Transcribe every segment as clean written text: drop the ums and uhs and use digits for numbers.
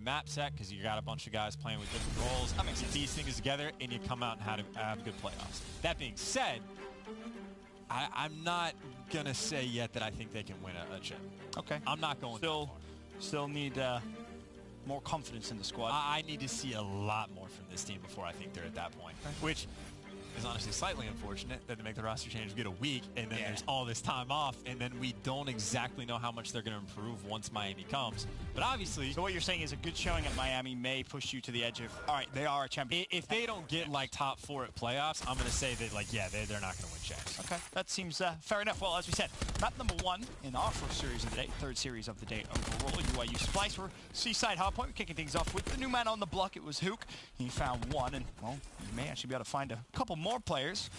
map set because you got a bunch of guys playing with different roles. I mean, these things together and you come out and have good playoffs. That being said, I'm not going to say yet that I think they can win a chip. Okay. I'm not going Still need more confidence in the squad. I need to see a lot more from this team before I think they're at that point, which is honestly slightly unfortunate that they make the roster change, get a week, and then there's all this time off, and then we don't exactly know how much they're going to improve once Miami comes. But obviously... So what you're saying is a good showing at Miami may push you to the edge of, all right, they are a champion. If they don't get, like, top 4 at playoffs, I'm going to say that, like, yeah, they're not going to win champs. Okay, that seems fair enough. Well, as we said, map number 1 in our first series of the day, third series of the day overall, UIU Splyce. We're Seaside Hardpoint. We're kicking things off with the new man on the block. It was Hook. He found one, and, well, you may actually be able to find a couple more players.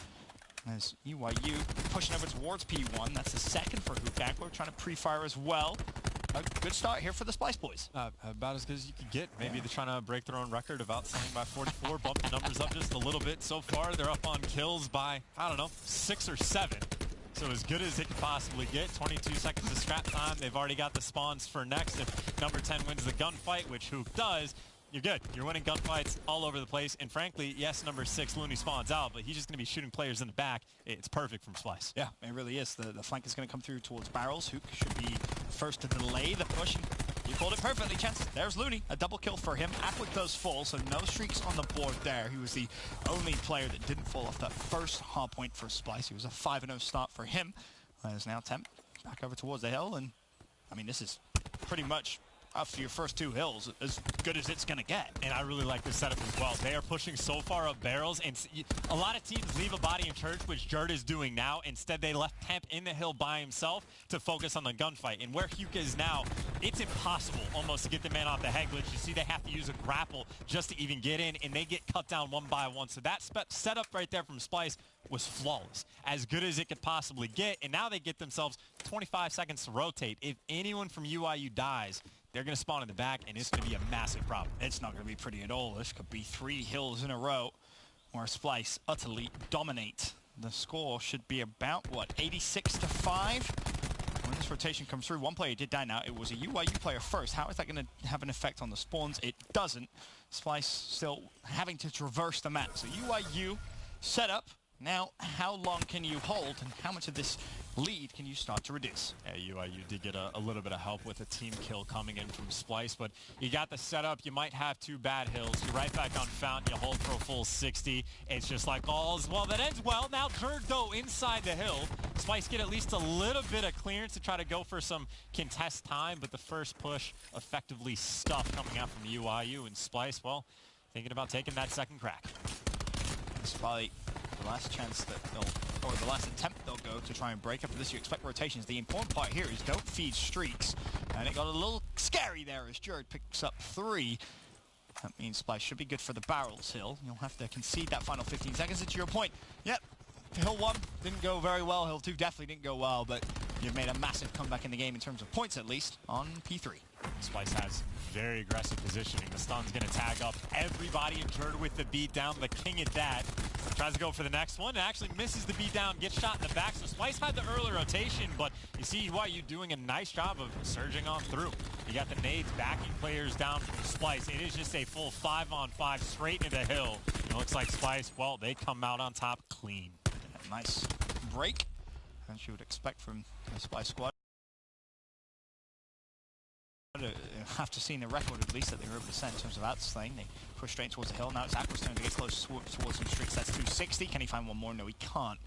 As UIU pushing over towards P1. That's the second for Hook. Angler trying to pre-fire as well. A good start here for the Splyce boys. About as good as you could get. Maybe they're trying to break their own record of outselling by 44, bump the numbers up just a little bit. So far, they're up on kills by, I don't know, 6 or 7. So as good as it could possibly get. 22 seconds of scrap time. They've already got the spawns for next. If number 10 wins the gunfight, which Hook does, you're good. You're winning gunfights all over the place. And frankly, yes, number 6, Looney spawns out, but he's just going to be shooting players in the back. It's perfect from Splyce. Yeah, it really is. The flank is going to come through towards barrels. Hook should be first to delay the push. You called it perfectly, Chance. There's Looney. A double kill for him. Aquid does fall, so no streaks on the board there. He was the only player that didn't fall off that first hard point for Splyce. He was a 5-0 start for him. There's now Temp back over towards the hill. And, I mean, this is pretty much after your first 2 hills, as good as it's going to get. And I really like this setup as well. They are pushing so far up barrels, and a lot of teams leave a body in church, which Jerd is doing now. Instead, they left Temp in the hill by himself to focus on the gunfight. And where Huke is now, it's impossible almost to get the man off the head glitch. You see they have to use a grapple just to even get in, and they get cut down one by one. So that setup right there from Splyce was flawless, as good as it could possibly get. And now they get themselves 25 seconds to rotate. If anyone from UIU dies, they're going to spawn in the back, and it's going to be a massive problem. It's not going to be pretty at all. This could be 3 hills in a row where Splyce utterly dominate. The score should be about, what, 86-5? When this rotation comes through, one player did die now. It was a UIU player first. How is that going to have an effect on the spawns? It doesn't. Splyce still having to traverse the map. So UIU set up. Now, how long can you hold, and how much of this lead can you start to reduce? Yeah, UIU did get a little bit of help with a team kill coming in from Splyce, but you got the setup. You might have 2 bad hills. You're right back on Fountain. You hold for a full 60. It's just like all's well that ends well. Now Jerd, though, inside the hill. Splyce get at least a little bit of clearance to try to go for some contest time, but the first push effectively stuffed coming out from UIU, and Splyce, well, thinking about taking that second crack. It's probably the last chance that they'll, or the last attempt they'll go to try and break up for this. You expect rotations. The important part here is don't feed streaks. And it got a little scary there as Jerd picks up 3. That means Splyce should be good for the barrels hill. You'll have to concede that final 15 seconds. It's your point. Yep, hill 1 didn't go very well. Hill 2 definitely didn't go well, but you've made a massive comeback in the game in terms of points, at least, on P3. Splyce has very aggressive positioning. The stun's going to tag up everybody, and Jerd with the beat down, the king at that. Tries to go for the next one, and actually misses the beat down, gets shot in the back. So Splyce had the early rotation, but you see UIU doing a nice job of surging on through. You got the nades backing players down from Splyce. It is just a full 5-on-5 straight into the hill. It looks like Splyce, well, they come out on top clean. Nice break, as you would expect from the Splyce squad. After seeing the record, at least, that they were able to set in terms of outslaying, they push straight towards the hill. Now it's Aqua's turn to get close towards some streaks. That's 260. Can he find one more? No, he can't.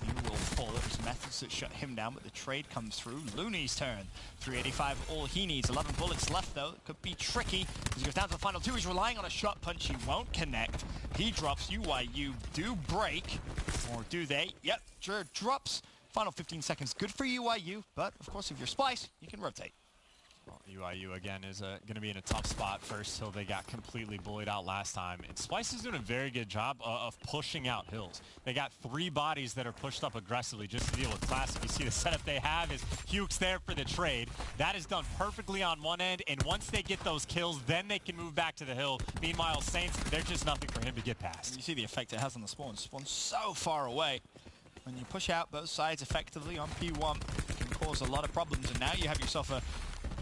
He will fall. There was methods that shut him down, but the trade comes through. Looney's turn. 385, all he needs. 11 bullets left, though. It could be tricky. As he goes down to the final 2, he's relying on a shot punch. He won't connect. He drops. UIU do break. Or do they? Yep, Jerd drops. Final 15 seconds. Good for UIU, but, of course, if you're Splyce, you can rotate. Well, UIU, again, is going to be in a tough spot first till they got completely bullied out last time. And Splyce is doing a very good job of pushing out hills. They got 3 bodies that are pushed up aggressively just to deal with Classic. You see the setup they have is Huke's there for the trade. That is done perfectly on one end, and once they get those kills, then they can move back to the hill. Meanwhile, Saints, there's just nothing for him to get past. You see the effect it has on the spawn. Spawn's so far away. When you push out both sides effectively on P1, it can cause a lot of problems, and now you have yourself a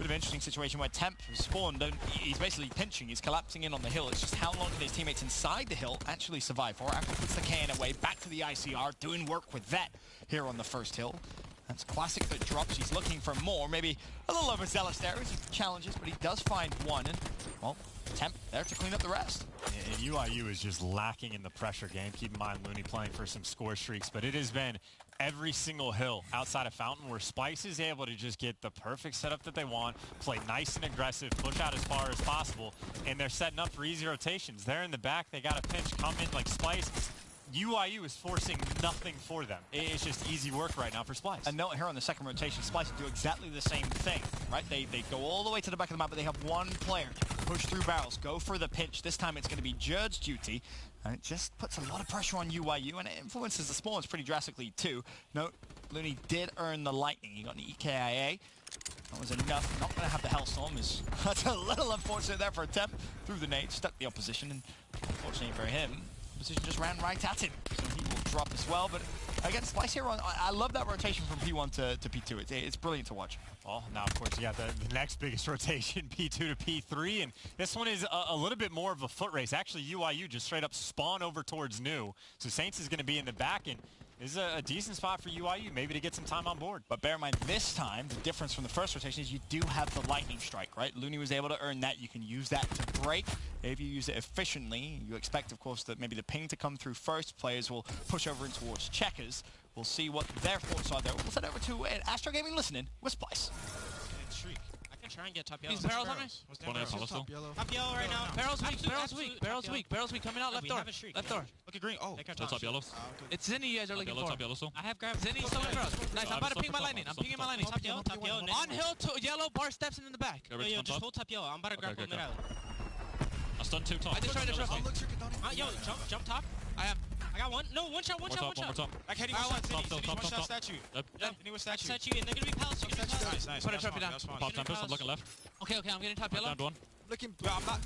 bit of an interesting situation where Temp has spawned, and he's basically pinching, he's collapsing in on the hill. It's just how long can his teammates inside the hill actually survive for? Aqua puts the KN away, back to the ICR, doing work with that here on the first hill. That's Classic that drops. He's looking for more. Maybe a little overzealous there as he challenges, but he does find one. And, well, Temp there to clean up the rest. And UIU is just lacking in the pressure game. Keep in mind, Looney playing for some score streaks, but it has been every single hill outside of Fountain where Splyce is able to just get the perfect setup that they want, play nice and aggressive, push out as far as possible, and they're setting up for easy rotations. They're in the back. They got a pinch come in like Splyce. UIU is forcing nothing for them. It's just easy work right now for Splyce. A note here on the second rotation, Splyce do exactly the same thing, right? They go all the way to the back of the map, but they have one player push through barrels, go for the pinch. This time it's going to be Jerd's duty, and it just puts a lot of pressure on UIU, and it influences the spawns pretty drastically too. Note, Looney did earn the lightning. He got an EKIA. That was enough. Not going to have the Hellstorm. That's a little unfortunate there for a Temp. Through the nade, stuck the opposition, and unfortunately for him, opposition just ran right at him. So he will drop as well, but again, Splyce here on, I love that rotation from P1 to P2. It's brilliant to watch. Well, now, of course, you got the next biggest rotation, P2 to P3, and this one is a little bit more of a foot race. Actually, UIU just straight up spawn over towards New, so Saints is going to be in the back, and this is a decent spot for UIU, maybe to get some time on board. But bear in mind, this time, the difference from the first rotation is you do have the lightning strike, right? Looney was able to earn that. You can use that to break. If you use it efficiently, you expect, of course, that maybe the ping to come through first. Players will push over in towards Checkers. We'll see what their thoughts are there. We'll send over to Astro Gaming Listening with Splyce. Streak. I can try and get top yellow. These barrels on me? Top yellow right now. Barrels weak, barrels weak, coming out left door. Left door. Look at green. Oh, top yellow. It's Zinni you guys are looking for. Top yellow still. I have grabbed Zinni stolen barrels. Nice, I'm about to ping my lightning. I'm pinging my lightning. top yellow. On hill to yellow, bar steps in the back. Yo, just hold top yellow. I'm about to grab one out. I stunned two top. I just tried to trust me. Yo, jump top. I got one. No, one shot. One top. Like heading one shot. Top. Statue. Yep. Hitting with statue, and they're gonna be palace. Nice. Put a trophy down. Pop tempest, I'm looking left. Okay, I'm getting top yellow. Down to one. Looking. I'm not.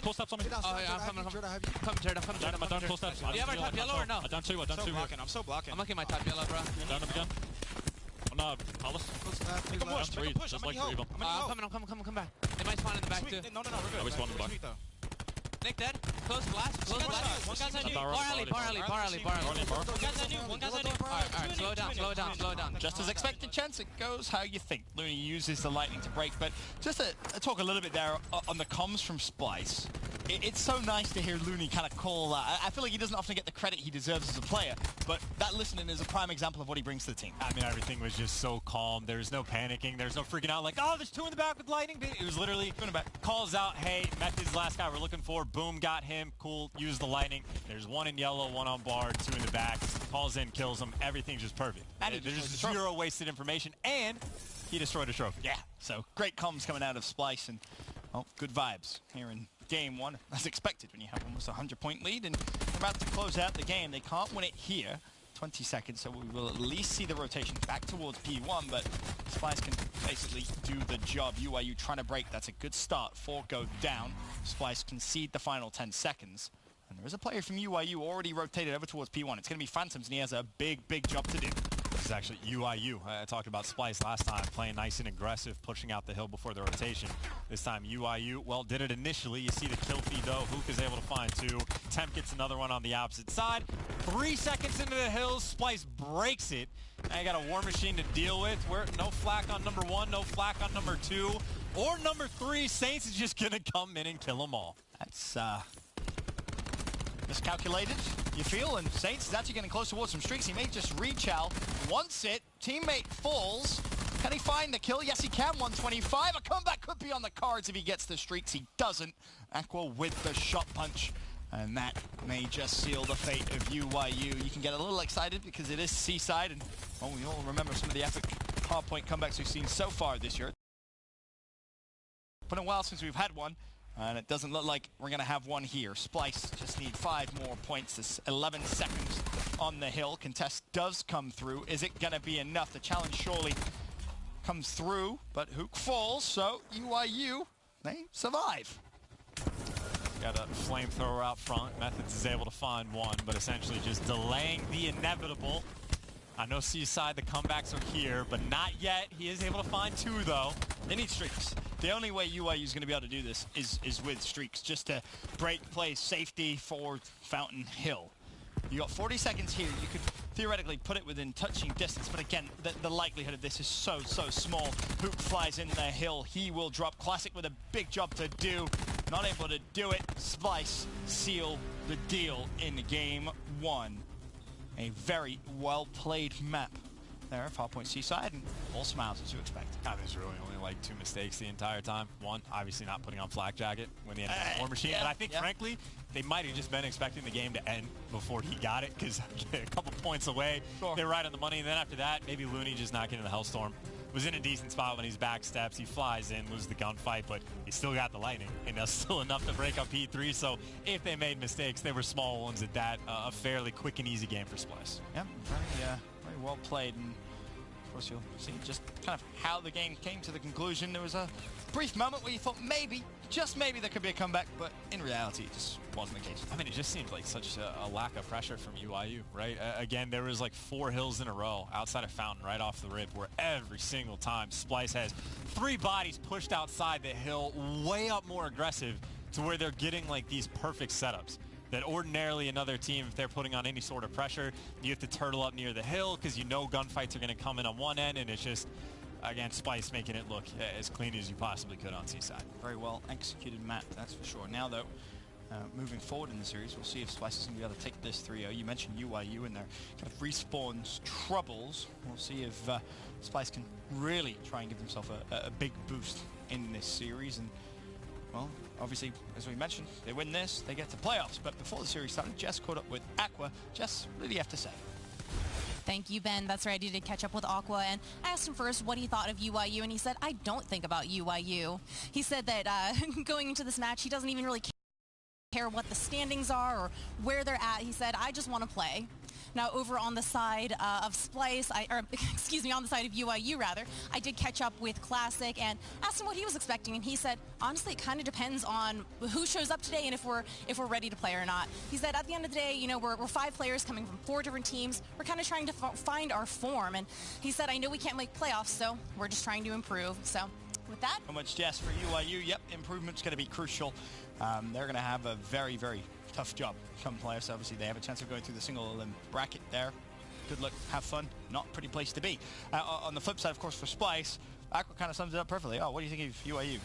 Four steps on me. Oh yeah, I'm coming. I'm Down four steps. Do you have our top yellow or no? I down two. I'm so blocking. I'm looking my top yellow, bro. Down him again. Oh no, Palace. Down Three, push. just I'm like three of them. I'm coming back. They might spawn in the back too. No, we're good. we spawned in the back. Nick dead. Close blast. One guy's on you. Bar alley. One guy's on you. Alright, slow down. Just as expected, Chance, it goes how you think. Looney uses the lightning to break, but just to talk a little bit there on the comms from Splyce. It's so nice to hear Looney kind of call that. I feel like he doesn't often get the credit he deserves as a player, but that listening is a prime example of what he brings to the team. I mean, everything was just so calm. There's no panicking. There's no freaking out like, oh, there's two in the back with lightning. It was literally calls out, hey, Method's last guy we're looking for. Boom, got him. Cool, use the lightning. There's one in yellow, one on bar, two in the back. Calls in, kills him. Everything's just perfect. And there's zero wasted information, and he destroyed a trophy. Yeah, so great comms coming out of Splyce, and good vibes here in game one, as expected when you have almost a 100-point lead, and they're about to close out the game. They can't win it here. 20 seconds, so we will at least see the rotation back towards P1, but Splyce can basically do the job. UIU trying to break, that's a good start. 4 go down. Splyce concede the final 10 seconds. And there is a player from UIU already rotated over towards P1. It's going to be Phantoms, and he has a big job to do. This is actually UIU. I talked about Splyce last time, playing nice and aggressive, pushing out the hill before the rotation. This time UIU, well, did it initially. You see the kill feed though. Hook is able to find two. Temp gets another one on the opposite side. 3 seconds into the hills, Splyce breaks it. Now you got a war machine to deal with. No flak on number 1, no flak on number 2, or number 3. Saints is just gonna come in and kill them all. That's miscalculated, you feel, and Saints is actually getting close towards some streaks. He may just reach out, wants it, teammate falls. Can he find the kill? Yes, he can, 125. A comeback could be on the cards if he gets the streaks. He doesn't. Aqua with the shot punch, and that may just seal the fate of UIU. You can get a little excited because it is Seaside, and we all remember some of the epic hardpoint comebacks we've seen so far this year. Been a while since we've had one. And it doesn't look like we're going to have one here. Splyce just need 5 more points. This 11 seconds on the hill. Contest does come through. Is it going to be enough? The challenge surely comes through, but Hook falls, so UIU, they survive. Got a flamethrower out front. Methods is able to find one, but essentially just delaying the inevitable. I know Seaside, the comebacks are here, but not yet. He is able to find 2, though. They need streaks. The only way UIU is going to be able to do this is with streaks, just to break play safety for Fountain Hill. You got 40 seconds here. You could theoretically put it within touching distance, but again, the likelihood of this is so small. Hoop flies in the Hill. He will drop. Classic with a big job to do. Not able to do it. Splice seal the deal in game 1. A very well-played map there, Farpoint Seaside, and all smiles as you expect. There's really only like 2 mistakes the entire time. One, obviously not putting on Flak Jacket when the end of the War Machine, yeah, but I think, frankly, they might have just been expecting the game to end before he got it, because a couple points away, they're right on the money, and then after that, maybe Looney just not getting the Hellstorm. Was in a decent spot when he's back steps. He flies in, loses the gunfight, but he still got the lightning, and that's still enough to break up P3. So if they made mistakes, they were small ones at that. A fairly quick and easy game for Splice. Yeah, very well played, and of course you'll see just kind of how the game came to the conclusion. There was a brief moment where you thought maybe, just maybe, there could be a comeback, but in reality, it just wasn't the case. I mean, it just seemed like such a lack of pressure from UIU, right? Again, there was like 4 hills in a row outside of Fountain right off the rip, where every single time Splice has 3 bodies pushed outside the hill, way up more aggressive, to where they're getting like these perfect setups that ordinarily another team, if they're putting on any sort of pressure, you have to turtle up near the hill because you know gunfights are going to come in on one end, and it's just, again, Splice making it look as clean as you possibly could on Seaside. Very well executed map, that's for sure. Now, though, moving forward in the series, we'll see if Splice is going to be able to take this 3-0. You mentioned UIU and their kind of respawns troubles. We'll see if Splice can really try and give themselves a big boost in this series. And, well, obviously, as we mentioned, they win this, they get to playoffs. But before the series started, Jess caught up with Aqua. Jess, what did he have to say? Thank you, Ben. That's right. I did catch up with Aqua, and I asked him first what he thought of UIU, and he said, I don't think about UIU. He said that going into this match, he doesn't even really care what the standings are or where they're at. He said, I just want to play. Now, over on the side of Splice, excuse me, on the side of UIU, rather, I did catch up with Classic and asked him what he was expecting, and he said, honestly, it kind of depends on who shows up today and if we're ready to play or not. He said, at the end of the day, you know, we're 5 players coming from 4 different teams. We're kind of trying to find our form, and he said, I know we can't make playoffs, so we're just trying to improve. So, with that, how much, Jess, for UIU? Yep, improvement's going to be crucial. They're going to have a very tough job come playoffs. Obviously, they have a chance of going through the single elim bracket there. Good luck, have fun. Not a pretty place to be. On the flip side, of course, for Splice, Aqua kind of sums it up perfectly. Oh, what do you think of UIU?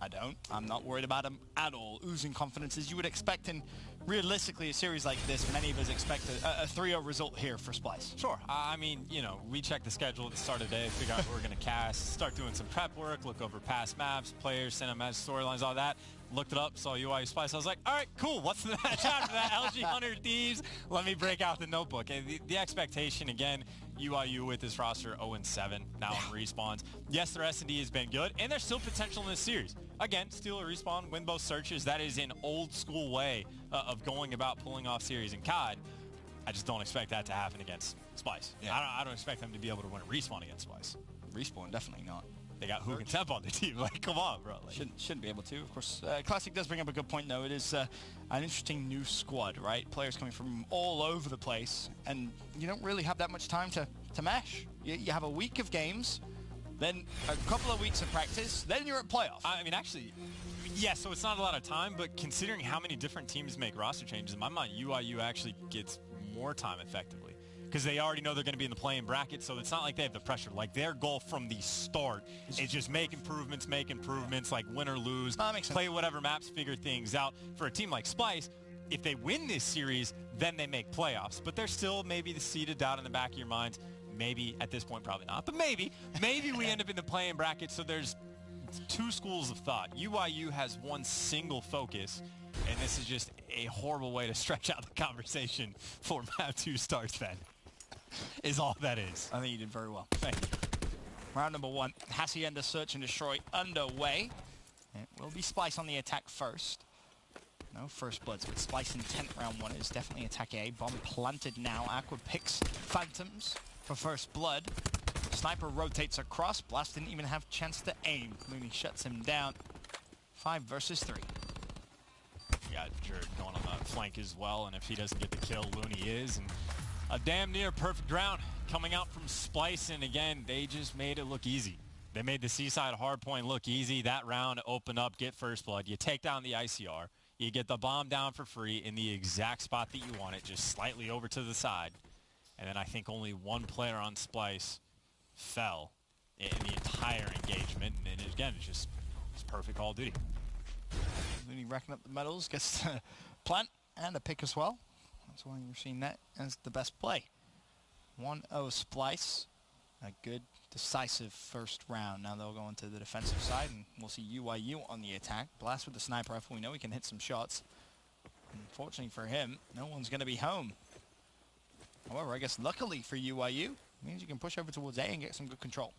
I don't. I'm not worried about them at all. Oozing confidence as you would expect, and realistically, a series like this, many of us expect a 3-0 result here for Splice. Sure. I mean, you know, we check the schedule at the start of the day, figure out who we're going to cast, start doing some prep work, look over past maps, players, cinematic storylines, all that. Looked it up, saw UIU Splice. I was like, all right, cool. What's the match after that? LG Hunter Thieves. Let me break out the notebook. And the expectation, again, UIU with this roster 0-7 now in respawns. Yes, their S&D has been good, and there's still potential in this series. Again, steal a respawn, win both searches. That is an old school way of going about pulling off series in COD. I just don't expect that to happen against Splice. Yeah. I don't expect them to be able to win a respawn against Splice. Respawn, definitely not. They got Hook and Temp on the team. Like, come on, bro. Like, shouldn't be able to. Of course, Classic does bring up a good point, though. It is an interesting new squad, right? Players coming from all over the place, and you don't really have that much time to mesh. You have a week of games, then a couple of weeks of practice, then you're at playoff. I mean, actually, yeah, so it's not a lot of time, but considering how many different teams make roster changes, in my mind, UIU actually gets more time effectively. Because they already know they're going to be in the play-in bracket, so it's not like they have the pressure. Like, their goal from the start is just make improvements, like win or lose, play whatever maps, figure things out. For a team like Splice, if they win this series, then they make playoffs. But there's still maybe the seed of doubt in the back of your minds. Maybe, at this point, probably not, but maybe we end up in the play-in bracket, so there's 2 schools of thought. UIU has one single focus, and this is just a horrible way to stretch out the conversation for Map 2 starts, Ben. Is all that is. I think you did very well. Thank you. Round number 1, Hacienda Search and Destroy underway. It will be Splice on the attack first. No first bloods, but Splice intent round 1 is definitely attack A. Bomb planted now. Aqua picks Phantoms for first blood. Sniper rotates across. Blast didn't even have chance to aim. Looney shuts him down. 5 versus 3. You got Jared going on the flank as well, and if he doesn't get the kill, Looney is. And a damn near perfect round coming out from Splice, and again, they just made it look easy. They made the Seaside hardpoint look easy. That round, open up, get first blood. You take down the ICR. You get the bomb down for free in the exact spot that you want it, just slightly over to the side. And then I think only one player on Splice fell in the entire engagement. And again, it's perfect Call of Duty. Looney racking up the medals, gets the plant and a pick as well. That's why you're seeing that as the best play. 1-0 Splice. A good, decisive first round. Now they'll go into the defensive side, and we'll see UIU on the attack. Blast with the sniper rifle. We know he can hit some shots. Unfortunately for him, no one's going to be home. However, I guess luckily for UIU, it means you can push over towards A and get some good control.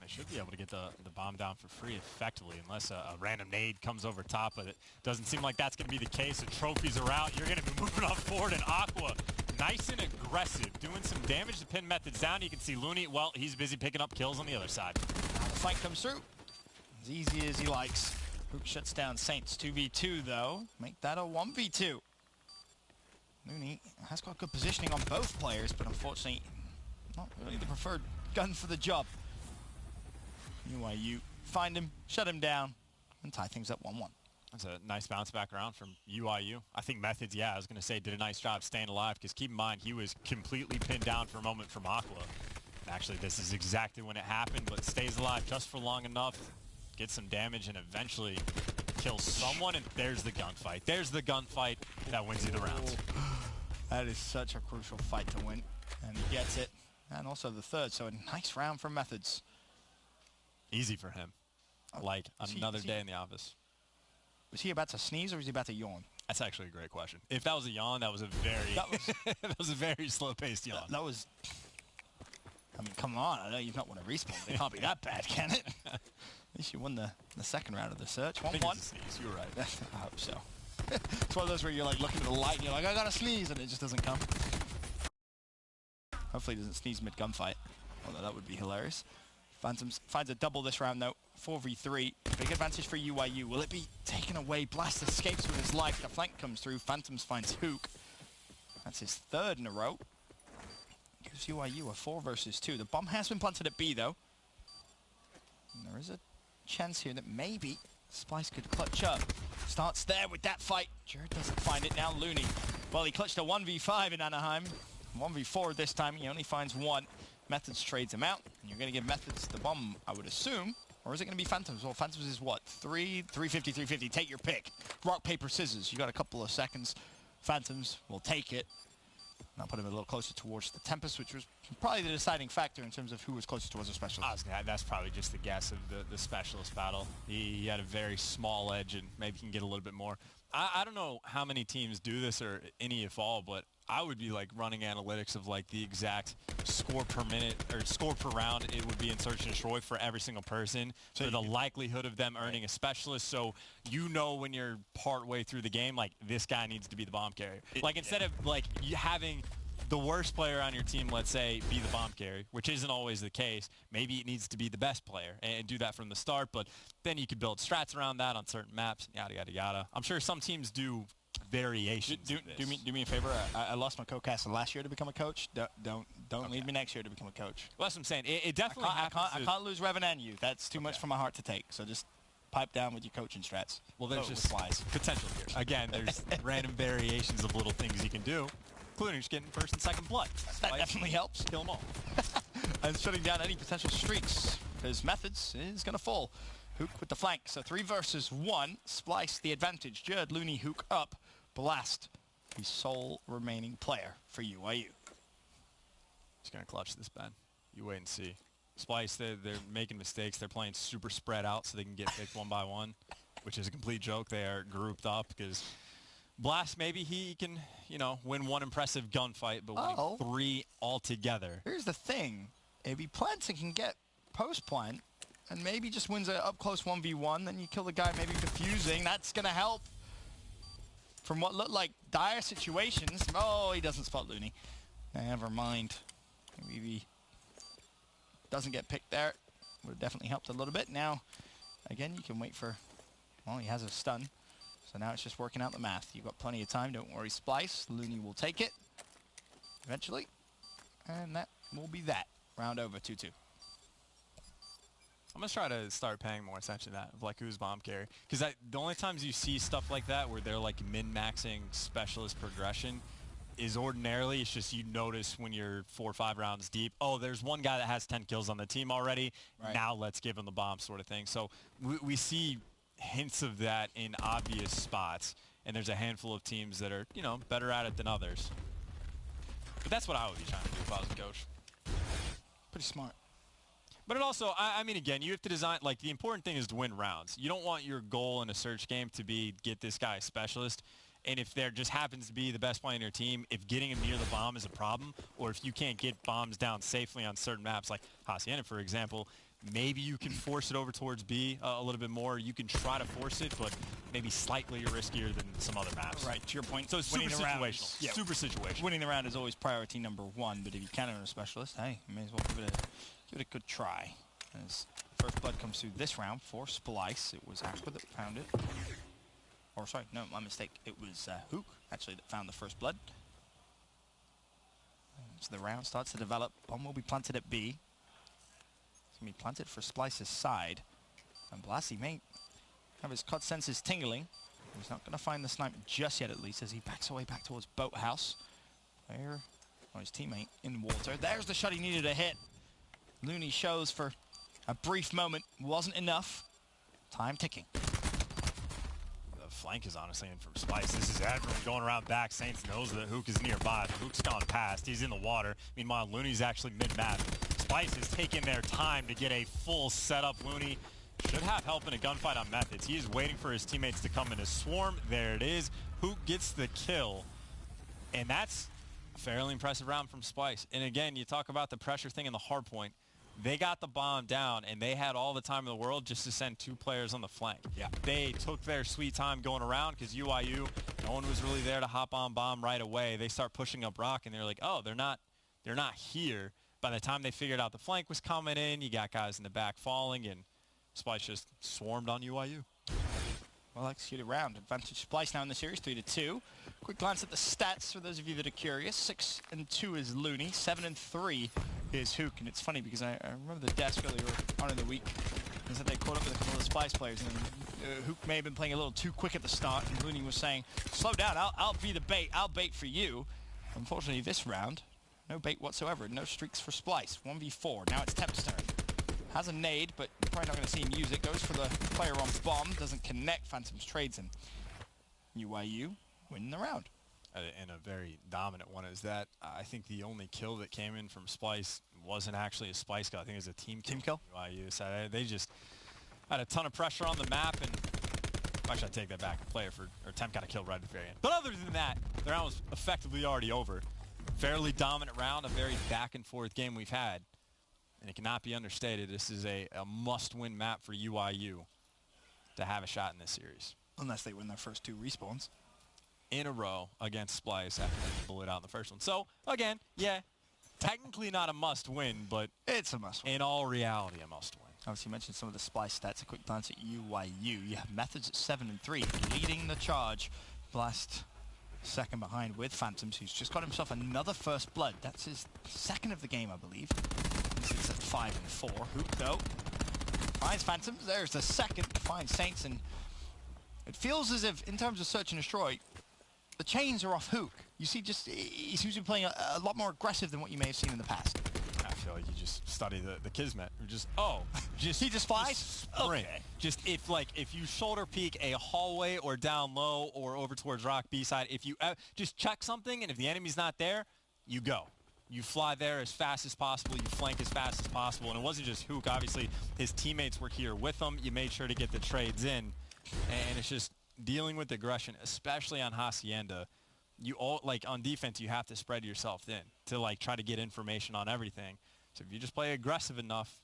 They should be able to get the bomb down for free effectively, unless a random nade comes over top of it. Doesn't seem like that's going to be the case. The trophies are out. You're going to be moving up forward, and Aqua, nice and aggressive, doing some damage to pin Methods down. You can see Looney, well, he's busy picking up kills on the other side. Now the fight comes through. As easy as he likes. Hook shuts down Saints. 2v2, though. Make that a 1v2. Looney has got good positioning on both players, but unfortunately, not really the preferred gun for the job. UIU find him, shut him down, and tie things up 1-1. That's a nice bounce back around from UIU. I think Methods, yeah, I was going to say, did a nice job staying alive, because keep in mind, he was completely pinned down for a moment from Aqua. Actually, this is exactly when it happened, but stays alive just for long enough, gets some damage, and eventually kills someone, and there's the gunfight. There's the gunfight that wins you the round. That is such a crucial fight to win, and he gets it. And also the third, so a nice round for Methods. Easy for him. Like another day in the office. Was he about to sneeze or was he about to yawn? That's actually a great question. If that was a yawn, that was a very that was a very slow-paced yawn. That was. I mean, come on! I know you've not won a respawn. It can't be that bad, can it? At least you won the second round of the search. 1-1. You were right. I hope so. It's one of those where you're like looking at the light and you're like, I gotta sneeze, and it just doesn't come. Hopefully, he doesn't sneeze mid-gunfight. Although that would be hilarious. Phantoms finds a double this round though, 4v3. Big advantage for UIU. Will it be taken away? Blast escapes with his life. The flank comes through. Phantoms finds Hook. That's his third in a row. Gives UIU a 4 versus 2. The bomb has been planted at B though. And there is a chance here that maybe Splice could clutch up. Starts there with that fight. Jared doesn't find it now. Looney. Well, he clutched a 1v5 in Anaheim. 1v4 this time. He only finds one. Methods trades him out. And you're going to give Methods the bomb, I would assume. Or is it going to be Phantoms? Well, Phantoms is what? 350, 350. Take your pick. Rock, paper, scissors. You got a couple of seconds. Phantoms will take it. And I'll put him a little closer towards the Tempest, which was probably the deciding factor in terms of who was closest towards the Specialist. That's probably just the guess of the Specialist battle. He had a very small edge, and maybe he can get a little bit more. I don't know how many teams do this, or any if all, but I would be like running analytics of like the exact score per minute or score per round it would be in Search and Destroy for every single person, so for the likelihood of them earning a Specialist, so you know when you're part way through the game, like this guy needs to be the bomb carrier. Like instead of like you having the worst player on your team, let's say, be the bomb carrier, which isn't always the case. Maybe it needs to be the best player and do that from the start, but then you could build strats around that on certain maps, yada, yada, yada. I'm sure some teams do variations. Do me a favor. I lost my co-caster last year to become a coach. Don't leave me next year to become a coach. Well, that's what I'm saying. It definitely happens. I can't lose Revan and you. That's too much for my heart to take. So just pipe down with your coaching strats. Well, there's just potential here. Again, there's random variations of little things you can do, including just getting first and second blood. That definitely helps. Kill them all. And shutting down any potential streaks. His Methods is going to fall. Hook with the flank. So 3 versus 1. Splice the advantage. Jared, Looney, Hook up. Blast, the sole remaining player for UIU. He's going to clutch this, Ben. You wait and see. Splice, they're making mistakes. They're playing super spread out so they can get picked one by one, which is a complete joke. They are grouped up because Blast, maybe he can, you know, win one impressive gunfight, but winning 3 altogether. Here's the thing. If he plants and can get post-plant and maybe just wins an up-close 1v1, then you kill the guy maybe defusing. That's going to help. From what looked like dire situations. Oh, he doesn't spot Looney. Never mind. Maybe he doesn't get picked there. Would have definitely helped a little bit. Now, again, you can wait for... Well, he has a stun. So now it's just working out the math. You've got plenty of time. Don't worry, Splice. Looney will take it. Eventually. And that will be that. Round over, 2-2. I'm going to try to start paying more attention to that, of like who's bomb carry. Because the only times you see stuff like that where they're like min-maxing specialist progression is ordinarily, it's just you notice when you're 4 or 5 rounds deep, oh, there's one guy that has 10 kills on the team already, now let's give him the bomb sort of thing. So we see hints of that in obvious spots, and there's a handful of teams that are, you know, better at it than others. But that's what I would be trying to do if I was a coach. Pretty smart. But it also, I mean, again, you have to design, like, the important thing is to win rounds. You don't want your goal in a search game to be get this guy a specialist. And if there just happens to be the best player in your team, if getting him near the bomb is a problem, or if you can't get bombs down safely on certain maps, like Hacienda, for example, maybe you can force it over towards B a little bit more. You can try to force it, but maybe slightly riskier than some other maps. Right, to your point. So it's super situational. Yeah, super situational. Winning the round is always priority number 1, but if you can own a specialist, hey, you may as well give it a good try. As first blood comes through this round for Splyce, it was Aqua that found it. Or sorry, no, my mistake. It was Hook, actually, that found the first blood. So the round starts to develop. Bomb will be planted at B. It's going to be planted for Splyce's side. And Blasty may have his COD senses tingling. He's not going to find the snipe just yet, at least, as he backs away back towards Boathouse. There, his teammate in water. There's the shot he needed to hit. Looney shows for a brief moment. Wasn't enough. Time ticking. Flank is honestly in from Splyce. This is everyone going around back. Saints knows that Hook is nearby. Hook's gone past. He's in the water. Meanwhile, Looney's actually mid-map. Splyce is taking their time to get a full setup. Looney should have help in a gunfight on methods. He is waiting for his teammates to come in a swarm. There it is. Hook gets the kill. And that's a fairly impressive round from Splyce. And again, you talk about the pressure thing in the hard point. They got the bomb down, and they had all the time in the world just to send 2 players on the flank. Yeah. They took their sweet time going around because UIU, no one was really there to hop on bomb right away. They start pushing up rock, and they're like, oh, they're not here. By the time they figured out the flank was coming in, you got guys in the back falling, and Splyce just swarmed on UIU. Well executed round. Advantage Splyce now in the series, 3-2. Quick glance at the stats for those of you that are curious. 6-2 is Looney, 7-3 is Hook. And it's funny because I remember the desk earlier on in the week is that they caught up with a couple of the Splyce players, and Hook may have been playing a little too quick at the start, and Looney was saying, slow down, I'll be the bait, I'll bait for you. Unfortunately this round, no bait whatsoever, no streaks for Splyce. 1v4, now it's Temp's turn. Has a nade, but you're probably not going to see him use it. Goes for the player on bomb, doesn't connect. Phantoms trades him. UIU win the round. And a very dominant one is that I think the only kill that came in from Splyce wasn't actually a Splyce kill. I think it was a team kill. UIU. So they just had a ton of pressure on the map, and actually I take that back. Temp got a kill right at the very end. But other than that, the round was effectively already over. Fairly dominant round, a very back and forth game we've had. And it cannot be understated, this is a must-win map for UIU to have a shot in this series. Unless they win their first 2 respawns. In a row against Splyce after they blew it out in the first one. So, again, yeah, technically not a must-win, but it's a must-win. In all reality, a must-win. Obviously, you mentioned some of the Splyce stats. A quick glance at UIU. You have Methods at 7-3, leading the charge. Blast second behind with Phantoms, who's just got himself another first blood. That's his second of the game, I believe. It's at 5-4. Hook, though, finds Phantoms. There's the second. Finds Saints, and it feels as if, in terms of search and destroy, the chains are off Hook. You see, he seems to be playing a lot more aggressive than what you may have seen in the past. I feel like you just study the Kismet. He just flies? Sprint. Okay. If you shoulder peek a hallway or down low or over towards Rock B side, if you just check something, and if the enemy's not there, you go. You fly there as fast as possible. You flank as fast as possible. And it wasn't just Hook. Obviously, his teammates were here with him. You made sure to get the trades in. And it's just dealing with aggression, especially on Hacienda. On defense, you have to spread yourself thin to try to get information on everything. So if you just play aggressive enough,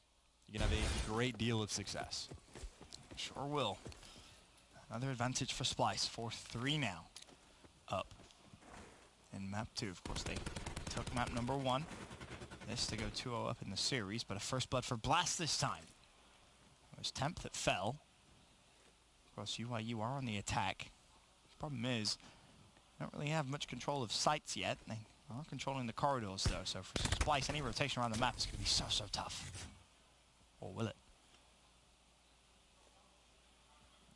you can have a great deal of success. Sure will. Another advantage for Splyce. 4-3 now. Up. In map 2, of course, they took map number 1. This to go 2-0 up in the series, but a first blood for Blast this time. It was Temp that fell. Of course, UIU are on the attack. Problem is, they don't really have much control of sights yet. They are controlling the corridors, though, so for Splyce, any rotation around the map is going to be so tough. Or will it?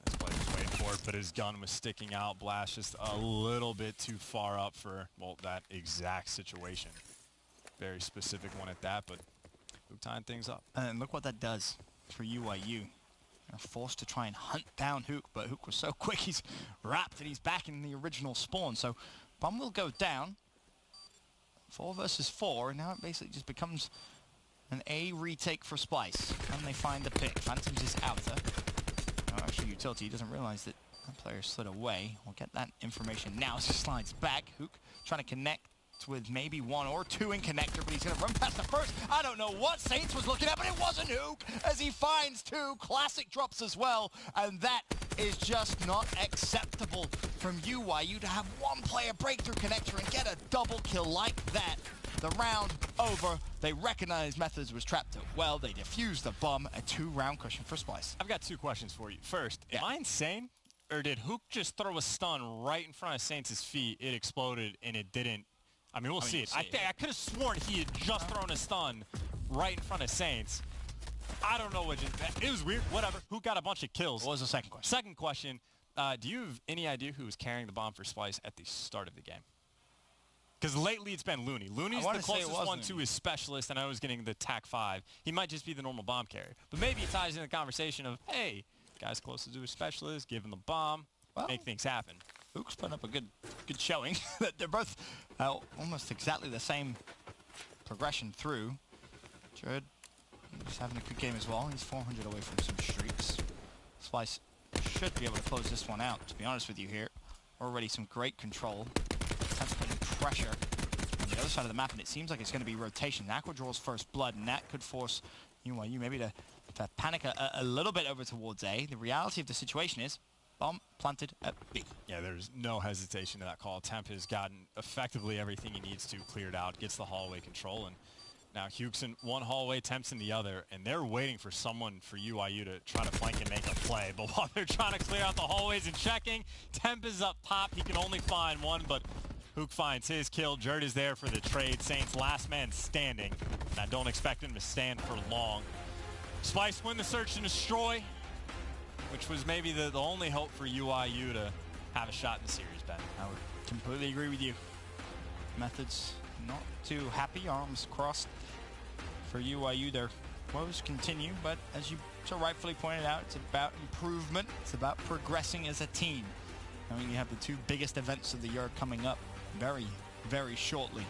Splyce was waiting for it, but his gun was sticking out. Blast just a little bit too far up for, well, that exact situation. Very specific one at that, but Huke tying things up. And look what that does for UIU. They're forced to try and hunt down Huke, but Huke was so quick, he's wrapped and he's back in the original spawn. So Bomb will go down. 4 versus 4, and now it basically just becomes an A retake for Splyce. Can they find the pick? Phantoms is outer. Oh, actually, Utility doesn't realize that that player slid away. We'll get that information now as he slides back. Huke trying to connect with maybe 1 or 2 in connector, but he's going to run past the first. I don't know what Saints was looking at, but it wasn't Huke, as he finds 2 classic drops as well, and that is just not acceptable from UIU to have 1 player break through connector and get a double kill like that. The round over. They recognized Methods was trapped well. They defused the bomb. A 2-round cushion for Splyce. I've got 2 questions for you. First, am I insane? Or did Huke just throw a stun right in front of Saints' feet? It exploded and it didn't. I mean, we'll see it. I could have sworn he had just thrown a stun right in front of Saints. I don't know what it was weird. Whatever. Who got a bunch of kills? What was the second question? Second question. Do you have any idea who was carrying the bomb for Splyce at the start of the game? Because lately it's been Looney. Looney's the closest one to his specialist, and I was getting the TAC-5. He might just be the normal bomb carrier. But maybe it ties in the conversation of, hey, guy's closest to his specialist, give him the bomb, make things happen. Huke's putting up a good showing. They're both almost exactly the same progression through. Jared is having a good game as well. He's 400 away from some streaks. Splyce should be able to close this one out, to be honest with you here. Already some great control. That's putting pressure on the other side of the map, and it seems like it's going to be rotation. Aqua draws first blood, and that could force UIU maybe to panic a little bit over towards A. The reality of the situation is bomb planted at B. Yeah, there's no hesitation to that call. Temp has gotten effectively everything he needs to cleared out, gets the hallway control, and now Huke's in one hallway, Temp's in the other, and they're waiting for someone for UIU to try to flank and make a play. But while they're trying to clear out the hallways and checking, Temp is up top. He can only find 1, but Huke finds his kill. Jerd is there for the trade. Saints last man standing. And I don't expect him to stand for long. Splyce win the search and destroy, which was maybe the only hope for UIU to have a shot in the series, Ben. I would completely agree with you. Methods not too happy, arms crossed for UIU. Their woes continue, but as you so rightfully pointed out, it's about improvement. It's about progressing as a team. I mean, you have the 2 biggest events of the year coming up very, very shortly.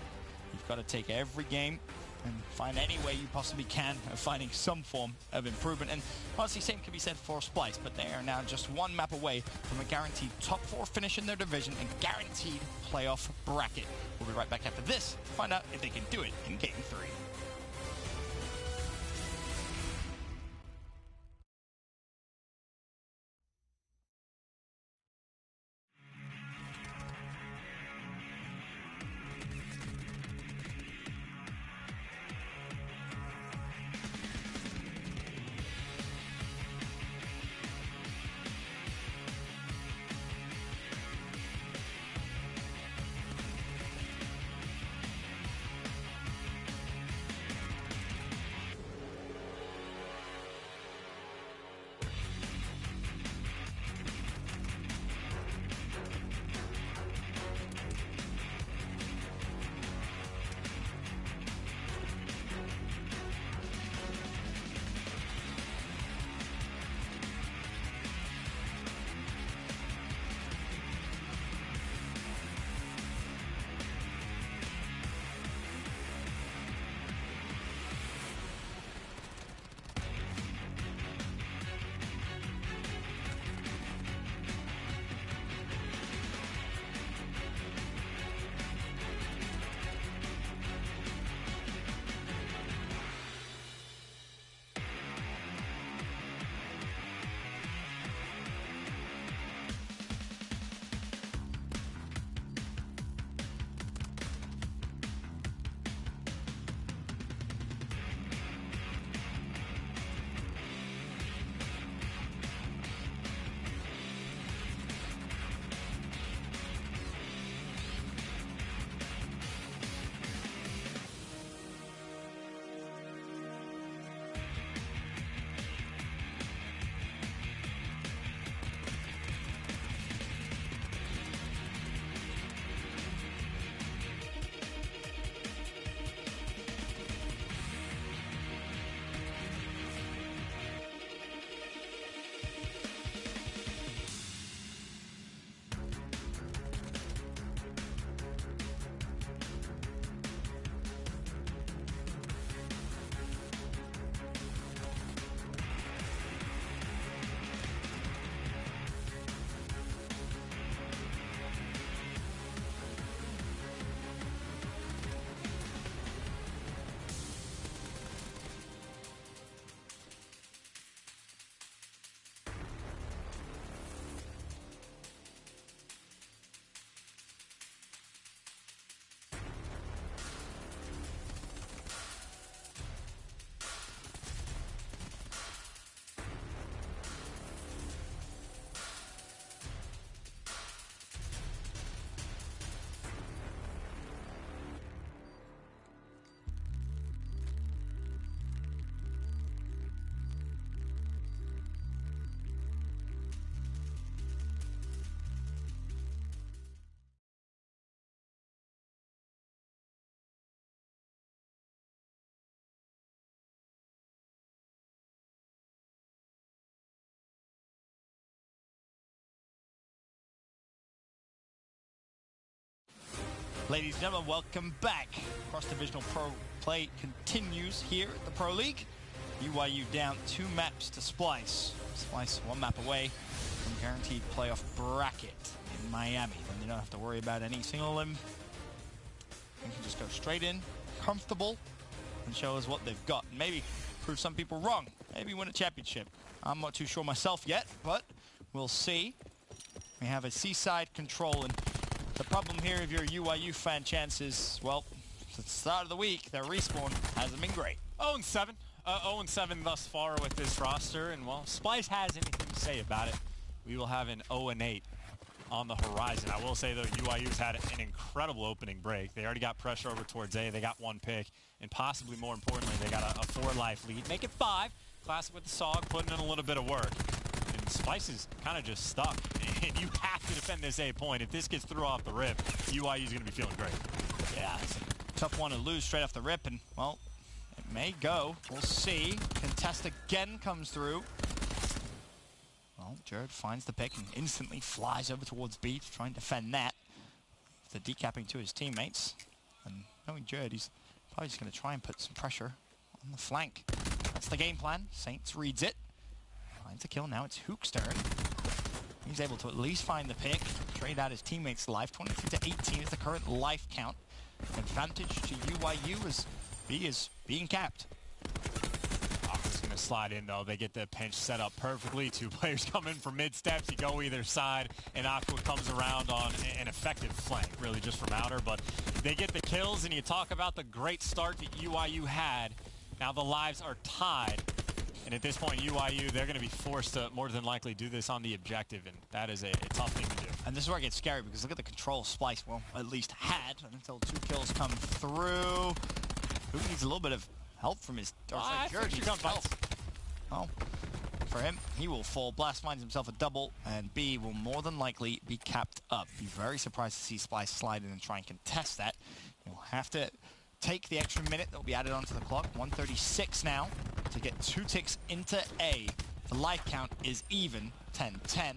You've got to take every game and find any way you possibly can of finding some form of improvement. And honestly, same can be said for Splyce, but they are now just 1 map away from a guaranteed top 4 finish in their division and guaranteed playoff bracket. We'll be right back after this to find out if they can do it in Game 3. Ladies and gentlemen, welcome back. Cross-divisional pro play continues here at the Pro League. UYU down 2 maps to Splyce. Splyce 1 map away from guaranteed playoff bracket in Miami. Then you don't have to worry about any single limb. You can just go straight in, comfortable, and show us what they've got. Maybe prove some people wrong. Maybe win a championship. I'm not too sure myself yet, but we'll see. We have a Seaside control, and the problem here, if you're a UYU fan, chances, well, at the start of the week, their respawn hasn't been great. 0-7. 0-7 thus far with this roster, and well, Splyce has anything to say about it, we will have an 0-8 on the horizon. I will say, though, UYU's had an incredible opening break. They already got pressure over towards A. They got 1 pick, and possibly more importantly, they got a 4-life lead. Make it 5. Classic with the SOG, putting in a little bit of work. And Splyce is kind of just stuck, and you have to defend this A point. If this gets through off the rip, UYU's going to be feeling great. Yeah, it's a tough one to lose straight off the rip, and, well, it may go. We'll see. Contest again comes through. Well, Jared finds the pick and instantly flies over towards B to try and defend that. The decapping to his teammates. And knowing Jared, he's probably just going to try and put some pressure on the flank. That's the game plan. Saints reads it. Finds a kill. Now it's Hook's turn. He's able to at least find the pick. Trade out his teammates' life. 22-18 is the current life count. Advantage to UYU as B is being capped. Aqua's going to slide in, though. They get the pinch set up perfectly. 2 players come in for mid-steps. You go either side, and Aqua comes around on an effective flank, really just from outer. But they get the kills, and you talk about the great start that UYU had. Now the lives are tied. And at this point, UYU, they're going to be forced to more than likely do this on the objective, and that is a tough thing to do. And this is where it gets scary, because look at the control Splyce, well, at least had, until 2 kills come through. Who needs a little bit of help from his... Jared needs help. Well, for him, he will fall. Blast finds himself a double, and B will more than likely be capped up. Be very surprised to see Splyce slide in and try and contest that. He'll have to take the extra minute that will be added onto the clock. 1:36 now to get 2 ticks into A. The life count is even, 10-10.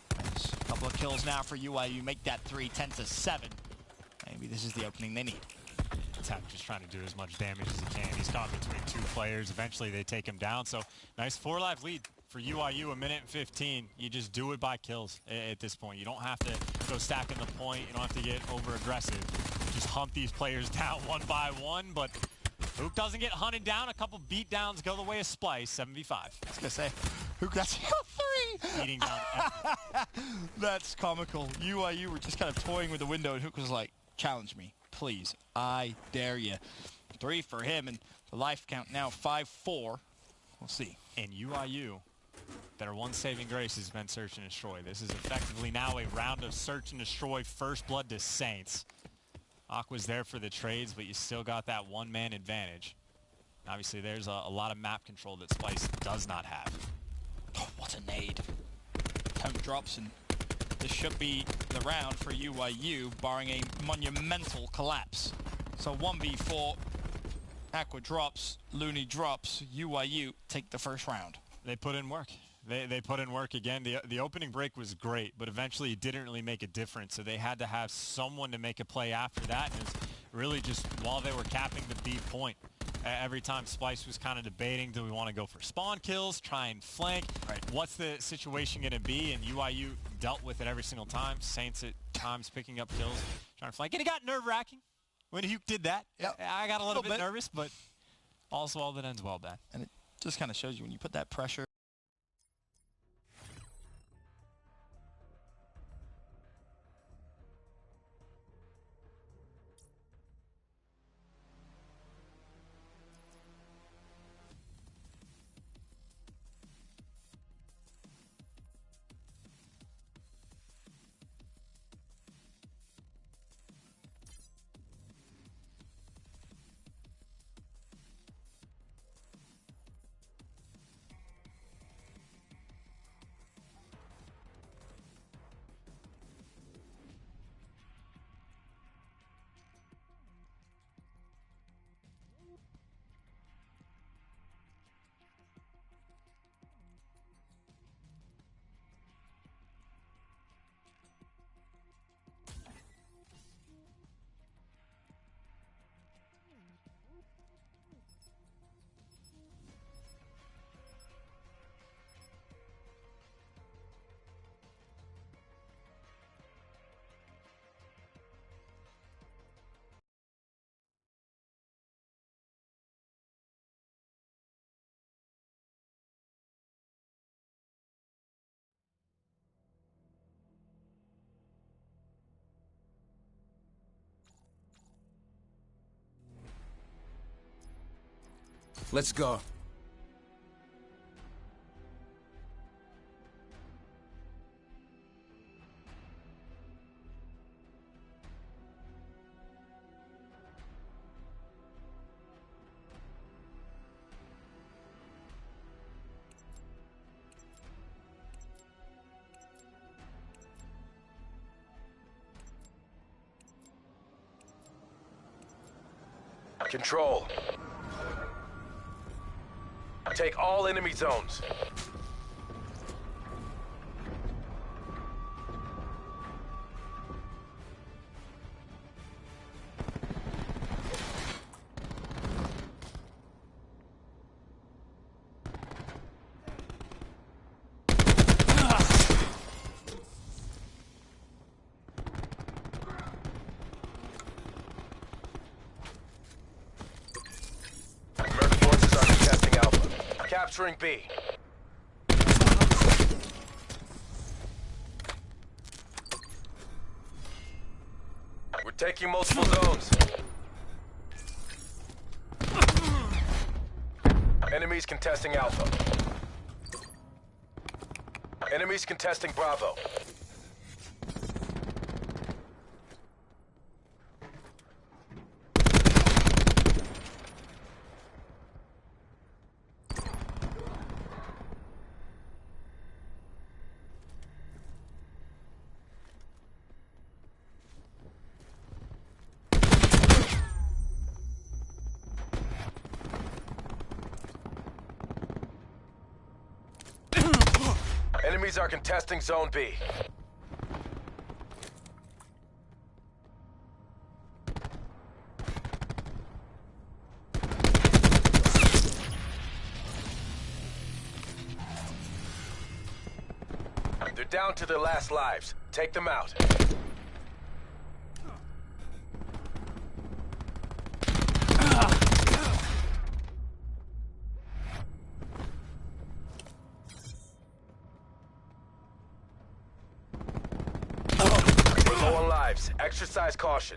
There's a couple of kills now for UYU. Make that 3, 10-7. Maybe this is the opening they need. Tap just trying to do as much damage as he can. He's caught between 2 players. Eventually they take him down. So nice 4-life lead for UYU, 1:15. You just do it by kills at this point. You don't have to go stacking the point. You don't have to get over aggressive. Just hunt these players down 1 by 1. But Hook doesn't get hunted down. A couple beatdowns go the way of Splyce, 7v5. I was gonna say, Hook got 3. Beating down. That's comical. UYU were just kind of toying with the window, and Hook was like, challenge me, please. I dare you. 3 for him, and the life count now 5-4. We'll see. And UYU, their one saving grace has been search and destroy. This is effectively now a round of search and destroy, first blood to Saints. Aqua's there for the trades, but you still got that 1-man advantage. Obviously, there's a lot of map control that Splyce does not have. Oh, what a nade. Temp drops, and this should be the round for UYU, barring a monumental collapse. So 1v4, Aqua drops, Looney drops, UYU take the first round. They put in work. They put in work again. The opening break was great, but eventually it didn't really make a difference. So they had to have someone to make a play after that. And it's really just while they were capping the B point. Every time Splyce was kind of debating, do we want to go for spawn kills, try and flank? Right. What's the situation going to be? And UYU dealt with it every single time. Saints at times picking up kills, trying to flank. And it got nerve-wracking when Hugh did that. Yep. I got a little bit nervous, but also all that ends well, Dan. And it just kind of shows you when you put that pressure. Let's go. Control. Take all enemy zones. Capturing B. We're taking multiple zones. Enemies contesting Alpha. Enemies contesting Bravo. Enemies are contesting Zone B. They're down to their last lives. Take them out. Exercise caution.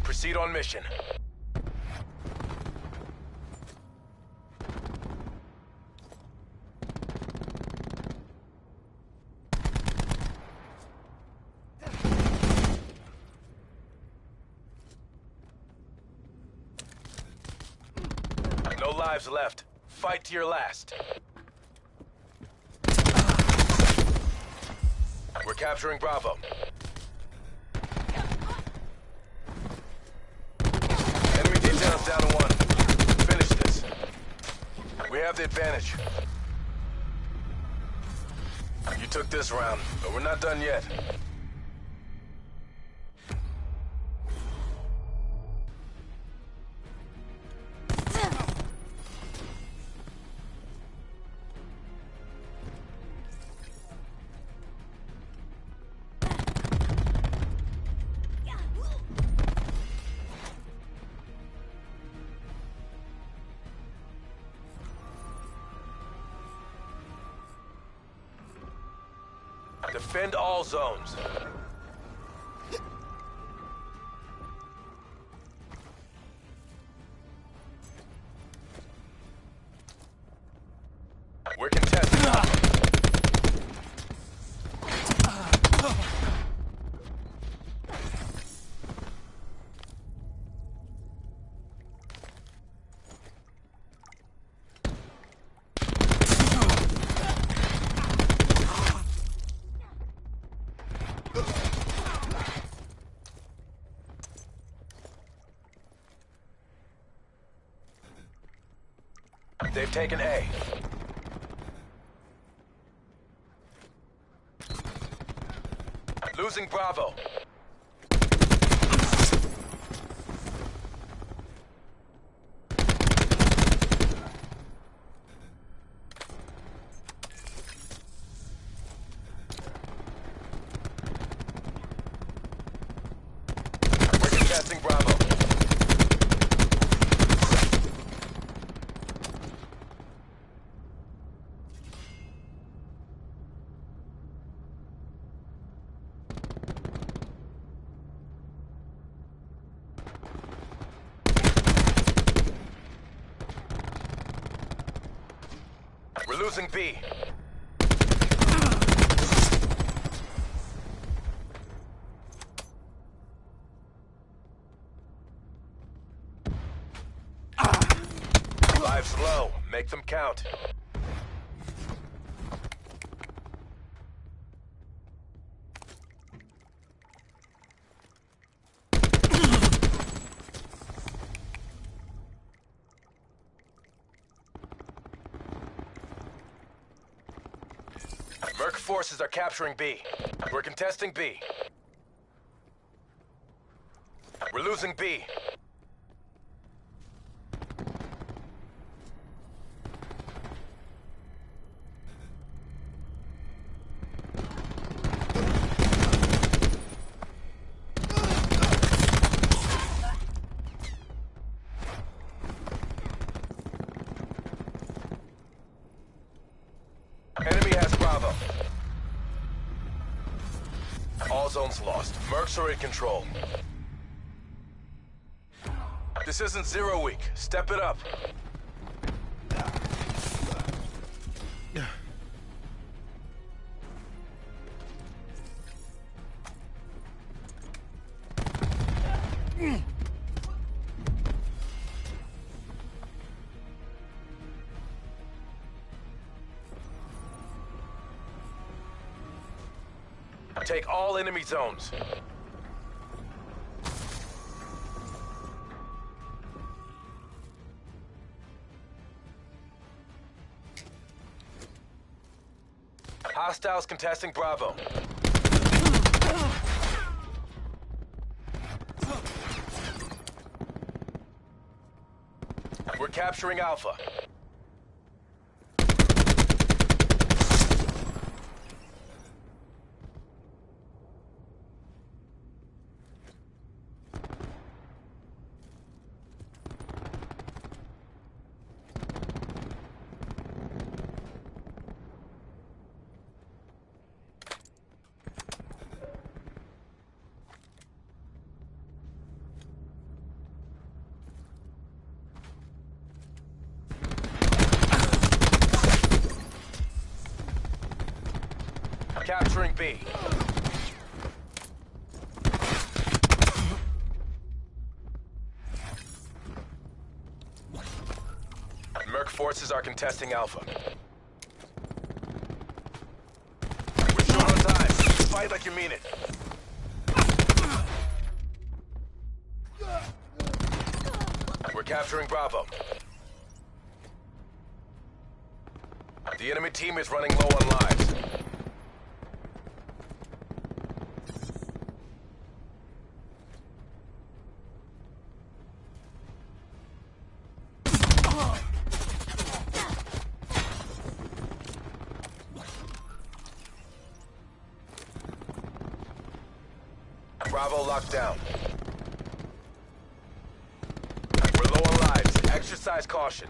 Proceed on mission. No lives left. Fight to your last. We're capturing Bravo. Down to one. Finish this. We have the advantage. You took this round, but we're not done yet. Defend all zones. We're contesting. They've taken A. Losing Bravo. We're contesting Bravo. We're losing B. Lives low. Make them count. Merc forces are capturing B. We're contesting B. We're losing B. Enemy has Bravo. All zones lost. Mercs are in control. This isn't 0 week. Step it up. Take all enemy zones. Hostiles contesting Bravo. We're capturing Alpha. Capturing B. Merc forces are contesting Alpha. We're short on time. Fight like you mean it. We're capturing Bravo. The enemy team is running low on lives. Bravo locked down. We're low on lives. Exercise caution.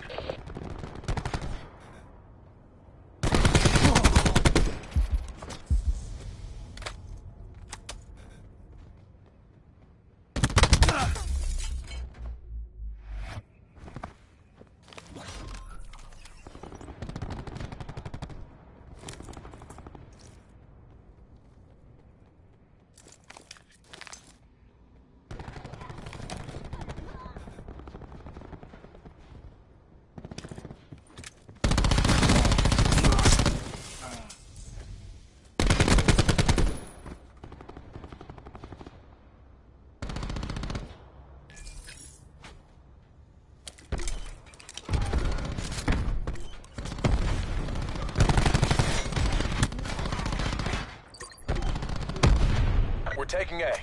taking A.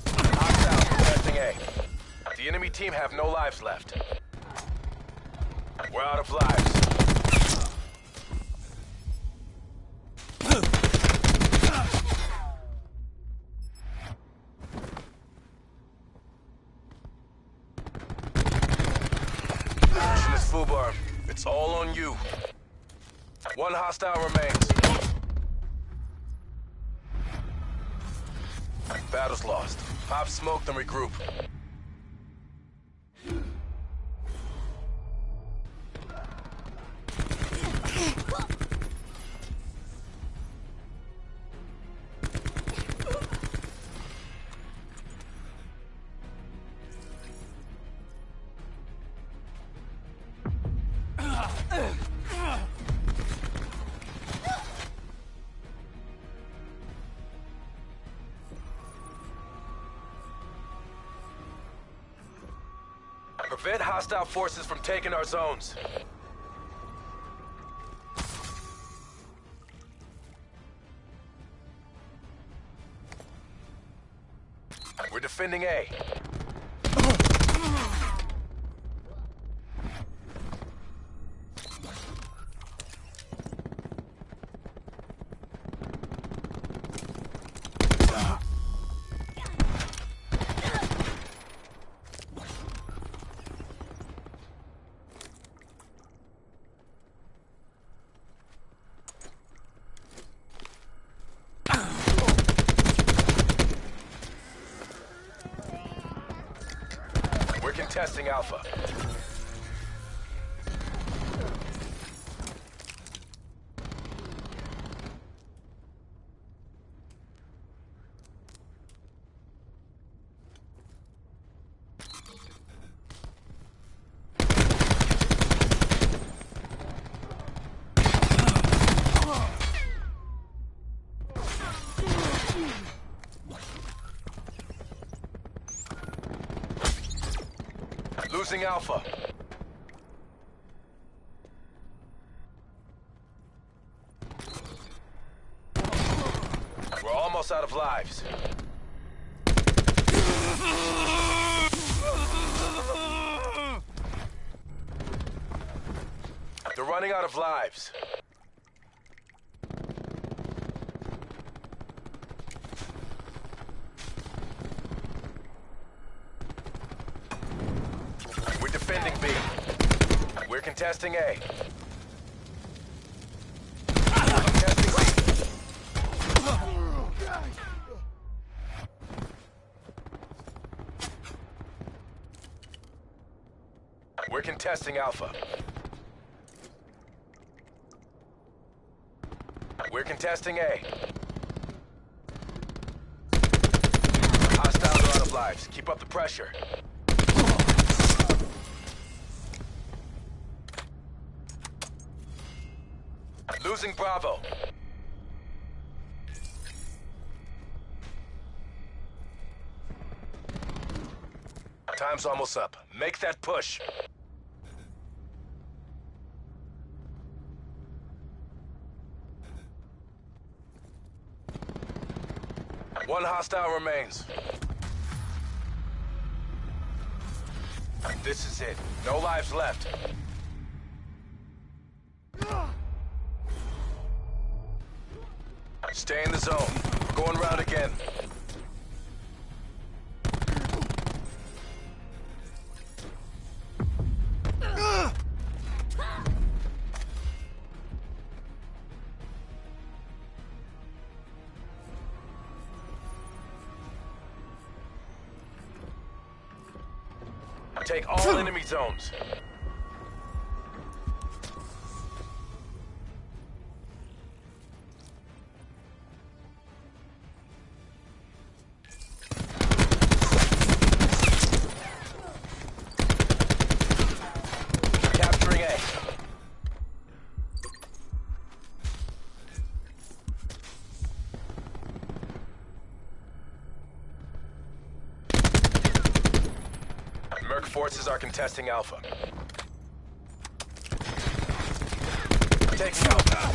Hostiles contesting A. The enemy team have no lives left. We're out of lives. Mission is FUBAR. It's all on you. One hostile remains. Battle's lost. Pop smoke, then regroup. Prevent hostile forces from taking our zones. We're defending A. Contesting Alpha. Losing Alpha. We're almost out of lives. They're running out of lives. Defending B. We're contesting A. Contesting B. We're contesting Alpha. We're contesting A. Hostiles are out of lives. Keep up the pressure. Losing Bravo. Time's almost up. Make that push. One hostile remains. This is it. No lives left. Stay in the zone. We're going round again. Take all enemy zones. Capturing A. Merc forces are contesting Alpha. Taking Alpha.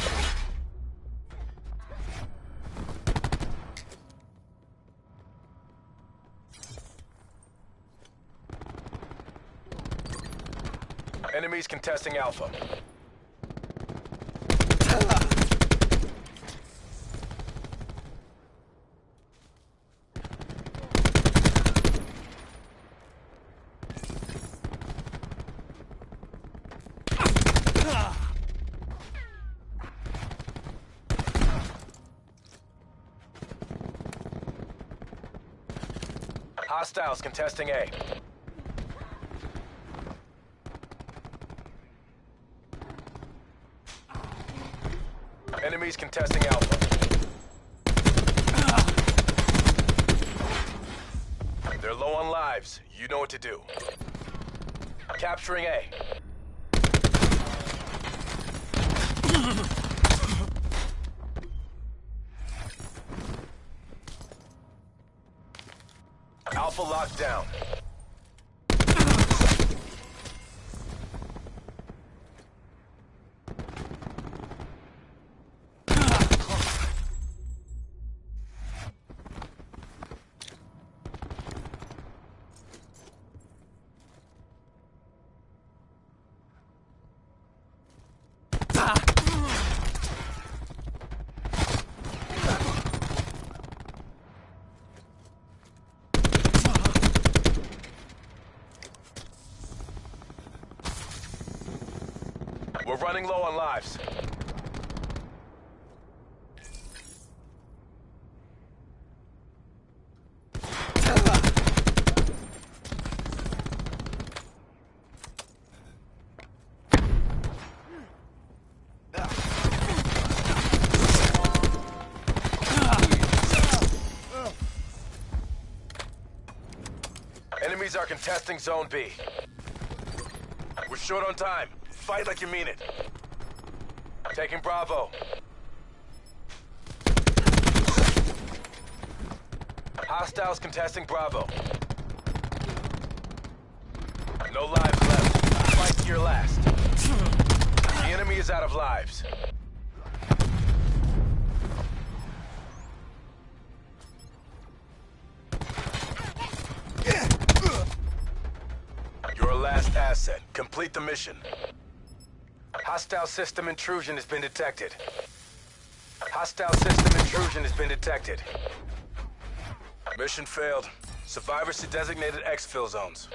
Enemies contesting Alpha. Hostiles contesting A. Enemies contesting Alpha. They're low on lives. You know what to do. Capturing A. Alpha locked down. We're running low on lives. Enemies are contesting Zone B. We're short on time. Fight like you mean it. Taking Bravo. Hostiles contesting Bravo. No lives left. Fight to your last. The enemy is out of lives. Your last asset. Complete the mission. Hostile system intrusion has been detected. Hostile system intrusion has been detected. Mission failed. Survivors to designated exfil zones.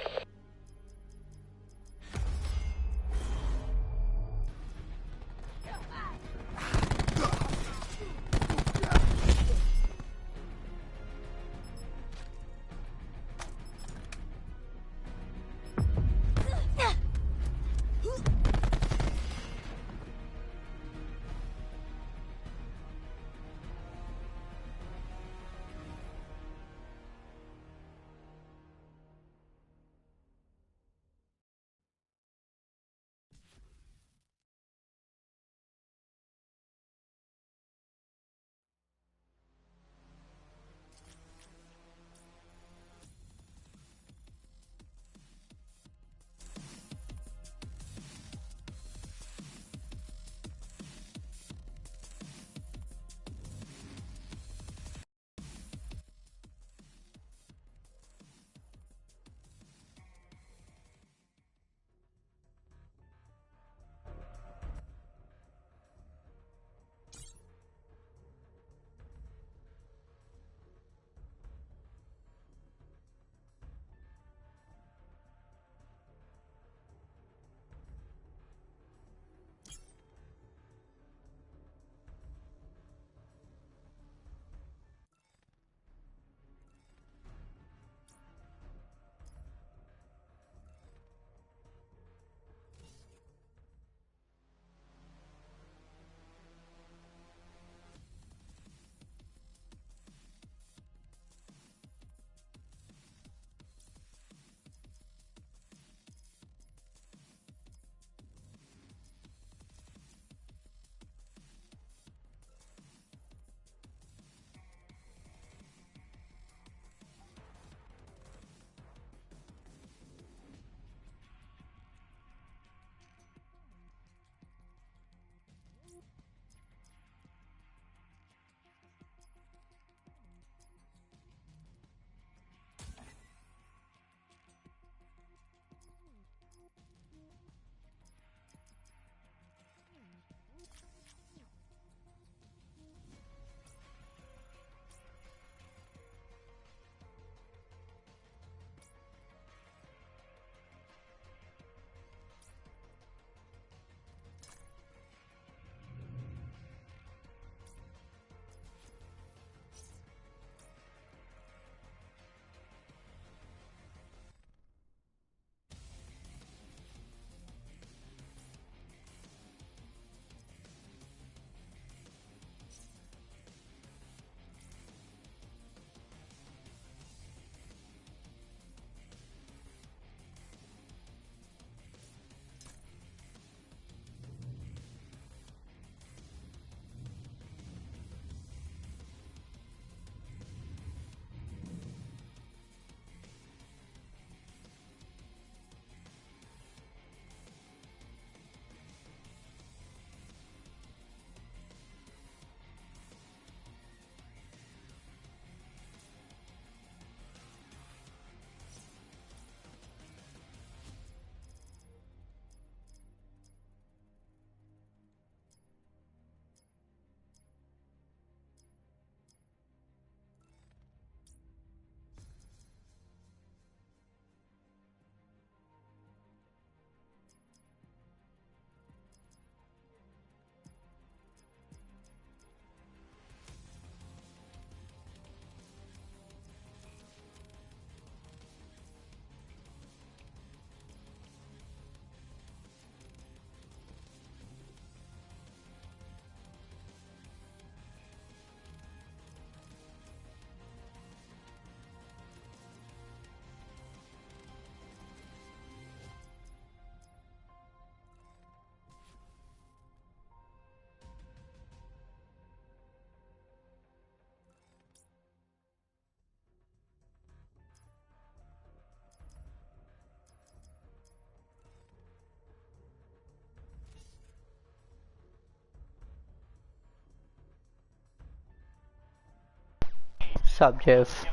What's up, Jeff?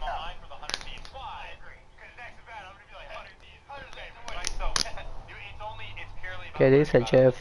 ¿Qué dice, Jeff?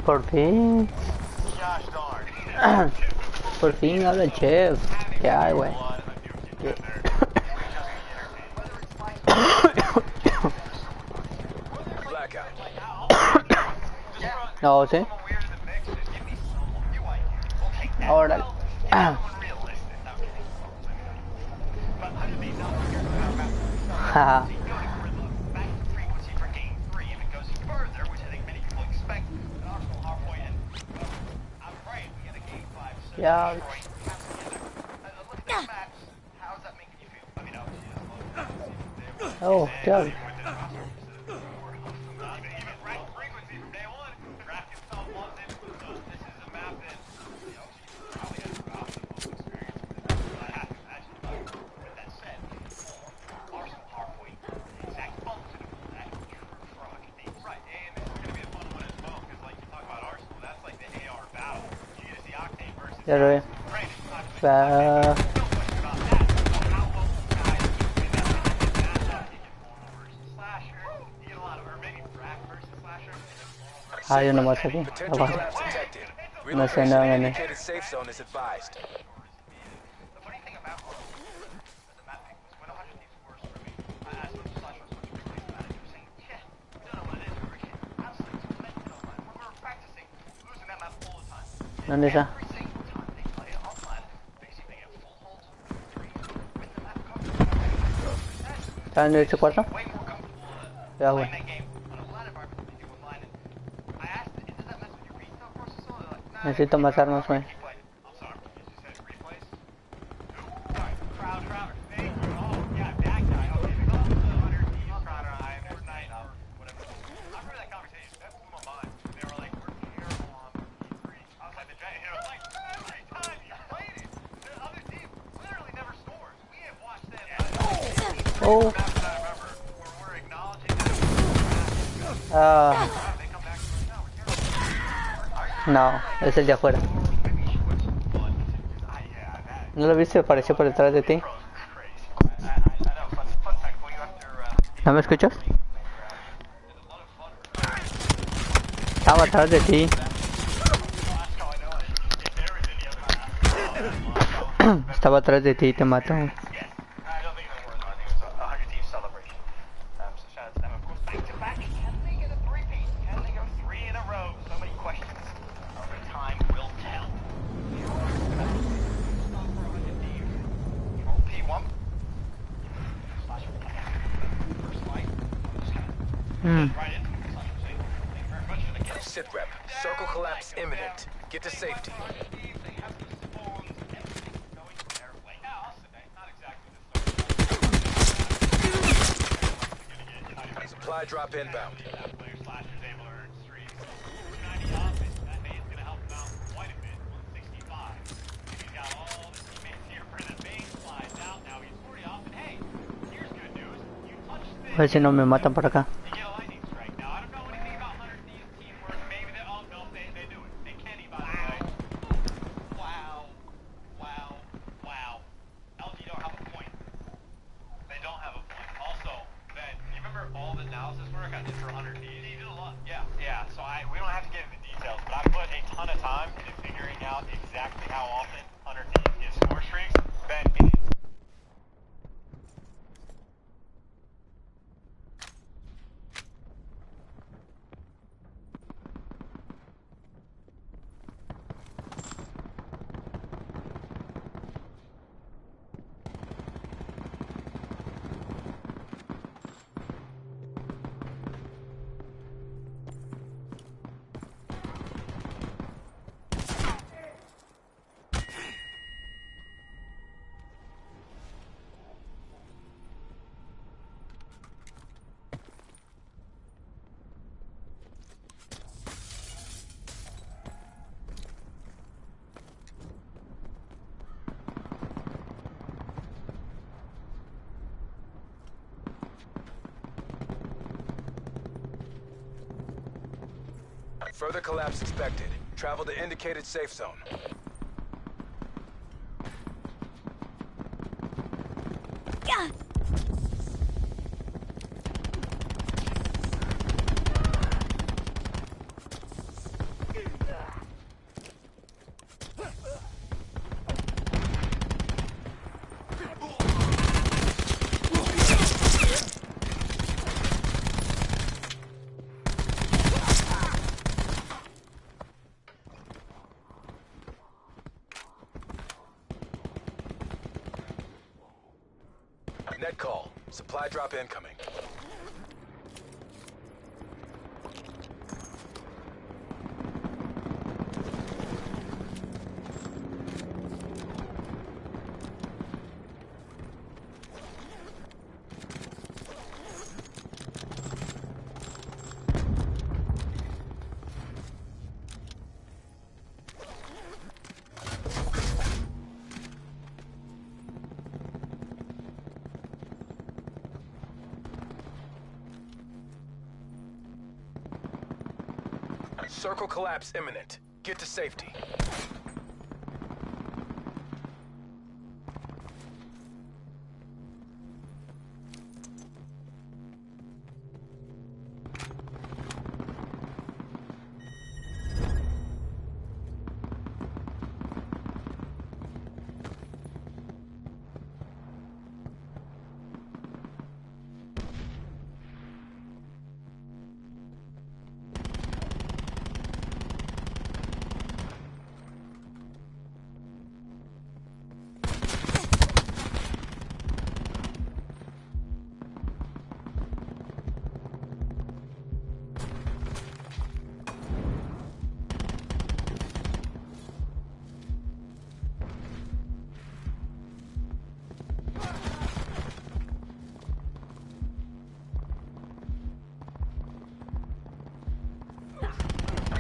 Por fin. Por fin habla el chef. ¿Qué hay, güey? No, sí. Ahora. Jaja. Yeah. Oh, God. Ya lo veo. Hay uno más aquí. Abajo. No sé nada, ¿no? ¿Dónde está? ¿Está en ese cuarto? Ya, güey. Necesito más armas, güey. Oh. No, es el de afuera. ¿No lo viste? Apareció por detrás de ti. ¿No me escuchas? Estaba atrás de ti. Estaba atrás de ti y te mató. Sit rep. Circle collapse imminent. Get to safety. Supply drop inbound. A ver si no me matan por acá. Further collapse expected. Travel to indicated safe zone. Net call. Supply drop incoming. Circle collapse imminent. Get to safety.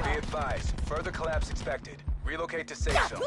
Be advised, further collapse expected. Relocate to safe zone.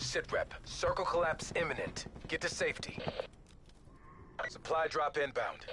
Sitrep, circle collapse imminent. Get to safety. Supply drop inbound.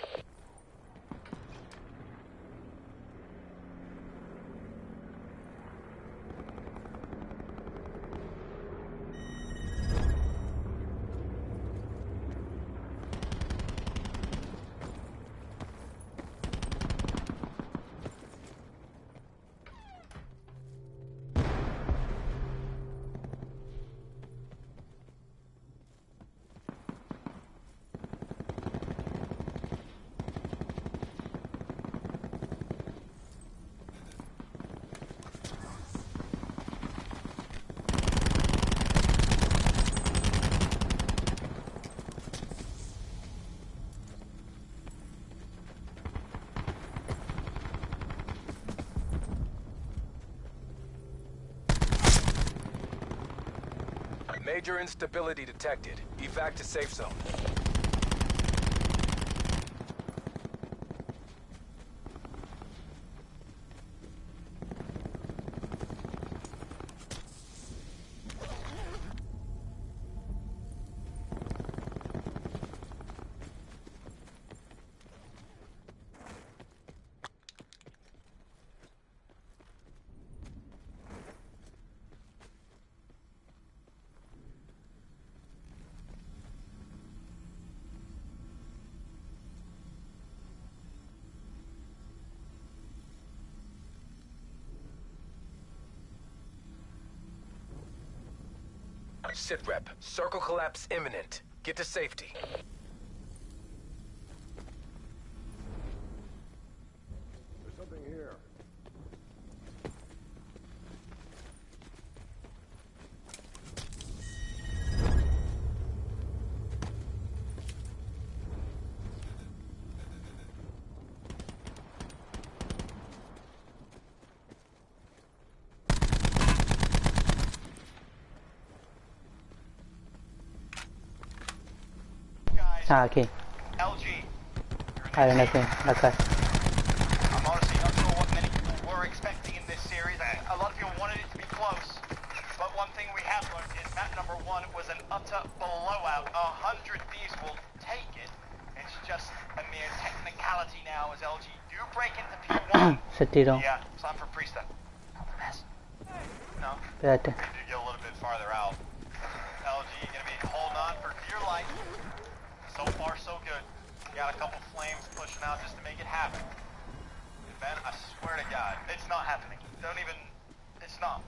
Major instability detected. Evac to safe zone. Sitrep, circle collapse imminent. Get to safety. There's something here. Ah, aquí. Ahí viene aquí, acá. I'm honestly not sure what many people were expecting in this series. A lot of people wanted it to be close, but one thing we have learned is map number 1 was an utter blowout. 100 Thieves will take it. It's just a mere technicality now as LG do break into P1. Se tiró. Yeah, it's time for pre-step. No. Espérate. We need to get a little bit farther out. LG gonna be holding on for dear life. So far, so good. Got a couple flames pushing out just to make it happen. Ben, I swear to God, it's not happening. Don't even, it's not.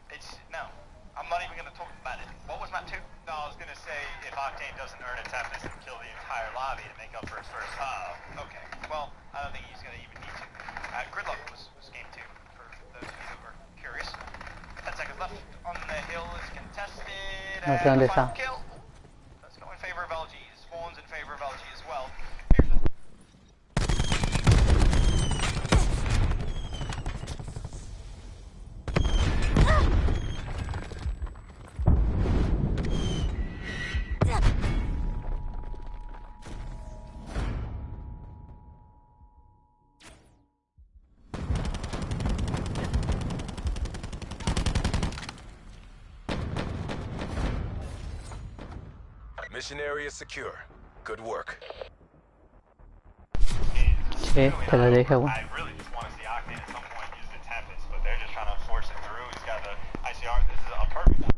It's, no. I'm not even going to talk about it. What was map 2? No, I was going to say if Octane doesn't earn its Tempest and kill the entire lobby to make up for his first. Oh, okay. Well, I don't think he's going to even need to. Gridlock was game 2, for those of you who were curious. 10 seconds left on the hill is contested. No sé dónde está. Kill. Let's go in favor of LG. Spawns in favor of LG as well. Mission area secure. Good work. Sí, te lo dije, güey. I really just want to see Octane at some point use the Tempest, but they're just trying to force it through. He's got the ICR. This is a perfect.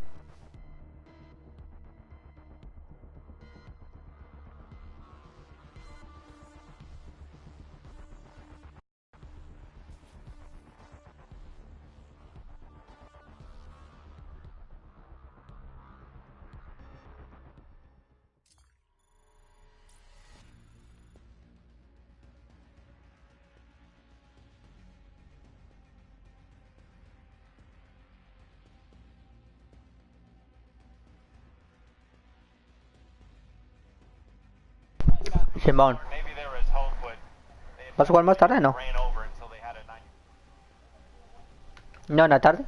Simón. Maybe there was hope, but ¿Vas a jugar más tarde, no? ran over until they had a 90. No, en la tarde.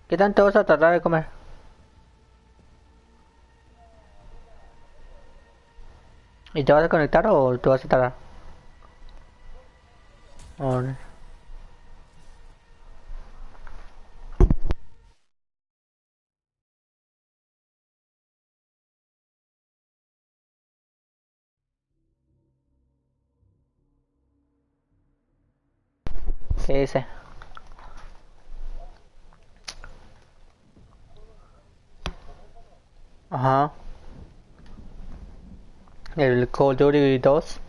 ¿Qué tanto vas a tardar de comer? ¿Y te vas a conectar o te vas a tardar? Oh, ¿Qué dice? Ajá. El Call of Duty 2.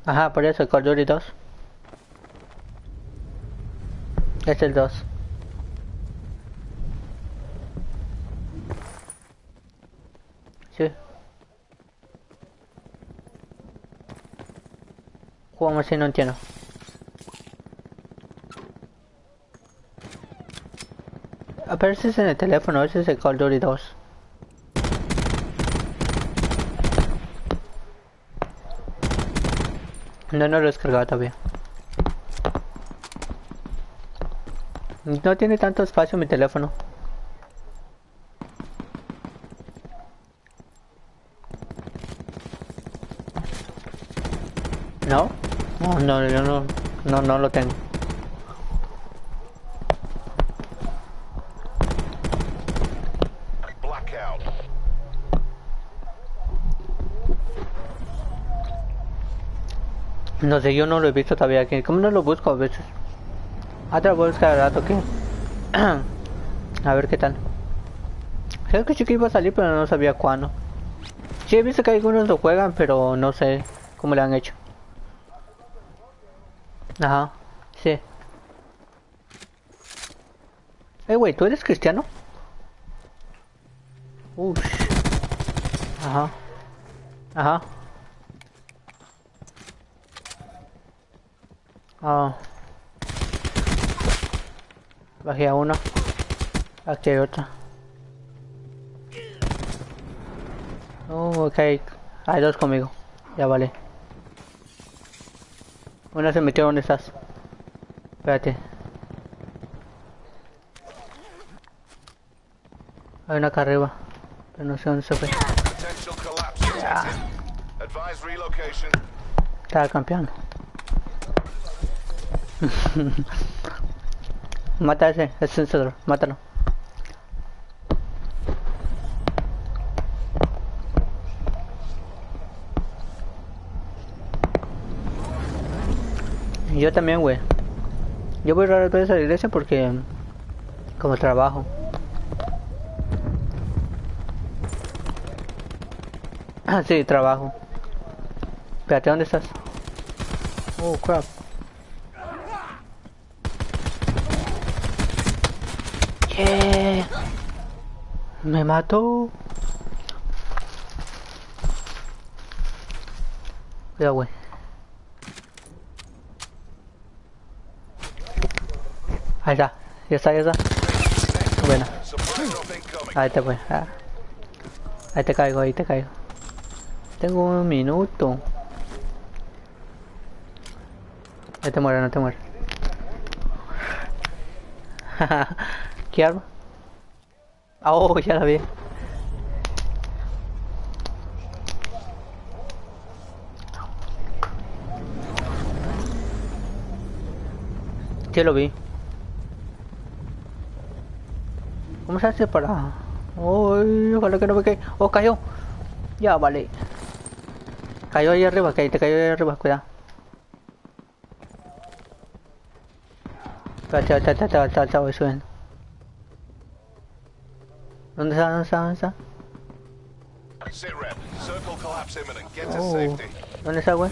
Ajá, por eso el Call of Duty 2. Es el 2. Sí. ¿Cómo así? No entiendo. Aparece en el teléfono, ese es el Call of Duty 2. No lo he descargado todavía. No tiene tanto espacio mi teléfono. ¿No? No, yo no lo tengo. No sé, yo no lo he visto todavía aquí. ¿Cómo no lo busco a veces? Ah, te lo voy a buscar al rato, ¿qué? A ver qué tal. Sé que sí que iba a salir, pero no sabía cuándo. Sí, he visto que algunos lo juegan, pero no sé cómo le han hecho. Ajá, sí. Güey, ¿tú eres cristiano? Uff. Ajá. Ajá. Ah. Bajé a uno. Aquí hay otra. Oh, ok. Hay dos conmigo. Ya vale. Una se metió donde estás. Espérate. Hay una acá arriba. Pero no sé dónde se fue. Estaba campeando. Mata a ese, es sensor, mátalo. Yo también, güey. Yo voy raras veces a la iglesia porque... como trabajo. Ah, sí, trabajo. Espérate, ¿dónde estás? Oh, crap. Yeah. Me mató. Cuidado, güey. Ahí está. Ya está, ya está. Bueno. Ahí te fue. Ah. Ahí te caigo, ahí te caigo. Tengo un minuto. No te mueres, no te mueres. ¿Qué arma? Oh, ya la vi. Sí lo vi. ¿Cómo se hace para...? Oh, ojalá que no me caiga. Oh, cayó. Ya, vale. Cayó ahí arriba, que te cayó ahí arriba, cuidado. Chao, voy subiendo. ¿Dónde está? ¿Dónde está? ¿Dónde está? Oh, ¿dónde está, güey?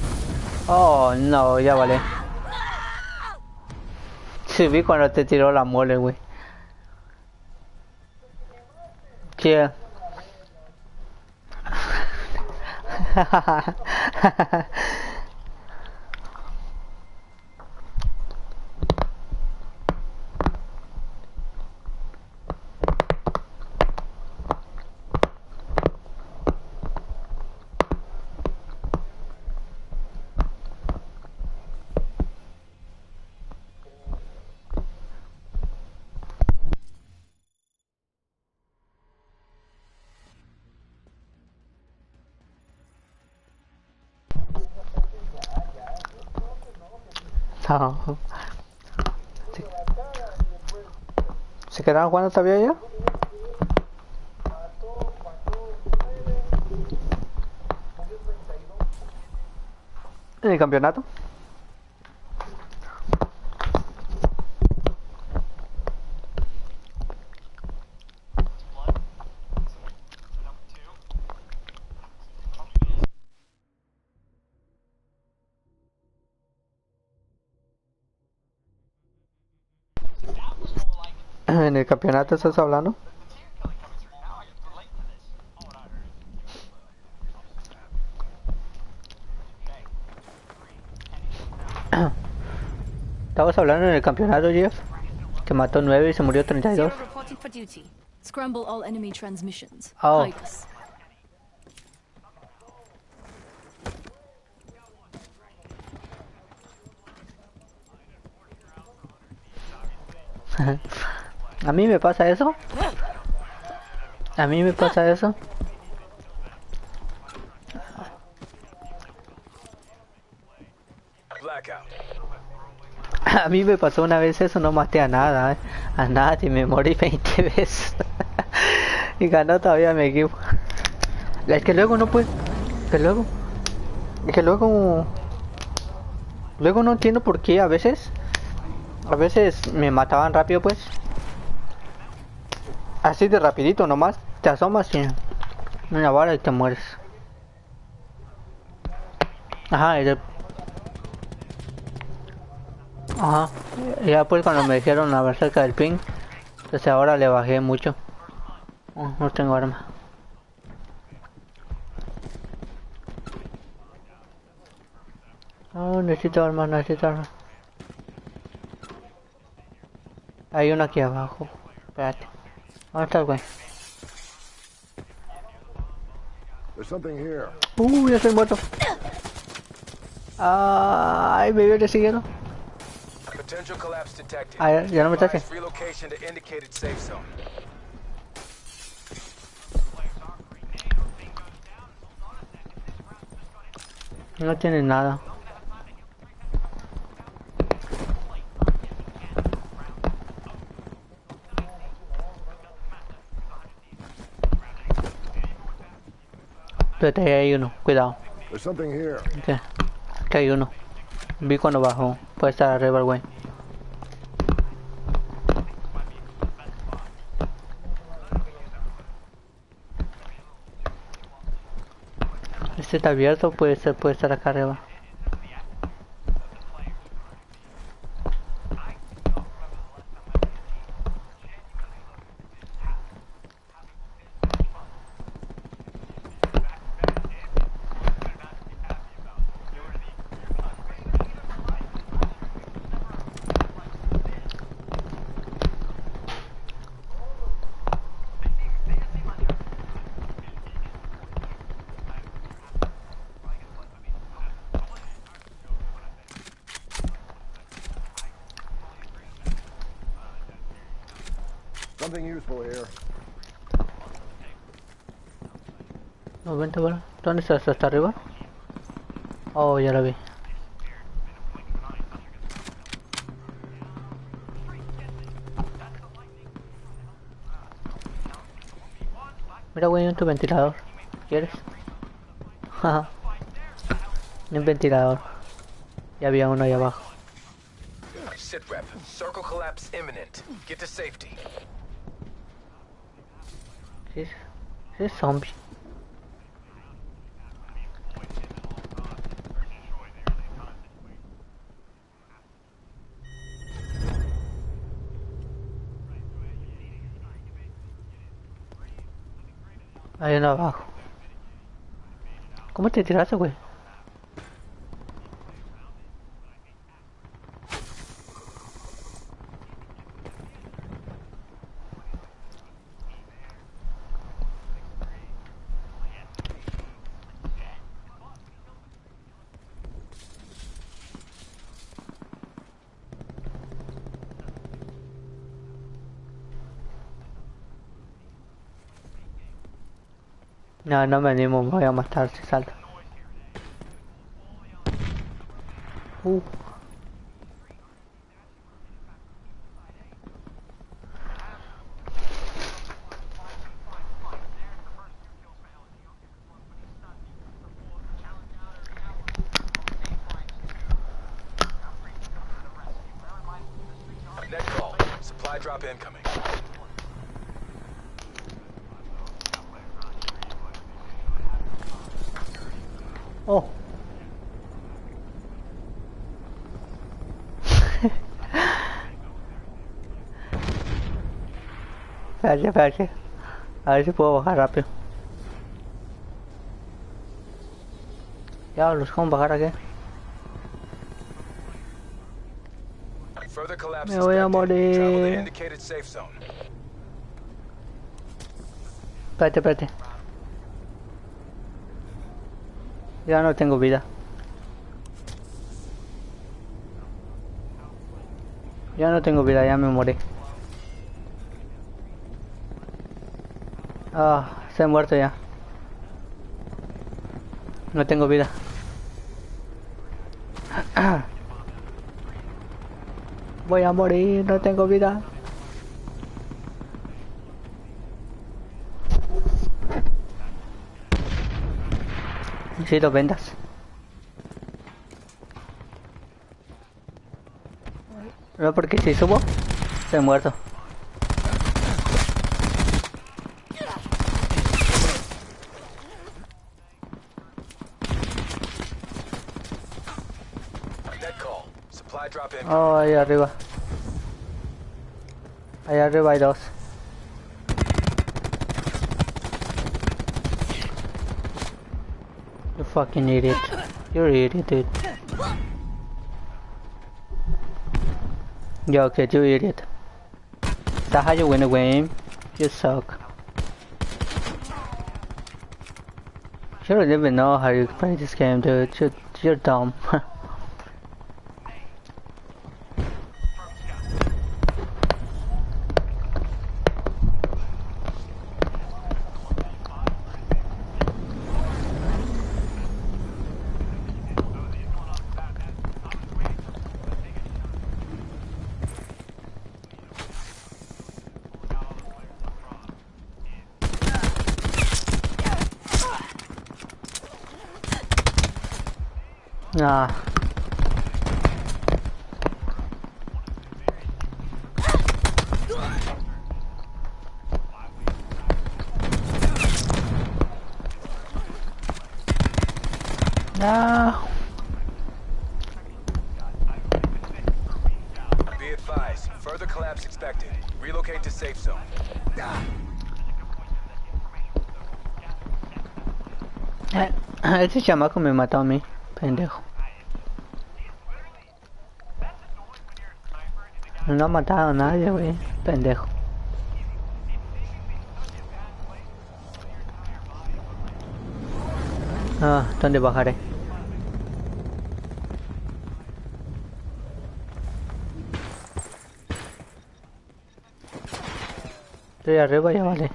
Oh, no, ya vale. Sí, vi cuando te tiró la mole, güey. ¿Qué? No. ¿Se quedaron jugando todavía ya? ¿En el campeonato? ¿En el campeonato estás hablando? Estabas hablando en el campeonato, Jeff, que mató 9 y se murió 32. Scramble all enemy transmissions. Oh. A mí me pasa eso. A mí me pasa eso. A mí me pasó una vez eso, no maté a nada, a nadie, me morí 20 veces. Y ganó todavía mi equipo. Es que luego no puede. Luego no entiendo por qué a veces me mataban rápido, pues. Así de rapidito nomás, te asomas y una bala y te mueres. Ajá, ajá, ya pues cuando me dijeron a ver cerca del ping, entonces ahora le bajé mucho. No tengo arma. Oh, necesito arma. Hay uno aquí abajo. Espérate. ¿Dónde está el güey? Ya estoy muerto. Ay, me viene siguiendo. Ah, ya no me ataque. No tiene nada. Espérate, ahí hay uno, cuidado. Okay. Aquí hay uno. Vi cuando bajó. Puede estar arriba el güey. Este está abierto, puede estar acá arriba. No, vente, bueno. ¿Dónde estás? ¿Hasta arriba? Oh, ya la vi. Mira, güey, en tu ventilador. ¿Quieres? Jaja. Un ventilador. Ya había uno ahí abajo. Sitrep, circle collapse imminent. Get to safety. Sí, es zombie. Hay uno abajo. ¿Cómo te tiraste, güey? No, no me animo, me voy a matar si salta. Net call. Supply drop incoming. Oh. Espérate. A ver si puedo bajar rápido. Ya, los ¿cómo bajar aquí? Me voy a morir. Espérate. Ya no tengo vida. Ya me morí. Ah, se ha muerto ya. No tengo vida. Voy a morir, no tengo vida. Necesito vendas. No, porque si subo, se ha muerto. Oh, ahí arriba. Ahí arriba hay dos. You fucking idiot. You're an idiot, dude. Yo, kid, you idiot. Is that how you win a game? You suck. You don't even know how you play this game, dude. You're dumb. Nah. No. Be advised, further collapse expected. Relocate to safe zone. Ese chamaco me mató a mí, pendejo. No ha matado a nadie, güey, pendejo. Ah, ¿dónde bajaré? Estoy arriba, ya vale.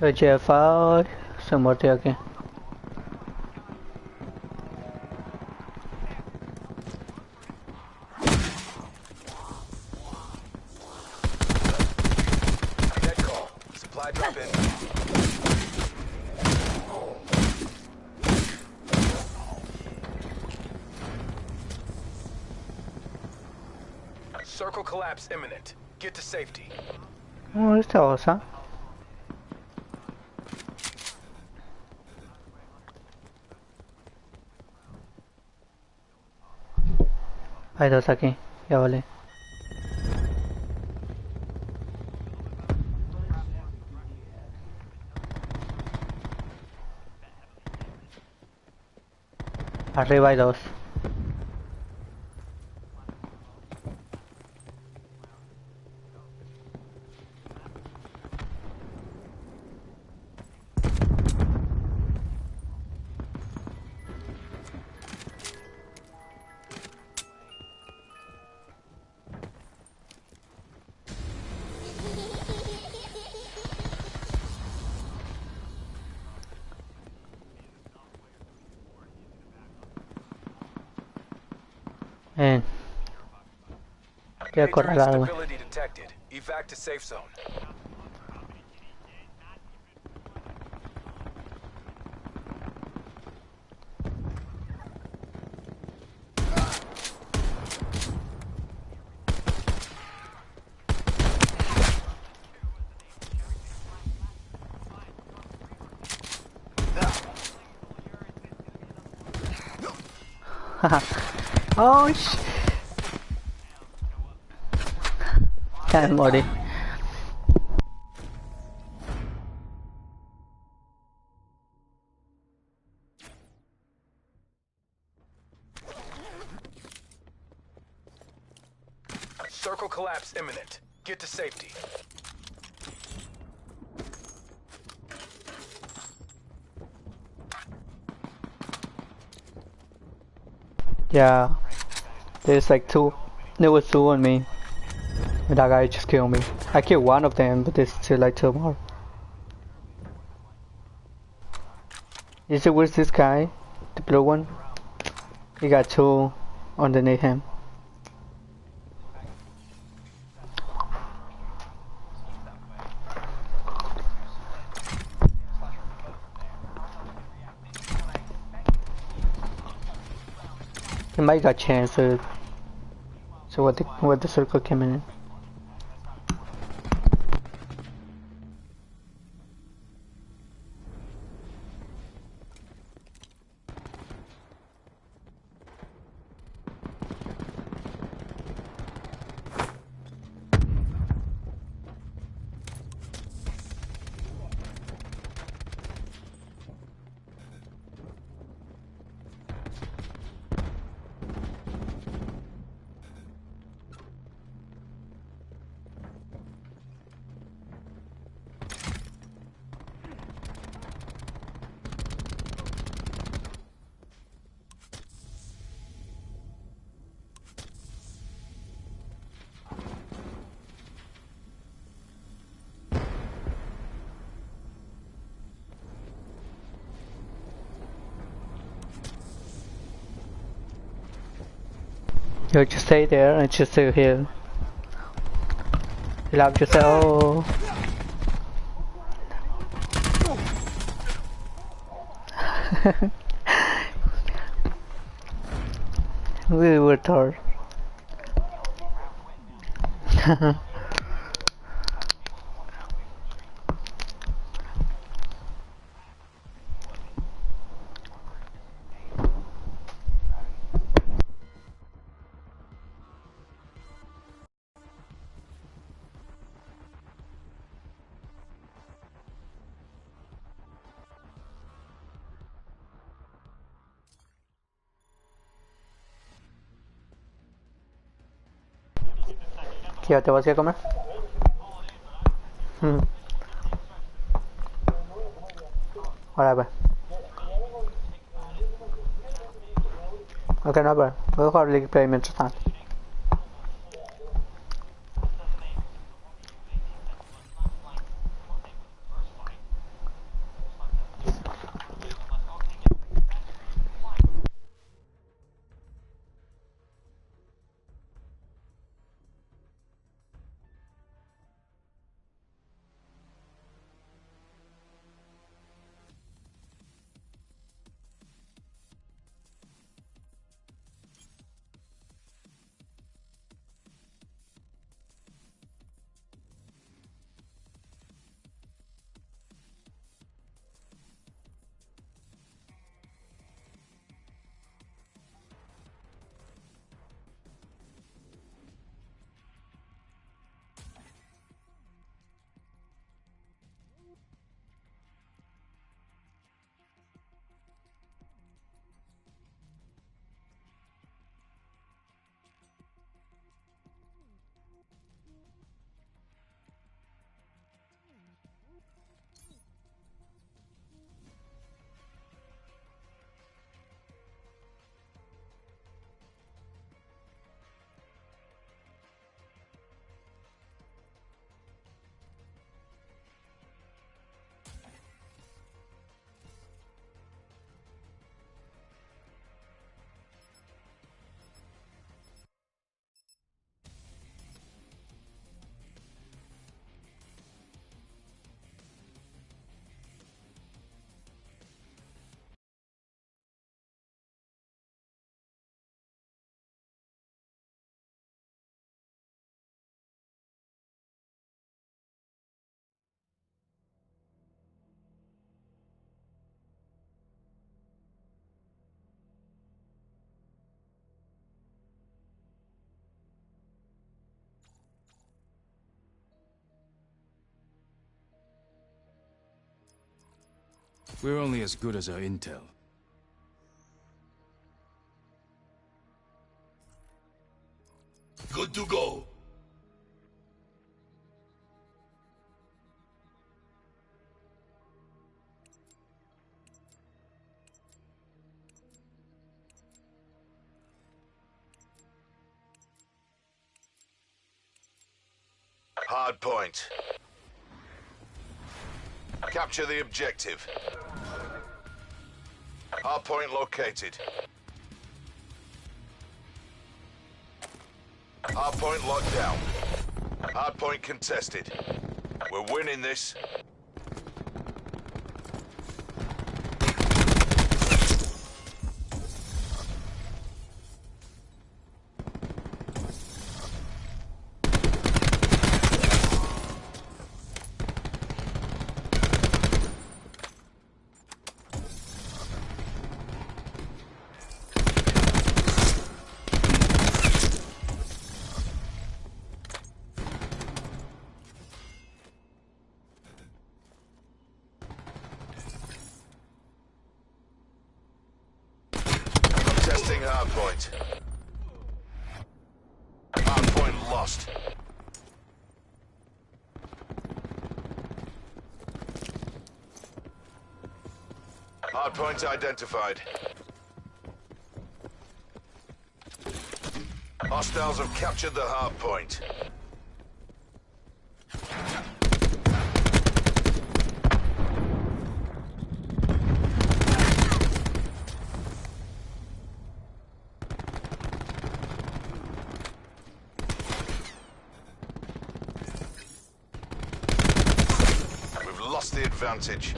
El GFA se muerto aquí. Circle collapse imminent. Get to safety. Oh, esta cosa. Hay dos aquí, ya vale. Arriba hay dos. Estoy acorralado, güey. Evac to safe zone. Oh sh. Can't body. Circle collapse imminent. Get to safety. Yeah, there's like two. There was two on me. And that guy just killed me. I killed one of them, but there's still like two more. Is it with this guy? The blue one? He got two underneath him. He might got chance to what the circle came in. You just stay there and just stay here. You love yourself. We were told. ¿Ya te vas a comer? Whatever. Okay, no bad. We'll hardly play mientras tanto. We're only as good as our intel. Good to go. Hard point. Capture the objective. Hard point located. Hard point locked down. Hard point contested. We're winning this. Testing hard point. Hard point lost. Hard point identified. Hostiles have captured the hard point. Lost the advantage.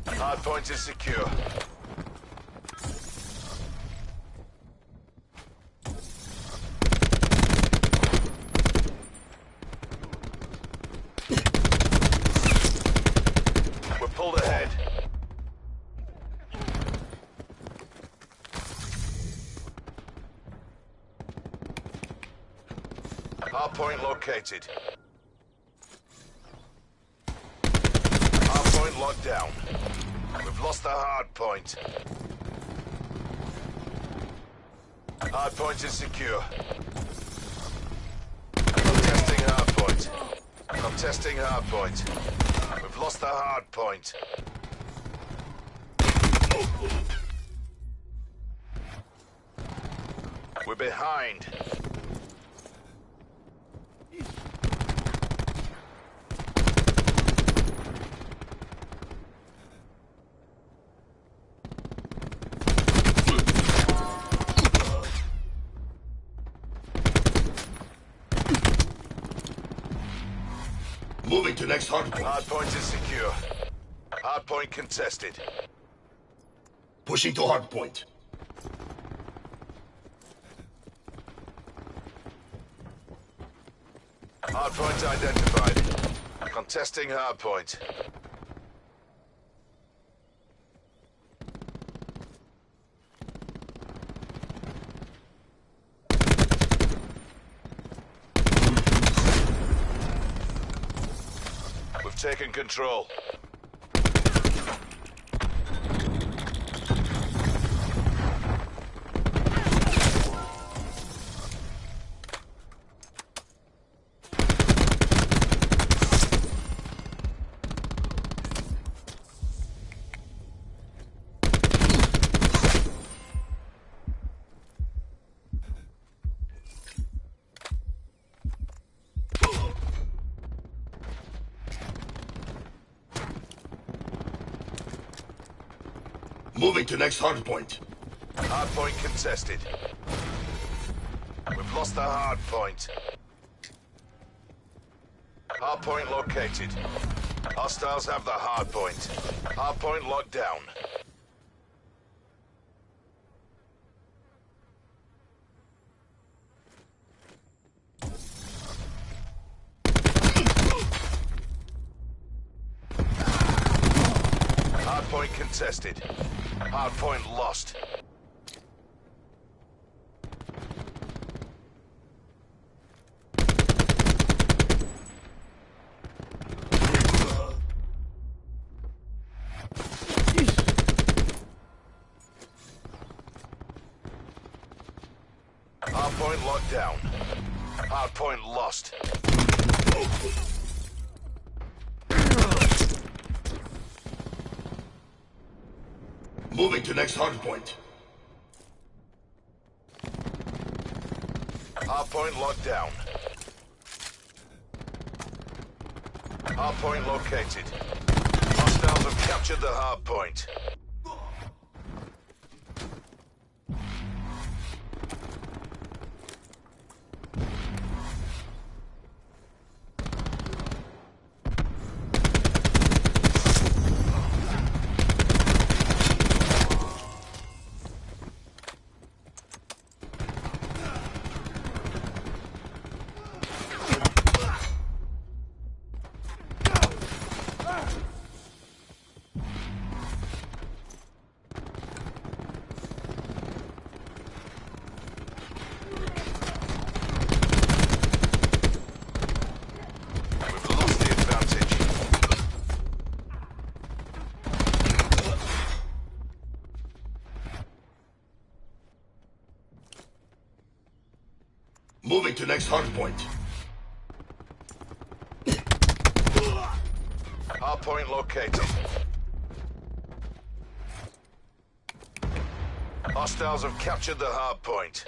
Hard point is secure. We're pulled ahead. Hard point located. Hard point locked down. We've lost the hard point. Hard point is secure. Contesting hard point. Contesting hard point. We've lost the hard point. We're behind. Moving to next hard point. Hard point is secure. Hard point contested. Pushing to hard point. Hard point identified. Contesting hard point. We've taken control. Moving to next hard point. Hard point contested. We've lost the hard point. Hard point located. Hostiles have the hard point. Hard point locked down. Hard point contested. Hard point lost. Hardpoint locked down. Hardpoint lost. Moving to next hardpoint. Hardpoint locked down. Hardpoint located. Hostiles have captured the hardpoint. Moving to next hardpoint. Hardpoint located. Hostiles have captured the hardpoint.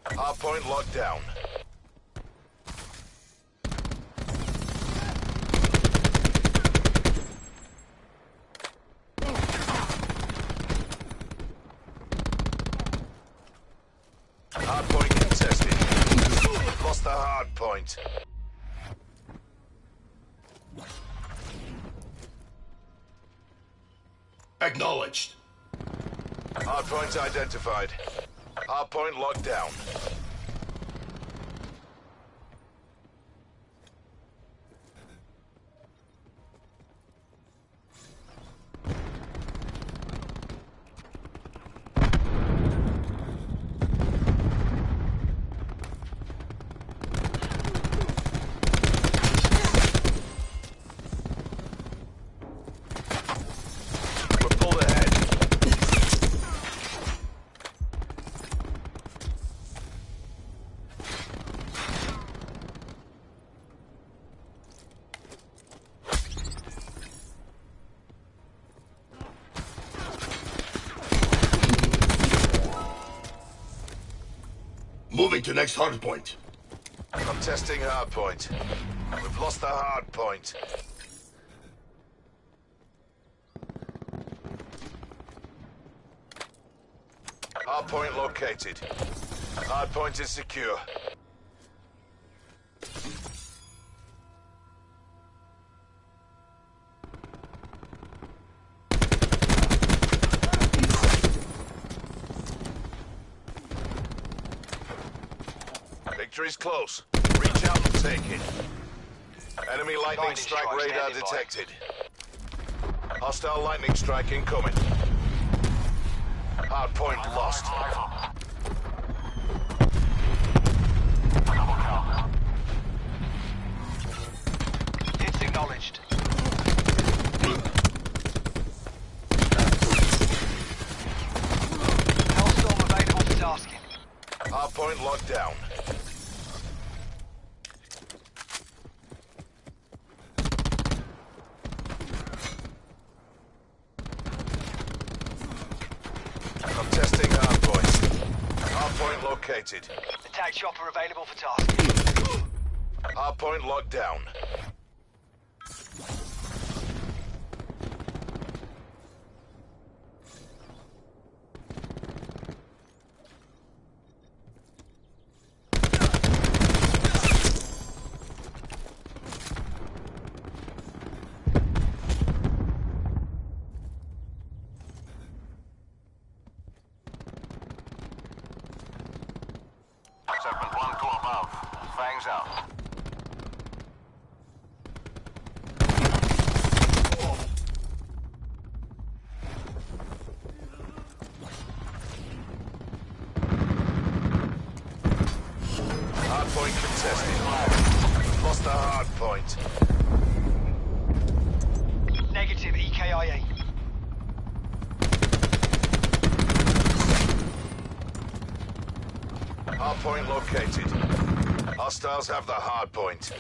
Hardpoint locked down. Hardpoint contested. Lost the hardpoint. Acknowledged. Hardpoint identified. Hardpoint locked down. We're pulled ahead. Moving to next hardpoint. I'm testing hardpoint. We've lost the hardpoint. Hardpoint located. Hardpoint is secure. Victory's close. Reach out and take it. Enemy lightning strike radar detected. Hostile lightning strike incoming. Hardpoint lost. Hits acknowledged. Hellstorm available for tasking. Hardpoint locked down. I'm testing hardpoint. Hardpoint located. Attack chopper available for tasking. Hardpoint locked down. Segment 1 to above. Fangs out. Hardpoint contested. Lost the hardpoint. Negative EKIA. Hardpoint located. Hostiles have the hardpoint.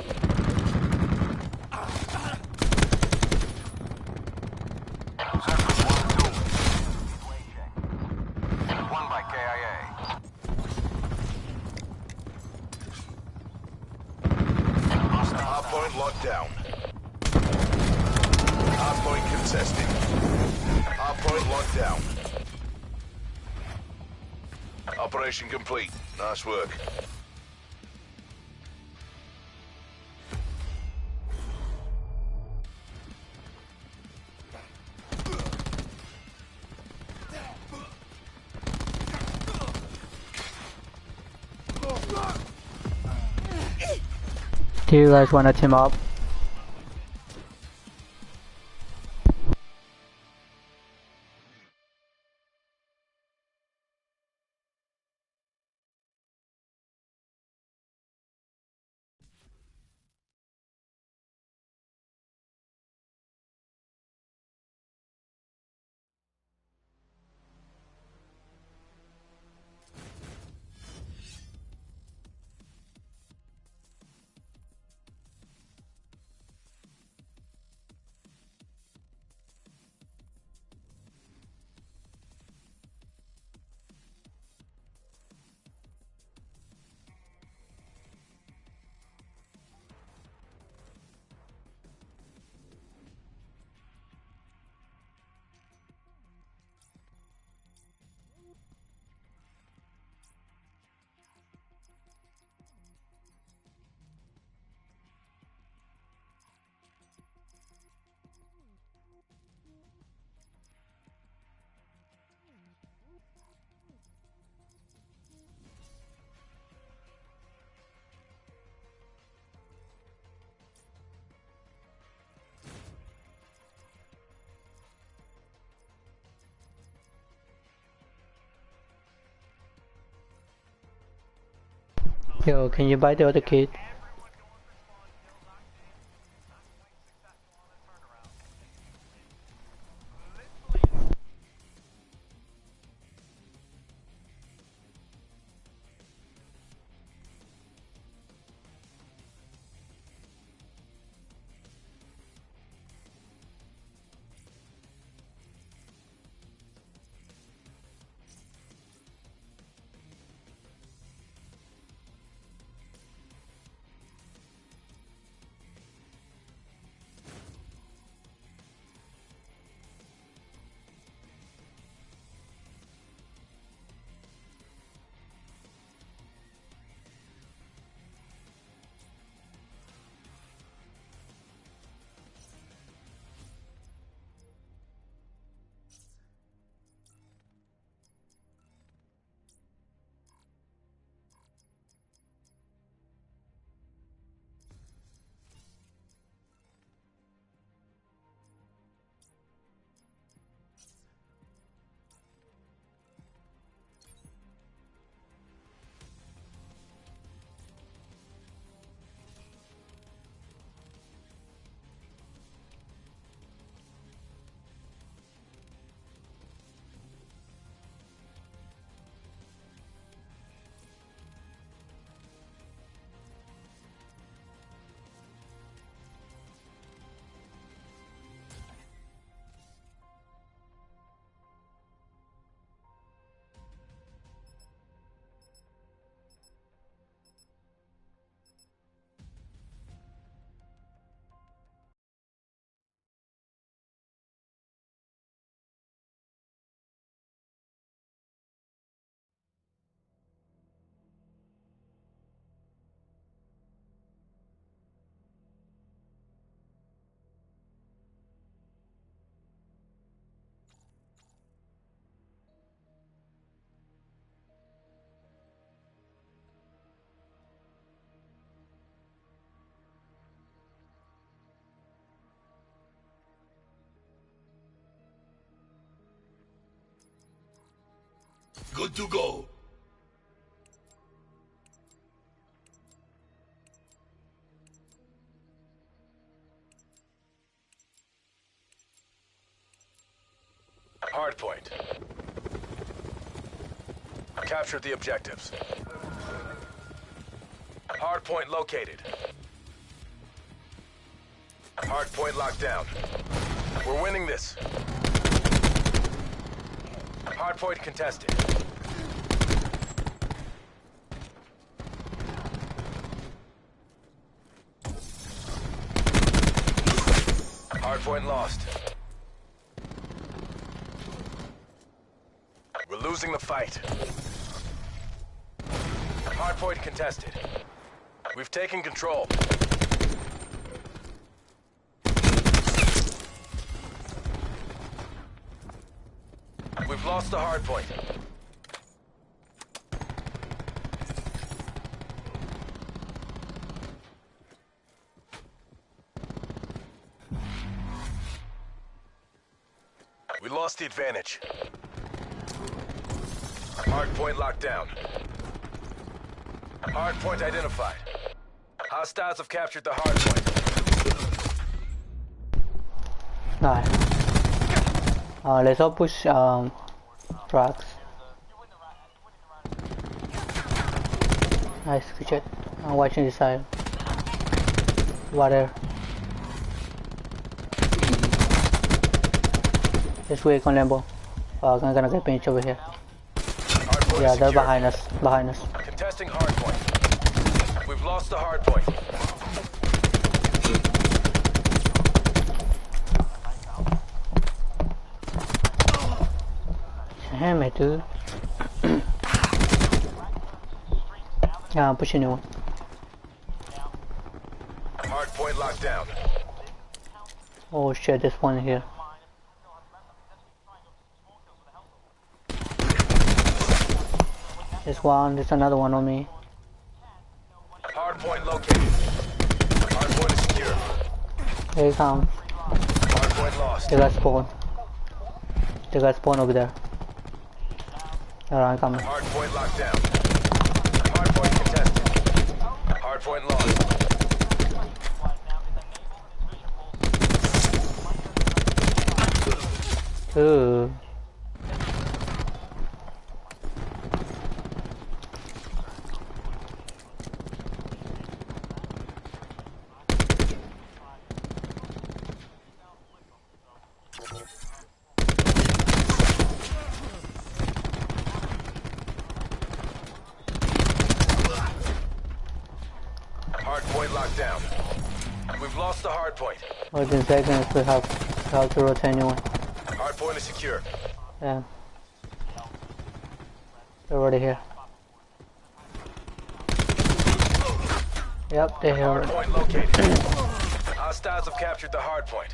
One by KIA. Hardpoint locked down. Hardpoint contested. Hardpoint locked down. Operation complete. Nice work. Do you guys want to team up? Yo, can you buy the other kid? Good to go. Hardpoint. Captured the objectives. Hardpoint located. Hardpoint locked down. We're winning this. Hardpoint contested. Hardpoint lost. We're losing the fight. Hardpoint contested. We've taken control. We've lost the hardpoint. We lost the advantage. Hardpoint locked down. Hardpoint identified. Hostiles have captured the hardpoint. Nice. Let's all push tracks. Nice, good shit. I'm watching this side. Water. Just wait on Lambo. I'm gonna get pinched over here. Yeah, they're behind us. Behind us. Contesting hardpoint. We've lost the hardpoint. Damn it, dude. Yeah, I'm pushing you. Hardpoint locked down. Oh shit, there's one here. There's one, there's another one on me. Hardpoint located. Hardpoint is secure. Here he comes. Hardpoint lost. They got spawn. They got spawn over there. Alright, I'm coming. Hardpoint locked down. Hardpoint contested. Hardpoint lost. Ooh. Hardpoint locked down. We've lost the hardpoint. Within seconds we have to rotate anyone. Hardpoint is secure. Yeah. They're already here. Yep, they're here. Hardpoint located. Hostiles have captured the hardpoint.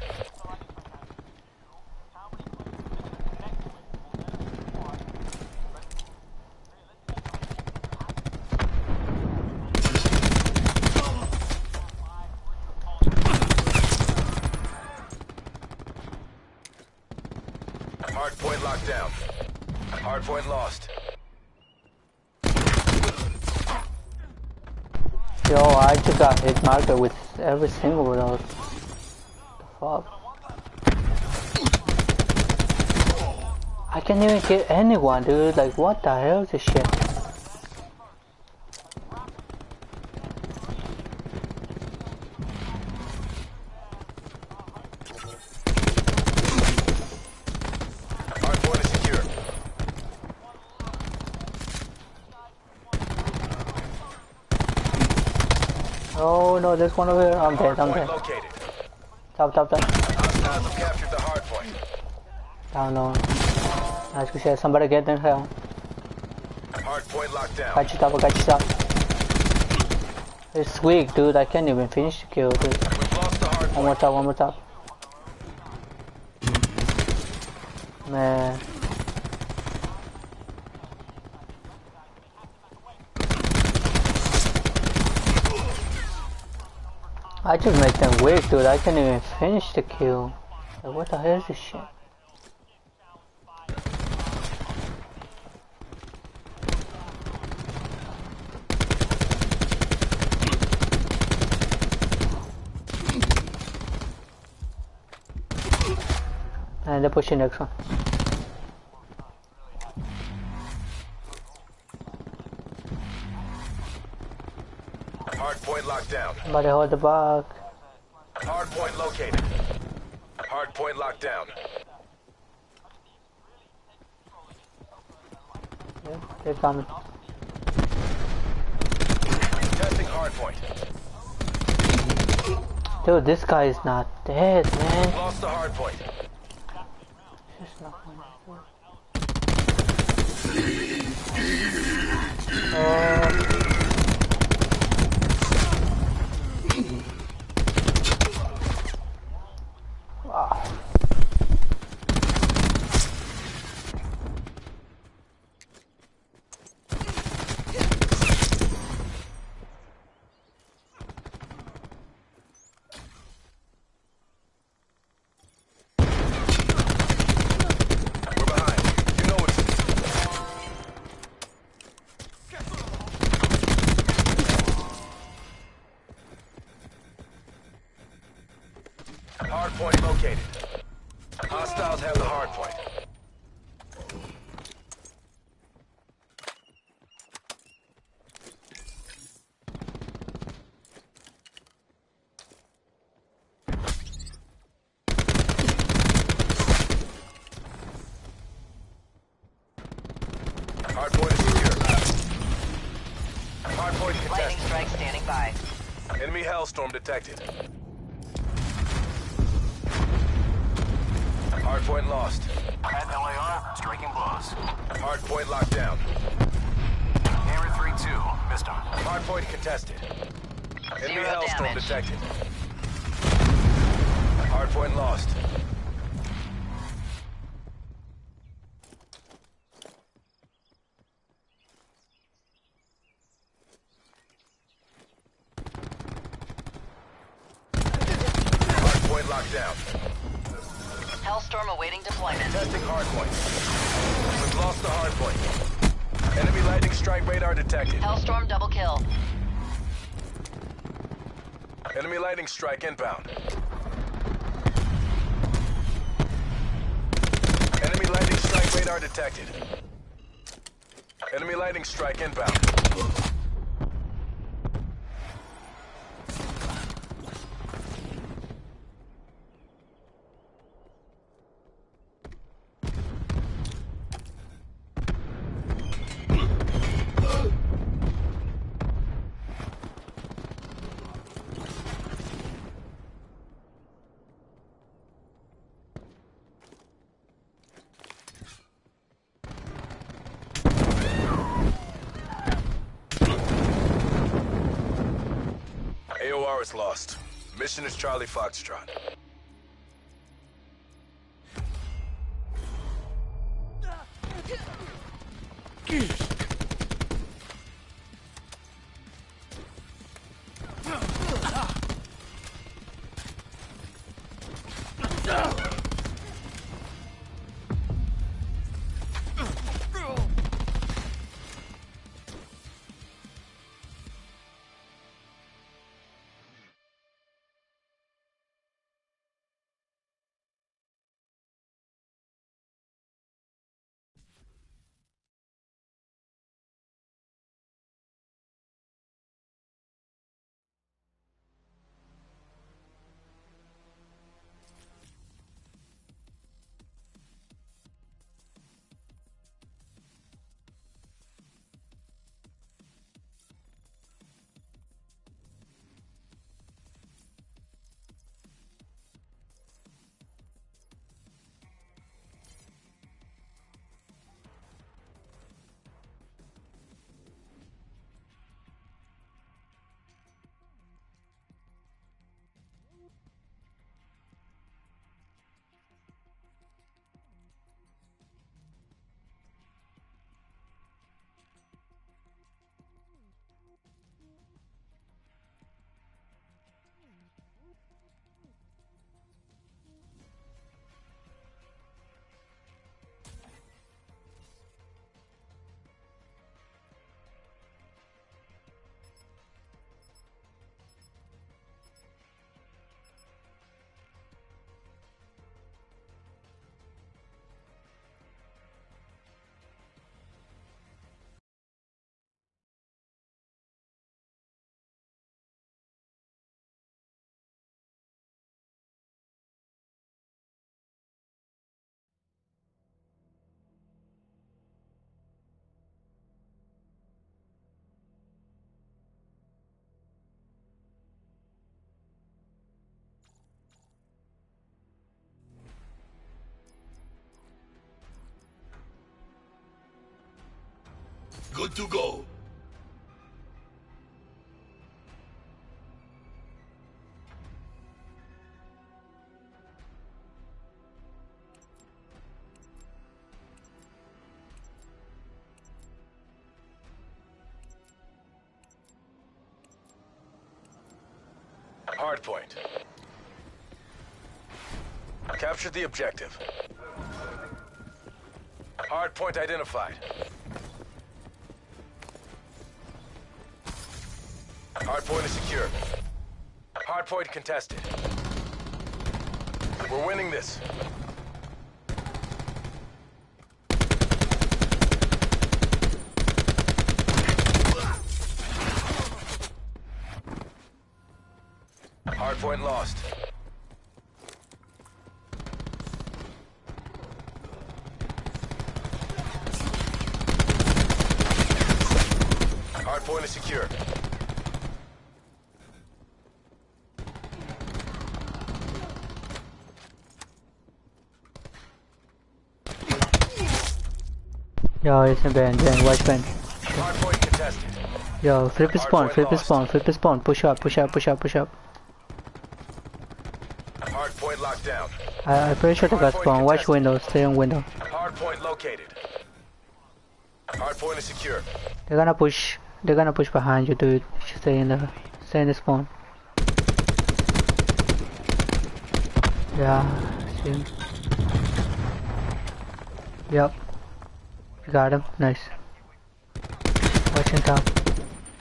Hardpoint locked down. Hardpoint lost. Yo, I just got hit marker with every single one of those. The fuck? I can't even get anyone, dude. Like, what the hell is this shit? Hardpoint is secure. Oh no, there's one over here. I'm dead, I'm dead. Located. Top. Hostiles have captured the hardpoint. Down low. Nice, good shit. Somebody get in hell. Hardpoint locked down. I got you top. It's weak, dude. I can't even finish the kill, dude. We've lost the hardpoint. One more top. Man. I just make them weak, dude. I can't even finish the kill. Like, what the hell is this shit? And they're pushing next one. Hardpoint locked down. Somebody hold the bug. Hardpoint located. Hardpoint locked down. Yeah, they're coming. Testing hardpoint. Dude, this guy is not dead, man. Lost the hardpoint. Just not wow. We're behind. You know what to do. Hardpoint located. Hostiles have the hardpoint. Hardpoint is secure. Hardpoint contested. Lightning strike standing by. Enemy Hellstorm detected. Hardpoint lost. At LAR, striking blows. Hardpoint locked down. Hammer 3-2, missed him. Hardpoint contested. Enemy Zero Hellstorm damage. detected. Hardpoint lost. Hardpoint locked down. Hellstorm awaiting deployment. Testing hardpoint. We've lost the hardpoint. Enemy lightning strike radar detected. Hellstorm double kill. Enemy lightning strike inbound. Enemy lightning strike radar detected. Enemy lightning strike inbound. AOR is lost. Mission is Charlie Foxtrot. Good to go. Hardpoint. Capture the objective. Hardpoint identified. Hardpoint is secure. Hardpoint contested. We're winning this. Hardpoint lost. Hardpoint is secure. Yo, it's in Ben, watch Ben. Hardpoint contested. Yo, flip his spawn, flip his spawn, push up. Hardpoint locked down. I'm pretty sure they got spawn, watch window, stay on window. Hardpoint located. Hardpoint is secure. They're gonna push behind you, dude. Stay in the spawn. Yeah, see him. Yup. You got him, nice. Watching top.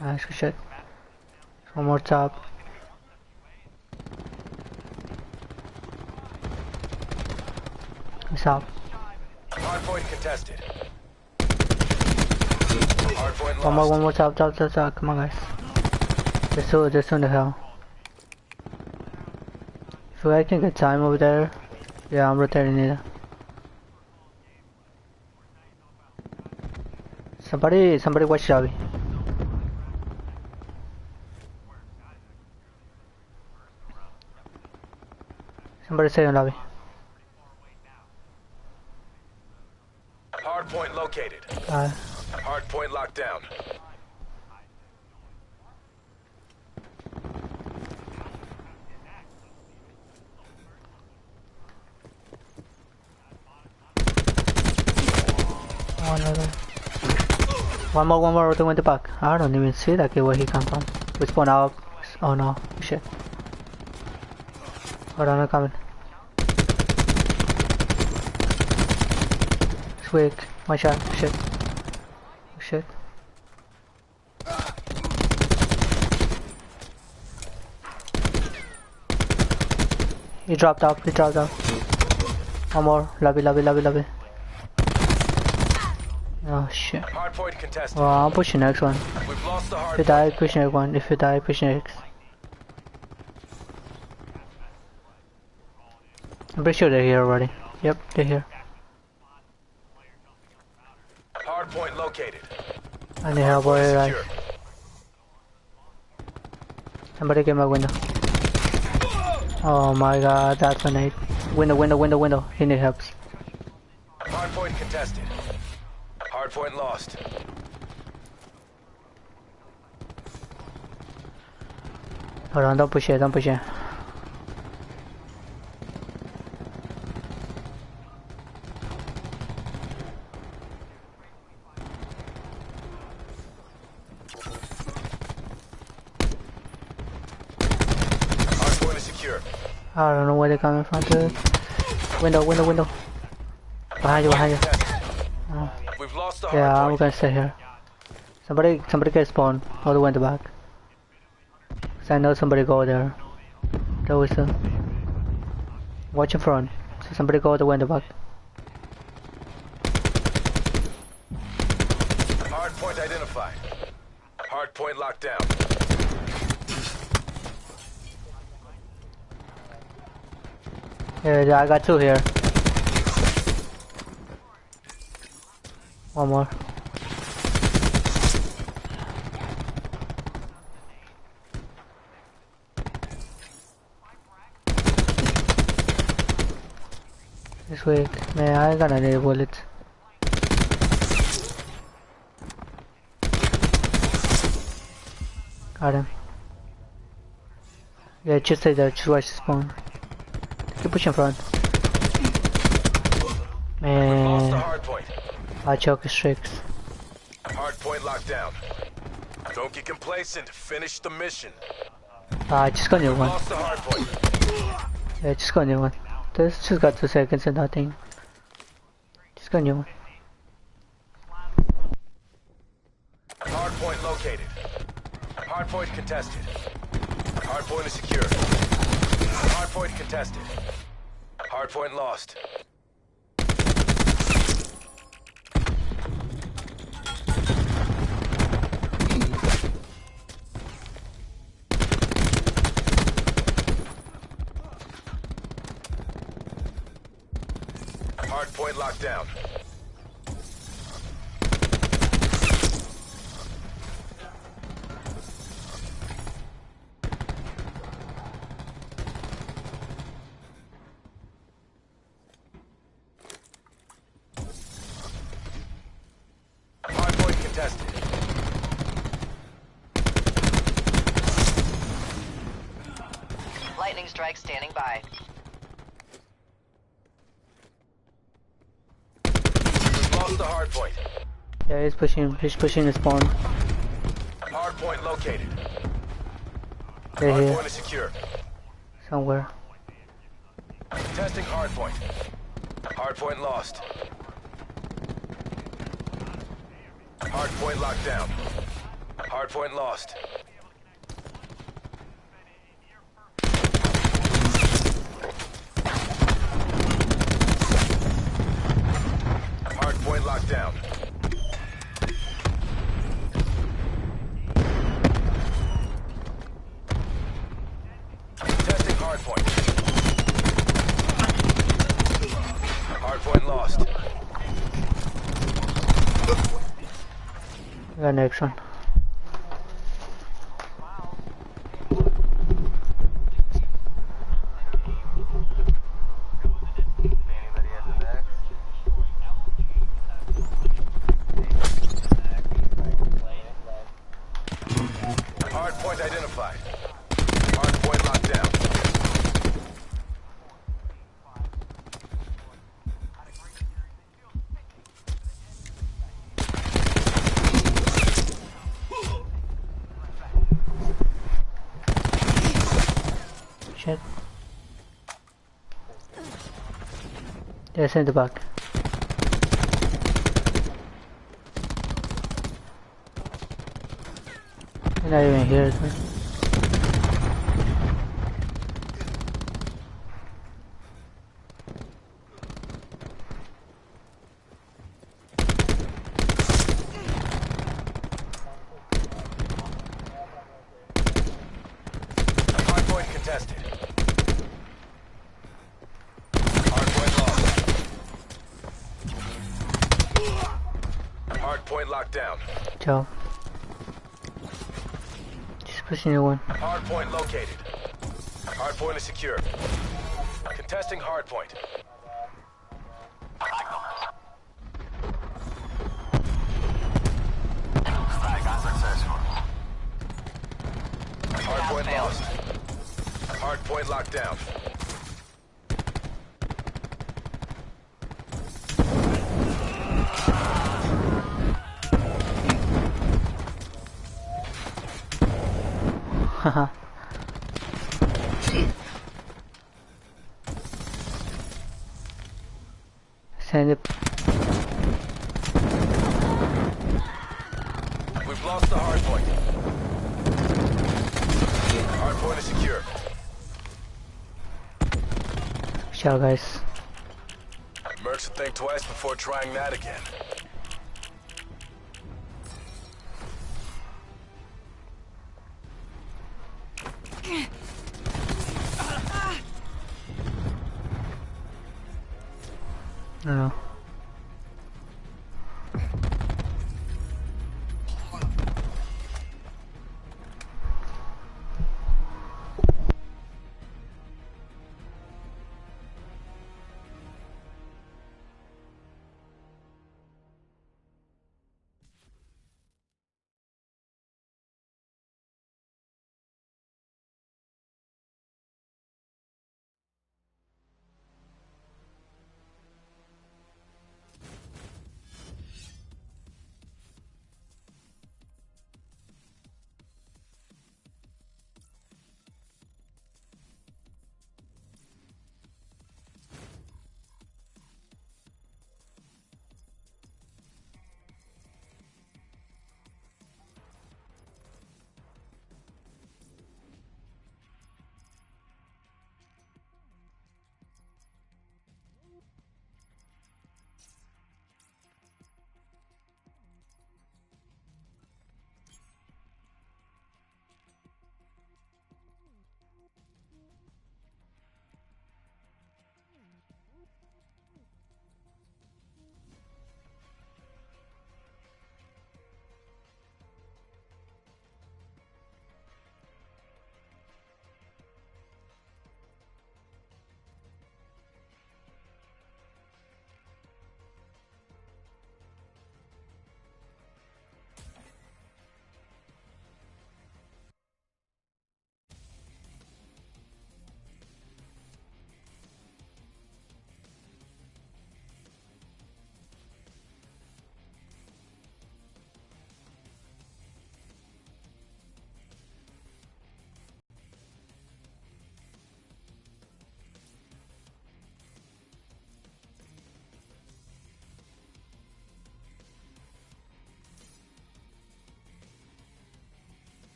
Nice, good shit. One more top. He's up. Hardpoint contested. Hardpoint One lost. more top. Come on, guys. They're still in the hell. If you guys can get time over there, yeah, I'm rotating it. Somebody watch lobby. Somebody stay on lobby. Hardpoint located. Hardpoint locked down. One more, they went back. I don't even see that kid where he come from. We spawn out. Oh no, shit. Hold on, I'm coming. It's weak. My shot, shit. Shit. He dropped out. One more, lobby. Oh shit. Hardpoint contested. Well, I'm pushing next one. We've lost the If you die, push next one. If you die, push next. I'm pretty sure they're here already. Yep, they're here. Hardpoint located. I need help over here, right? Somebody get my window. Oh my god, that's a nade. Window. He needs help. Hardpoint contested. Hardpoint lost. Hold on, don't push it. Hardpoint is secure. I don't know where they're coming from, dude. Window. Behind you. Oh. We've lost the Yeah, hardpoint. I'm gonna stay here. Somebody get spawned all the way in the back. Cause I know somebody go there. There was a... Watch in front. So somebody go all the way in the back. Hardpoint identified. Hardpoint locked down. Yeah, I got two here. One more. This weak. Man, I ain't gonna need bullets. Got him. Yeah, just stay there, just watch the spawn. Keep pushing front. Man. I choke his tricks. Hardpoint locked down. Don't get complacent. Finish the mission. Ah, just got a new one. Lost the hardpoint. Yeah, just got a new one. This just got 2 seconds and nothing. Just got a new one. Hardpoint located. Hardpoint contested. Hardpoint is secure. Hardpoint contested. Hardpoint lost. Hardpoint locked down. Hardpoint contested. Lightning strike standing by. Lost the hardpoint. Yeah, he's pushing the spawn. Hardpoint located. They're here. Hardpoint is secure. Somewhere. Testing hardpoint. Hardpoint lost. Hardpoint locked down. Hardpoint lost. Hardpoint locked down. Testing hardpoint. Hardpoint lost. The next one. Hardpoint identified. Hardpoint locked down. Shit. Yes, in the back. They're not even here. Hardpoint contested. Hardpoint lost. Hardpoint locked down. Joe. Just pushing the one. Hardpoint located. Hardpoint is secure. Contesting hardpoint. Hardpoint lost. Hardpoint locked down. Haha. Send it. We've lost the hardpoint. Hardpoint is secure. Ciao, guys. Mercs will think twice before trying that again. No.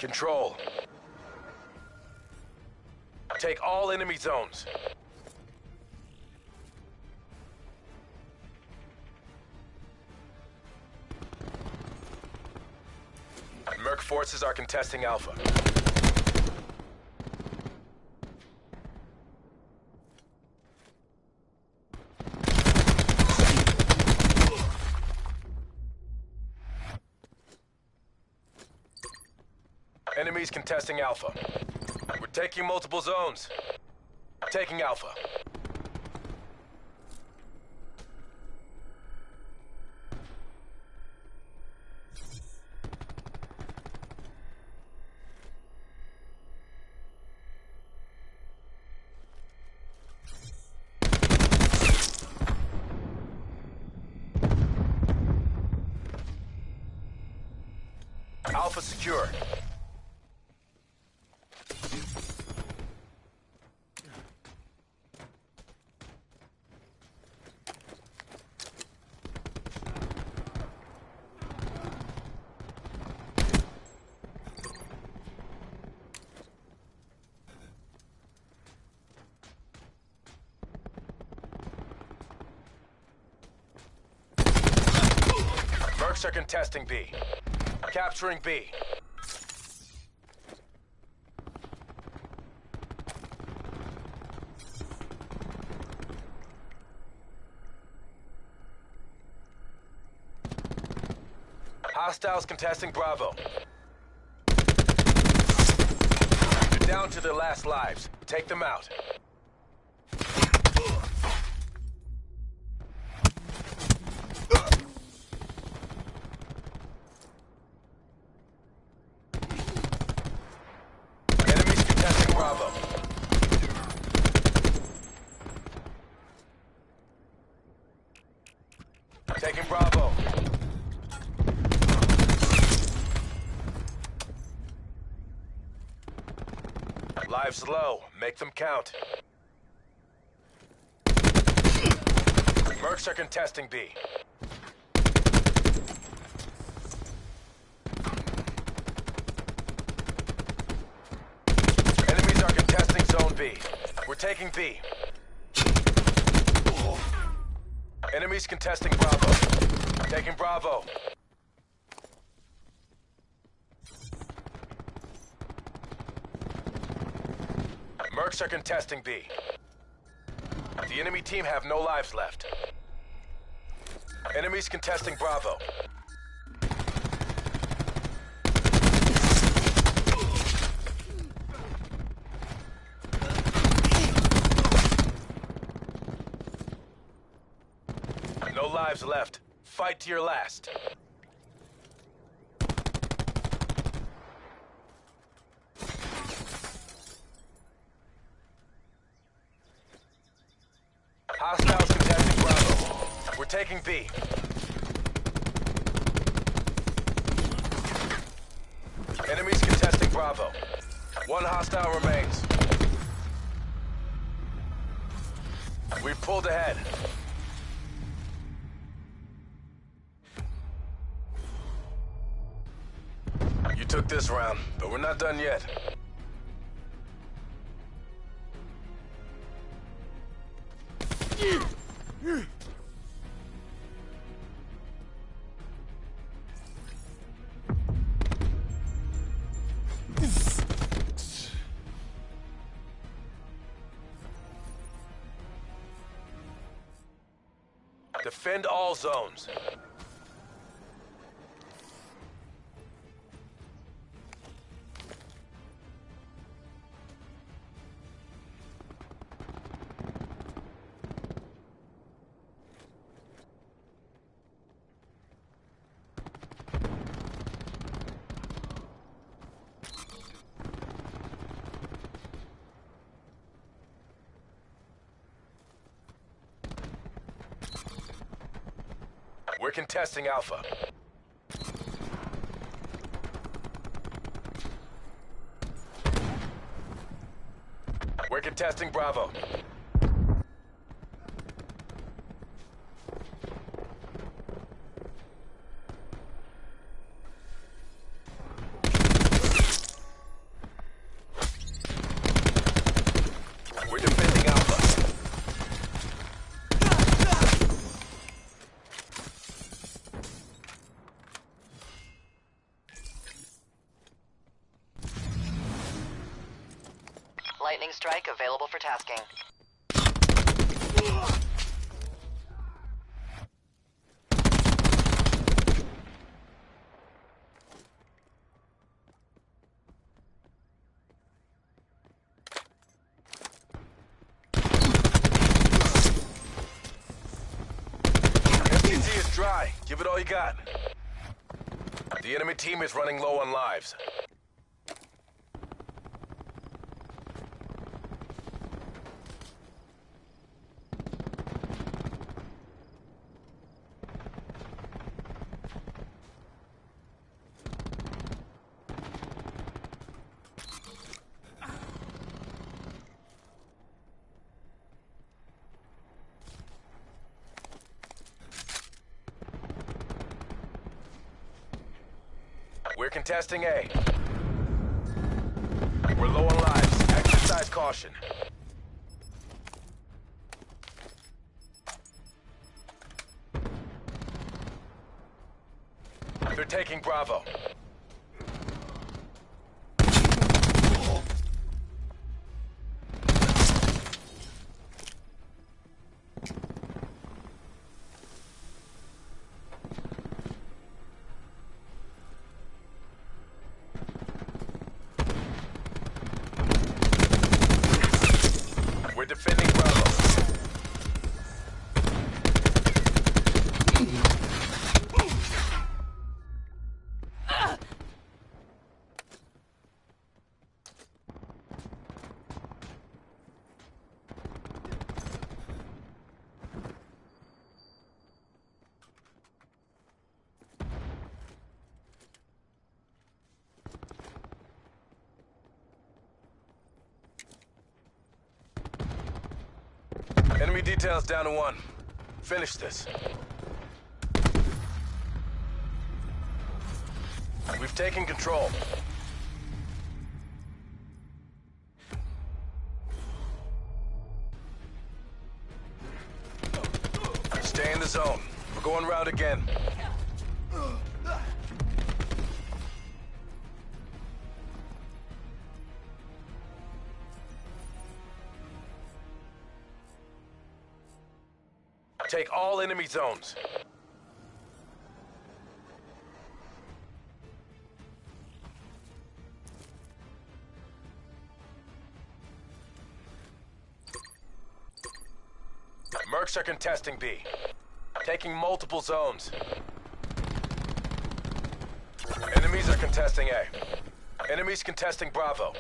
Control. Take all enemy zones. Merc forces are contesting Alpha. Enemies contesting Alpha. We're taking multiple zones. Taking Alpha. Alpha secure. Mercs are contesting B. Capturing B. Hostiles contesting Bravo. They're down to their last lives. Take them out. Enemies contesting Bravo. Taking Bravo. Lives low. Make them count. Mercs are contesting B. Enemies are contesting Zone B. We're taking B. Enemies contesting Bravo. Taking Bravo. Mercs are contesting B. The enemy team have no lives left. Enemies contesting Bravo. No lives left. Fight to your last. Hostiles contesting Bravo. We're taking B. Enemies contesting Bravo. One hostile remains. We've pulled ahead. You took this round, but we're not done yet. Defend all zones. We're contesting Alpha. We're contesting Bravo. lightning strike available for tasking. MTZ is dry. Give it all you got. The enemy team is running low on lives. We're contesting A. We're low on lives. Exercise caution. They're taking Bravo. We're defending Bravo. Enemy details down to 1. Finish this. We've taken control. Stay in the zone. We're going round again. Take all enemy zones. Mercs are contesting B. Taking multiple zones. Enemies are contesting A. Enemies contesting Bravo.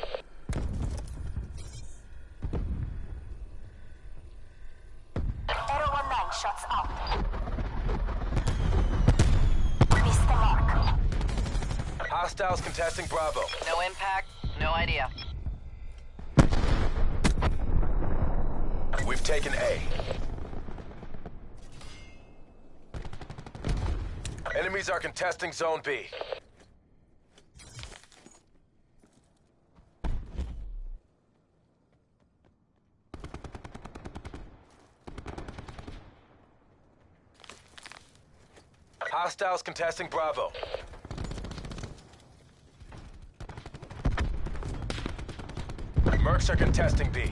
Shots out. Missed the mark. Hostiles contesting Bravo. No impact, no idea. We've taken A. Enemies are contesting Zone B. Hostiles contesting Bravo. Mercs are contesting B.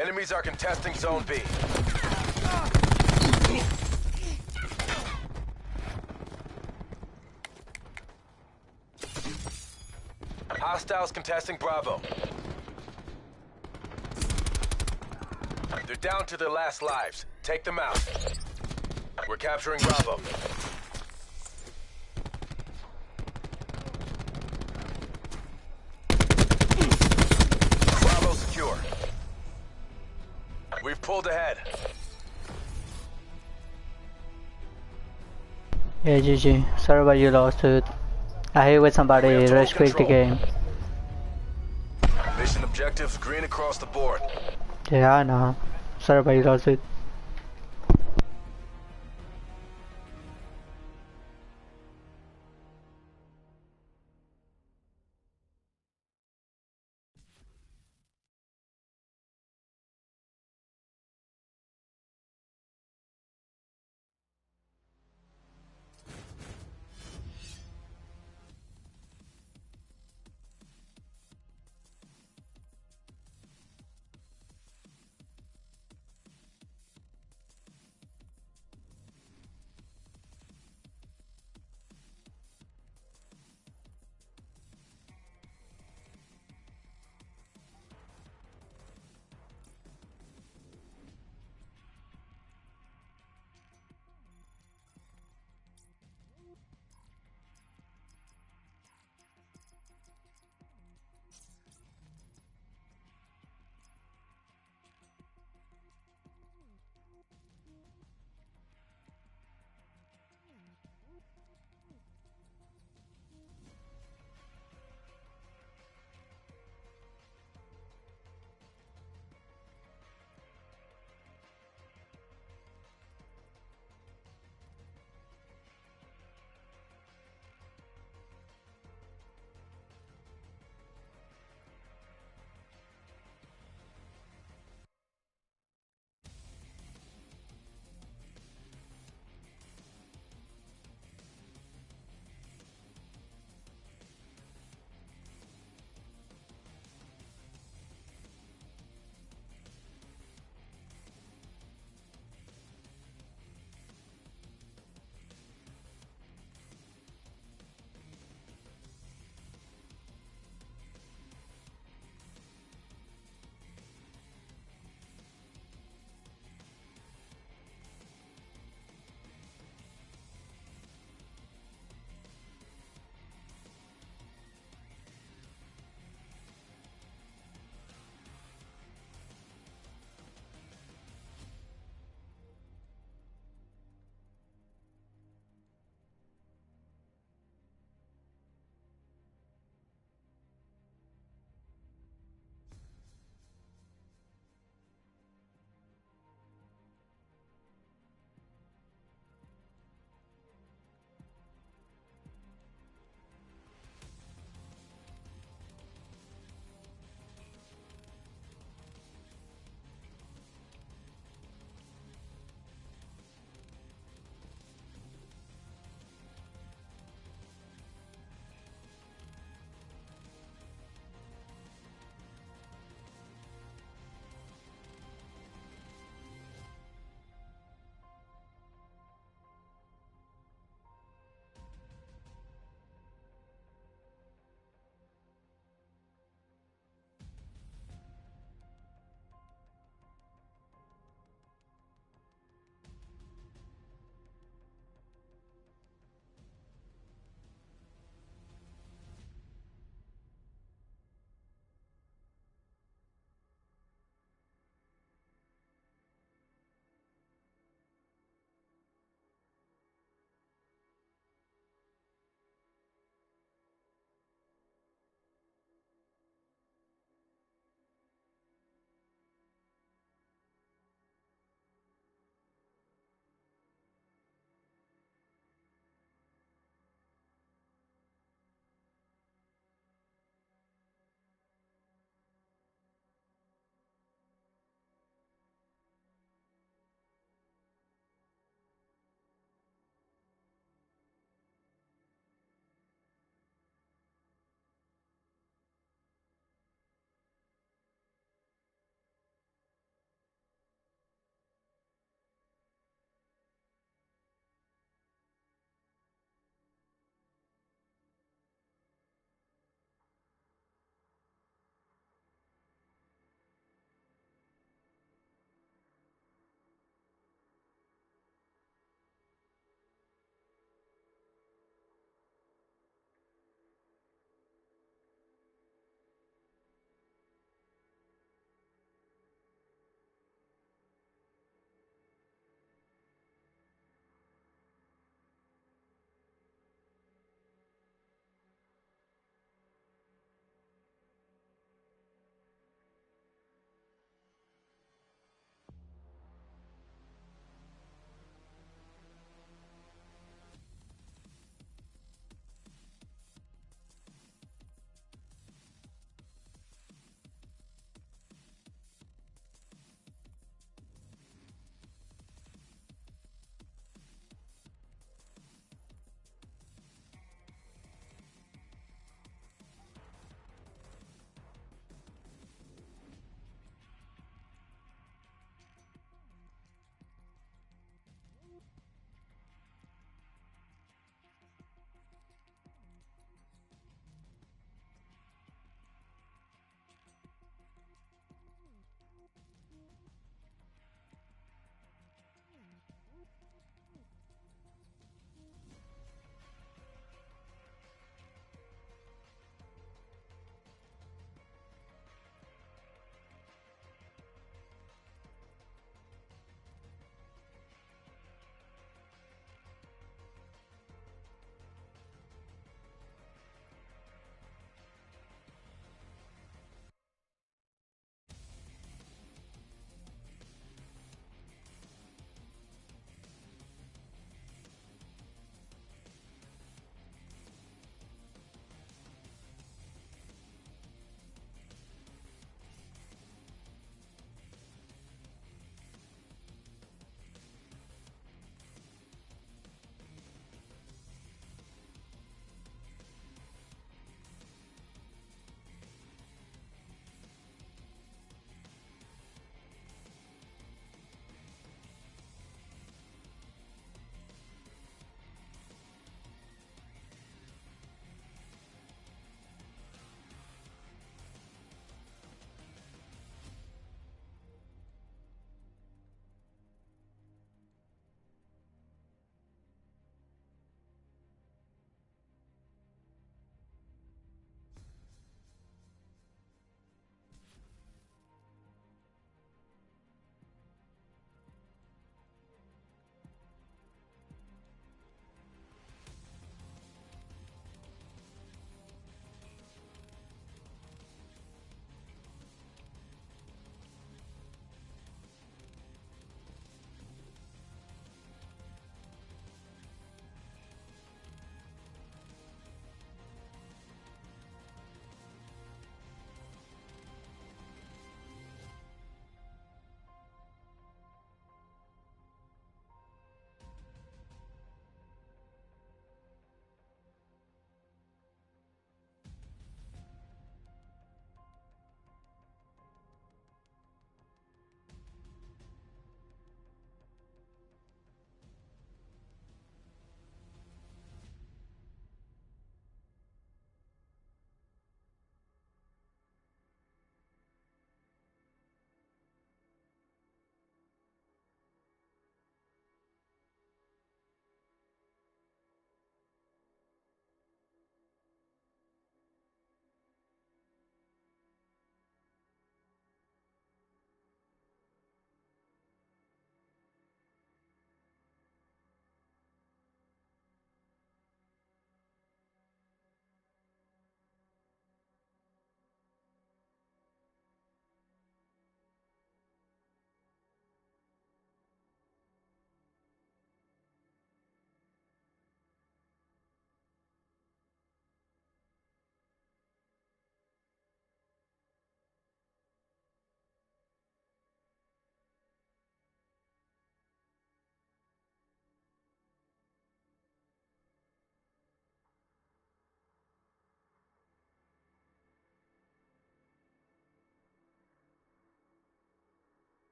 Enemies are contesting Zone B. Hostiles contesting Bravo. They're down to their last lives. Take them out. We're capturing Bravo. Bravo secure. We've pulled ahead. Yeah, GG. Sorry about you lost it. I hate when somebody rush quit the game. Mission objectives green across the board. Yeah, I know. Sorry about you lost it.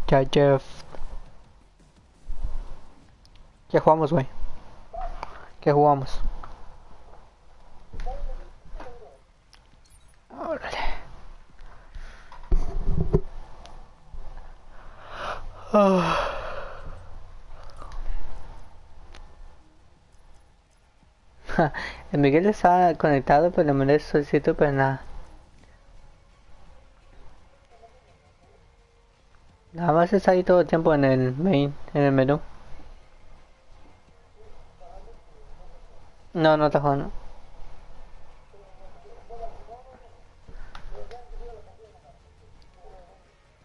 Ya, Jeff. ¿Qué jugamos, güey? ¿Qué jugamos? Órale. El Miguel está conectado, pero le mandé solicitud, pero nada. Nada más está ahí todo el tiempo en el main, en el menú. No, no está jugando.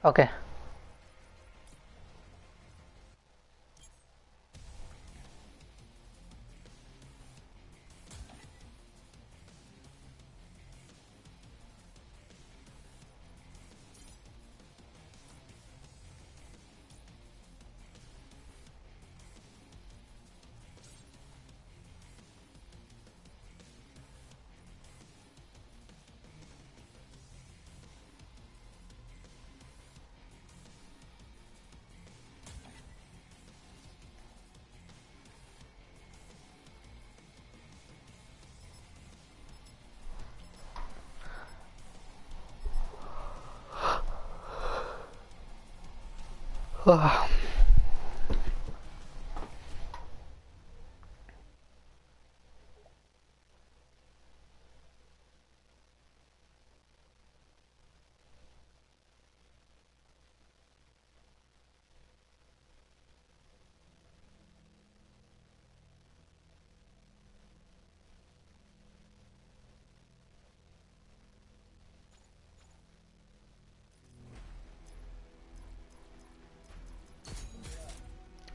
Ok.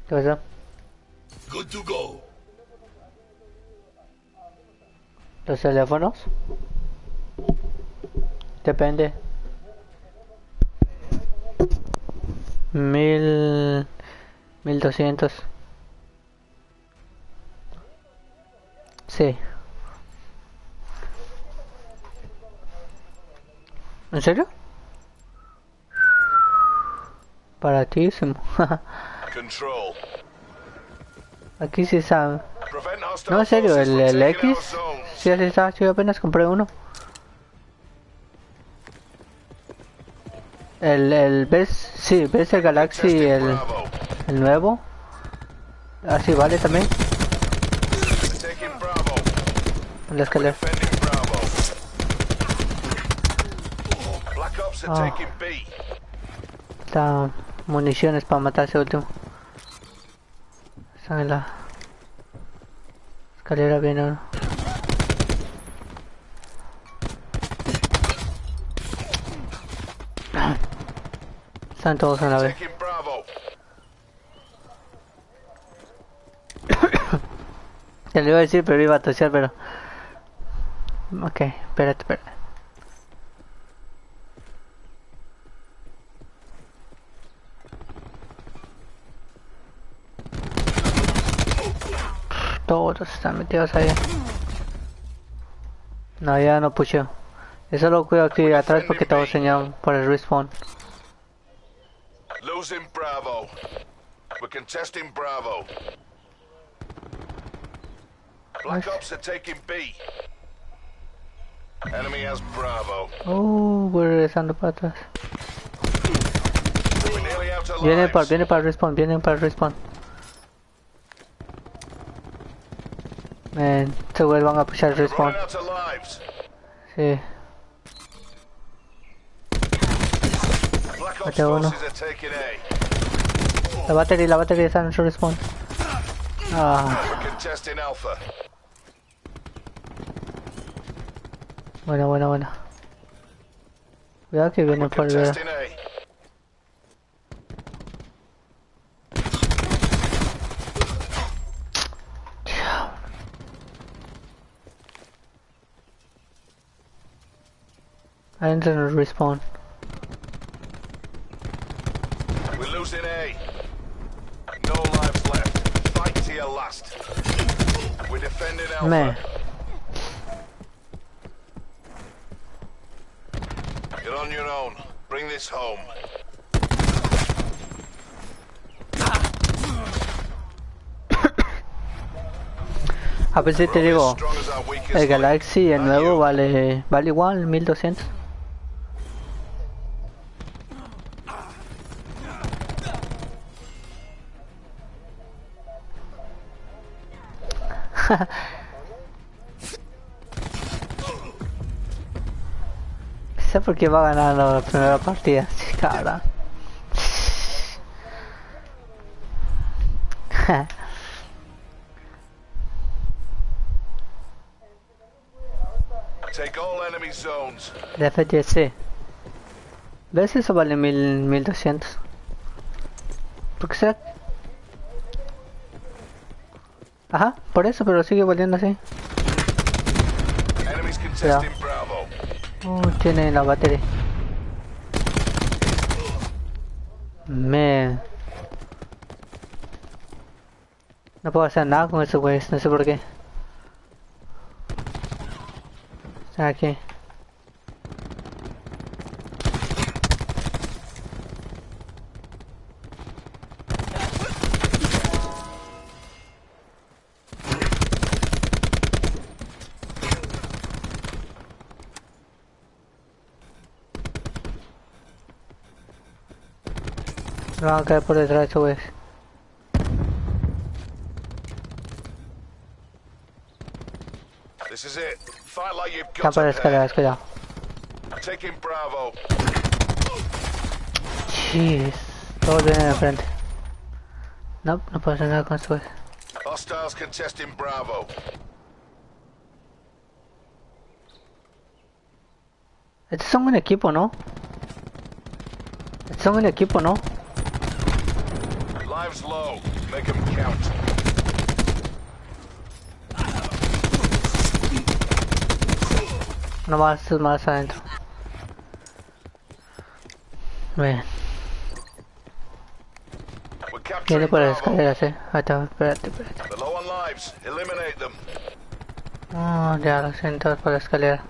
¿Qué pasó? Good to go. ¿Los teléfonos? Depende. 1200. Sí. ¿En serio? Baratísimo. Control. Aquí sí está. No, en serio, el X. Sí, así está. Yo apenas compré uno. ¿Ves? Sí, ¿ves el Galaxy, el nuevo? Así vale también. La escalera. Oh. Está municiones para matar ese último. Están en la escalera bien ahora. Están todos a la vez. Te lo iba a decir, pero iba a toser, pero... Ok, espérate. Todos están metidos ahí. No, ya no pusheo. Eso lo cuido aquí atrás porque todos señalan por el respawn. Losing Bravo. We're contesting Bravo. Black Ops are taking B. Enemy has Bravo. Voy regresando para atrás. Vienen para el respawn. Man, se vuelvan a pushar el respawn. Sí. Mate uno. La batería está en su respawn. Buena. Cuidado que viene por el... Adentro en el respawn. We're losing A. No lives left. Fight to your last. We're defending Alpha. Man. You're on your own. Bring this home. A ver si te digo, el Galaxy, el nuevo, vale igual, 1200. Sé por qué va ganando la primera partida, cara. Take all enemy zones. De FTC. ¿Ves? Eso vale 1200. ¿Por qué será? Ajá, por eso, pero sigue valiendo así. Enemies contesting Bravo. Tiene la batería. Man. No puedo hacer nada con esos güeyes, no sé por qué. Están aquí. No van a caer por detrás de estos güeyes. This is it. Fight like you've Están got por to las escaleras, cuidado. Taking Bravo. Jeez. Todos vienen de frente. No, no puedo hacer nada con estos güeyes. Hostiles contesting Bravo. Estos son un equipo, ¿no? Estos son un equipo, ¿no? Lives low. Make them count. No más adentro. Bien. Viene por las escaleras, Ahí está, espérate. They're low on lives. Eliminate them. Oh, ya lo siento por la escalera.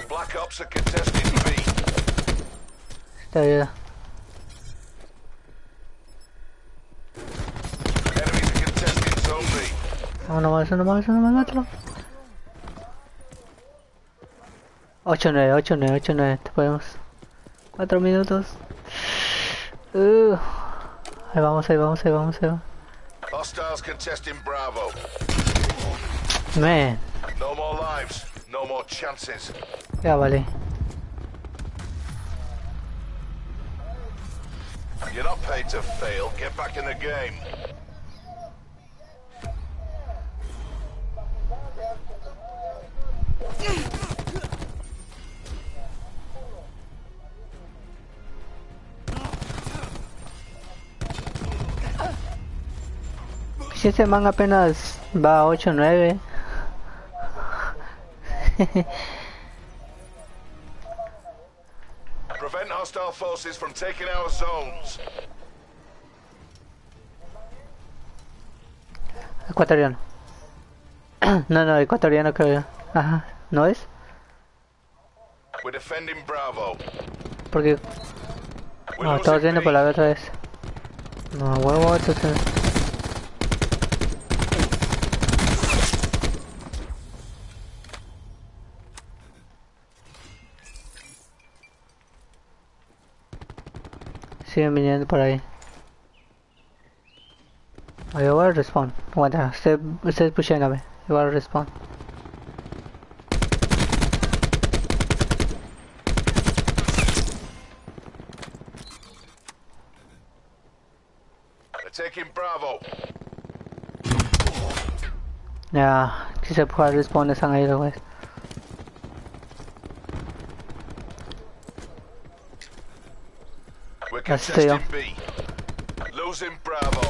Black Ops are contesting B. Te ayuda. Enemies are contesting Zone B. Uno más, mátalo. 8-9, te podemos. 4 minutos. Ahí vamos. Hostiles contesting Bravo. Man. No more lives. No more chances. Ya vale. You're not paid to fail. Get back in the game. Si ese man apenas va a 8-9. Prevent hostile forces from taking our zones. Ecuatoriano. No, ecuatoriano creo yo. Ajá, ¿no es? We're defending Bravo. Porque... No, estamos viendo por la otra vez. No, huevo, esto se... Siguen viniendo por ahí. Yo voy a respawn. Aguanta, ustedes pushéndome. Yo voy a respawn. Taking Bravo. Ya, si se puede respawn, están ahí los güeyes. We're contesting B. Losing Bravo.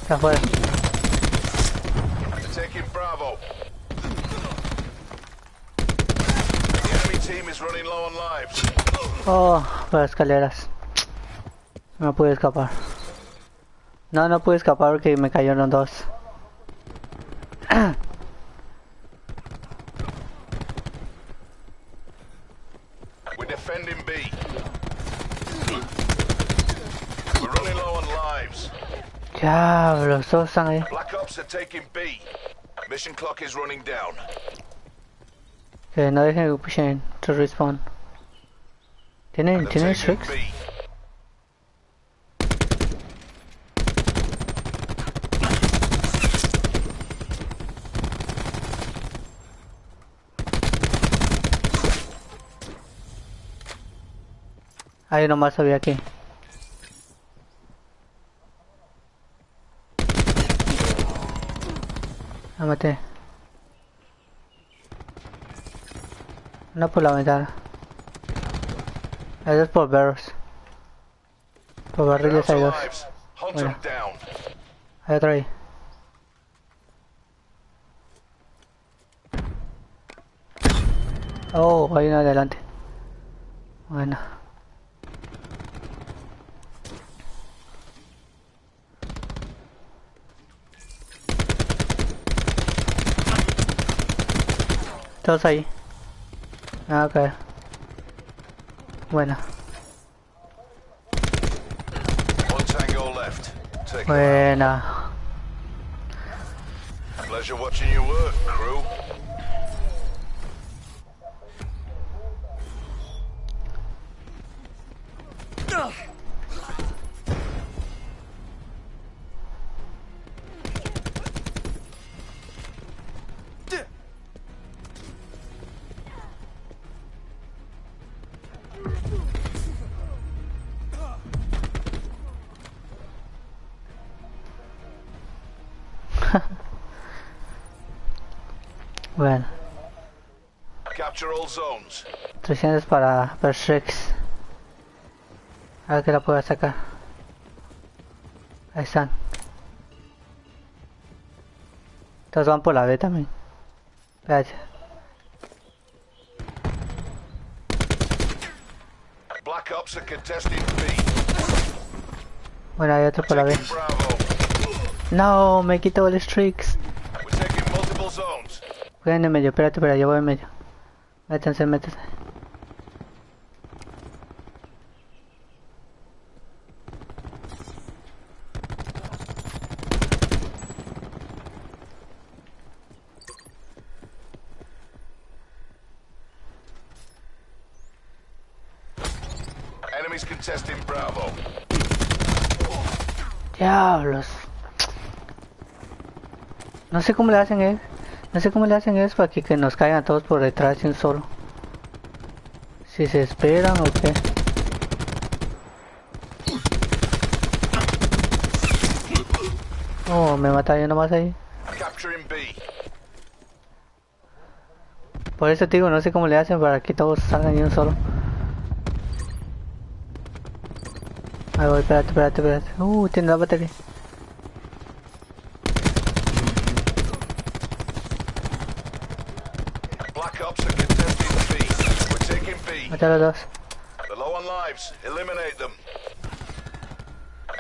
Está afuera. Taking Bravo. The enemy team is running low on lives. Oh, por las escaleras. No pude escapar. No pude escapar porque me cayeron dos. Diablos, todos están ahí. Black Ops are taking B. Mission clock is running down. Que no dejen que pushen to respawn. ¿Tienen tricks? Hay uno más había aquí. La maté. No por la ventana. Eso es por barrels. Por barriles hay dos. Bueno. Hay otro ahí. Oh, hay uno adelante. Bueno. Todos ahí. Ah, ok. Bueno. Buena. Pleasure watching you work, crew. Bueno. Capture all zones. 300 para Shreks. A ver que la puedo sacar. Ahí están. Todos van por la B también. Espérate. Black Ops are contesting B. Bueno, hay otro por la B. No, me quitó el streaks. We're taking multiple zones. Voy en el medio, espérate, yo voy en medio. Métanse. Enemies contesting Bravo. Diablos. No sé cómo le hacen eso para que nos caigan todos por detrás de un solo. Si se esperan o qué. Oh, me mata yo nomás ahí. Por eso te digo, no sé cómo le hacen para que todos salgan de un solo. Ahí voy, espérate. Tiene la batería. Mata a los dos. They're low on lives. Eliminate them.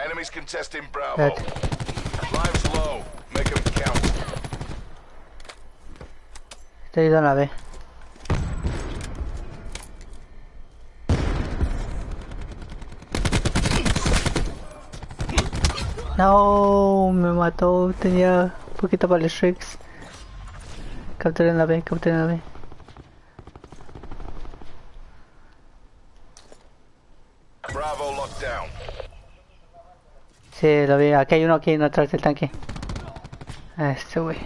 Enemies contesting Bravo. Lives low. Make them count. Estoy en la B. No, me mató. Tenía un poquito para los Shreks. Capturé en la B. Bravo lockdown. Sí, lo vi. Aquí hay uno aquí atrás del tanque. Este güey.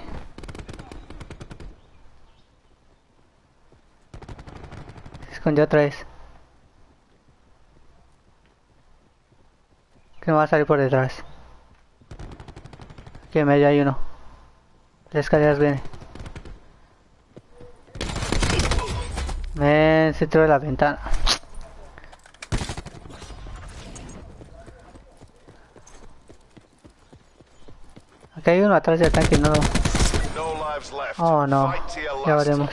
Se escondió otra vez. Que me va a salir por detrás. Aquí en medio hay uno. Las escaleras viene. Se entró de la ventana. Aquí hay uno atrás del tanque, no. Oh no, ya veremos.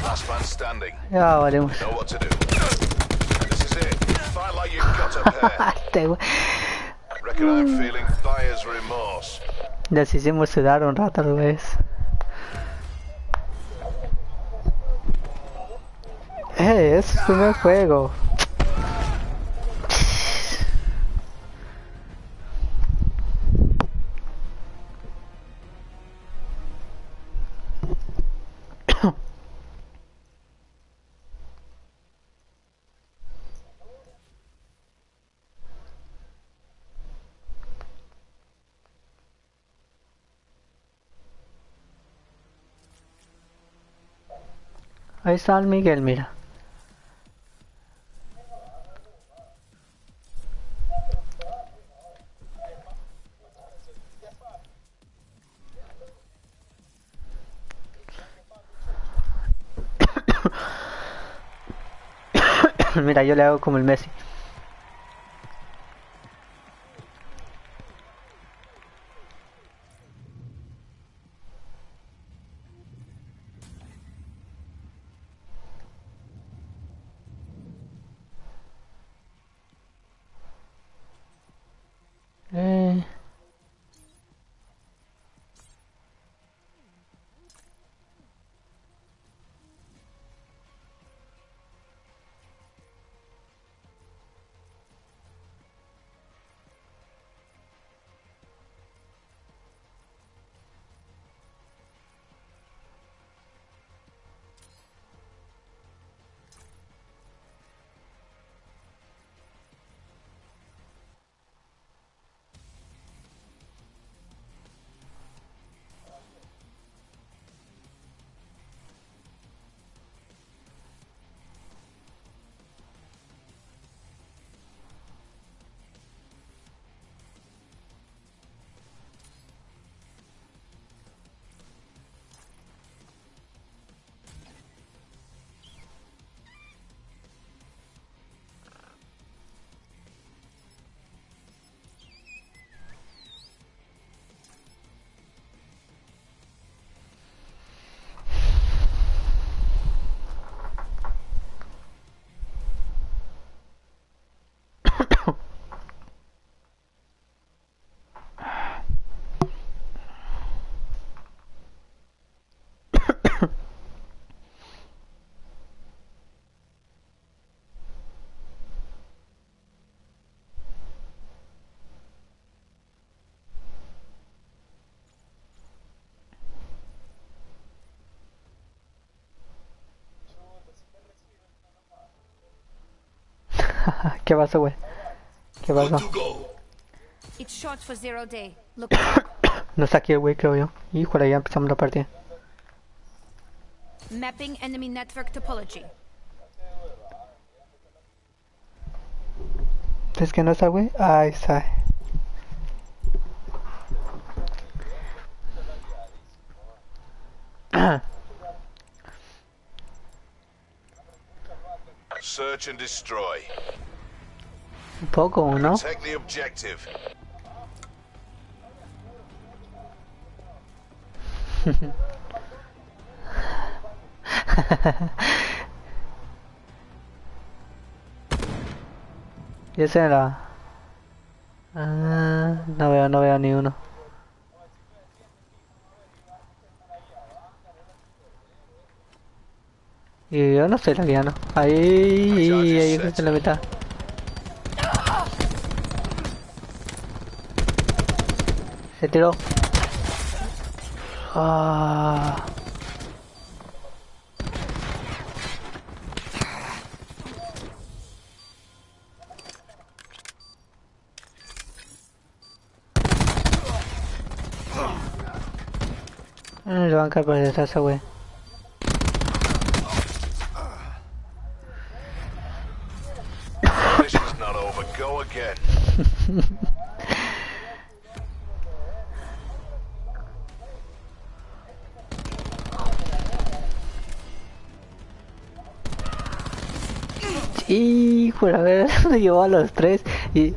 Last man standing. Ya veremos. Know what to do. This is it. Reckon I'm feeling buyer's remorse. Les hicimos sudar un rato, ¿ves? Es su primer juego. Ahí está el Miguel, mira. Mira, yo le hago como el Messi. ¿Qué pasó, güey? ¿Qué pasó? It's short for 0 day. Look. No está aquí el güey, creo yo. Híjole, ya empezamos la partida. Mapping enemy network topology. ¿Es que no está, güey? Ahí está. Search and destroy. Un poco, ¿no? Protect the objective. ¿Y ese era? No veo ni uno. Y yo no estoy lagueando. Ahí está en la mitad. Se tiró. Le van a caer por detrás, güey. Mission's not over. Go again. Hijo, a ver, me llevó a los tres y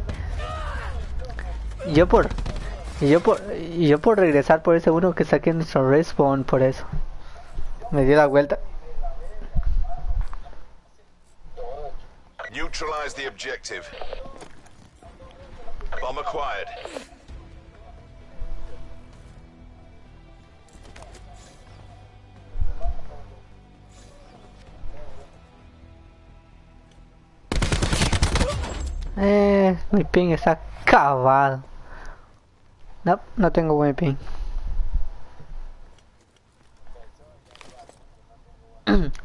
yo por regresar por ese uno que saqué nuestro respawn, por eso me dio la vuelta. Neutralize the objective. Bomb acquired. Mi ping está acabado. No, no tengo buen ping.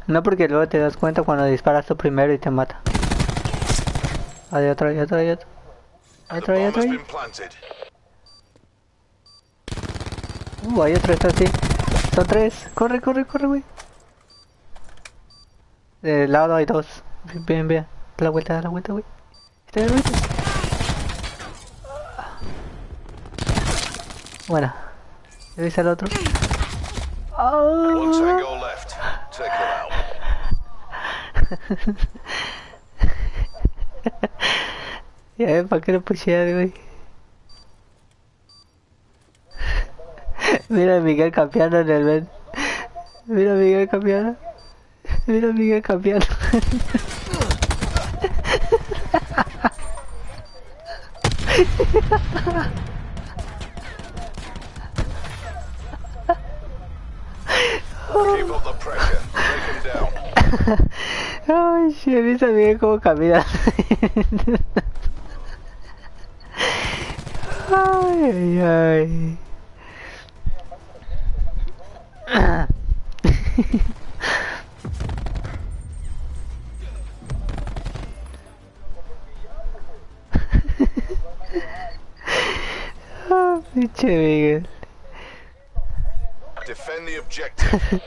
No, porque luego te das cuenta cuando disparas tú primero y te mata. Hay otro, hay otro, hay otro. Hay otro, hay otro. Hay otro, está así. Son tres. Corre, corre, corre, güey. Del lado hay dos. Bien, bien. Da la vuelta, güey. Está bien, güey. Bueno. ¿Revisa el otro? One tango left. Take them out. Ya, ¿para qué lo pusieron, güey? Mira a Miguel campeando en el Ben. Mira a Miguel campeando. Mira a Miguel campeando. Keep up the pressure. Take him down. Ay, shit, viste a Miguel cómo camina. Ay, ay, ay. Oh, pinche Miguel. Defend the objective.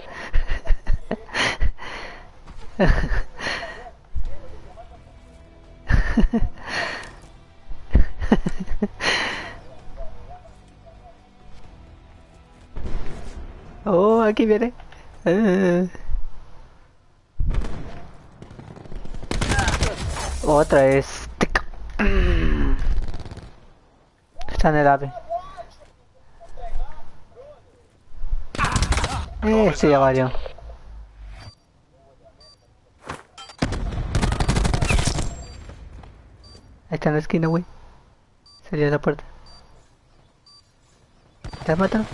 Oh, aquí viene. Otra vez. Está en el ave. Sí, ya valió. Ahí está en la esquina, güey. Sería la puerta. ¿Te matan?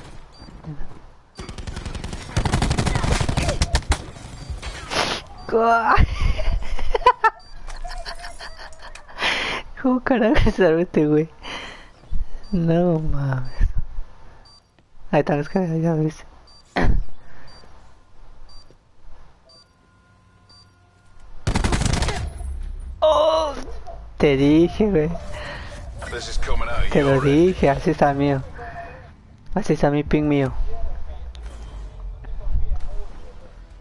¿Cómo carajo salve este güey? No mames. Ahí están las caras, ya ves. Oh, te dije, güey. Te lo dije, así está mío. Así está mi ping mío.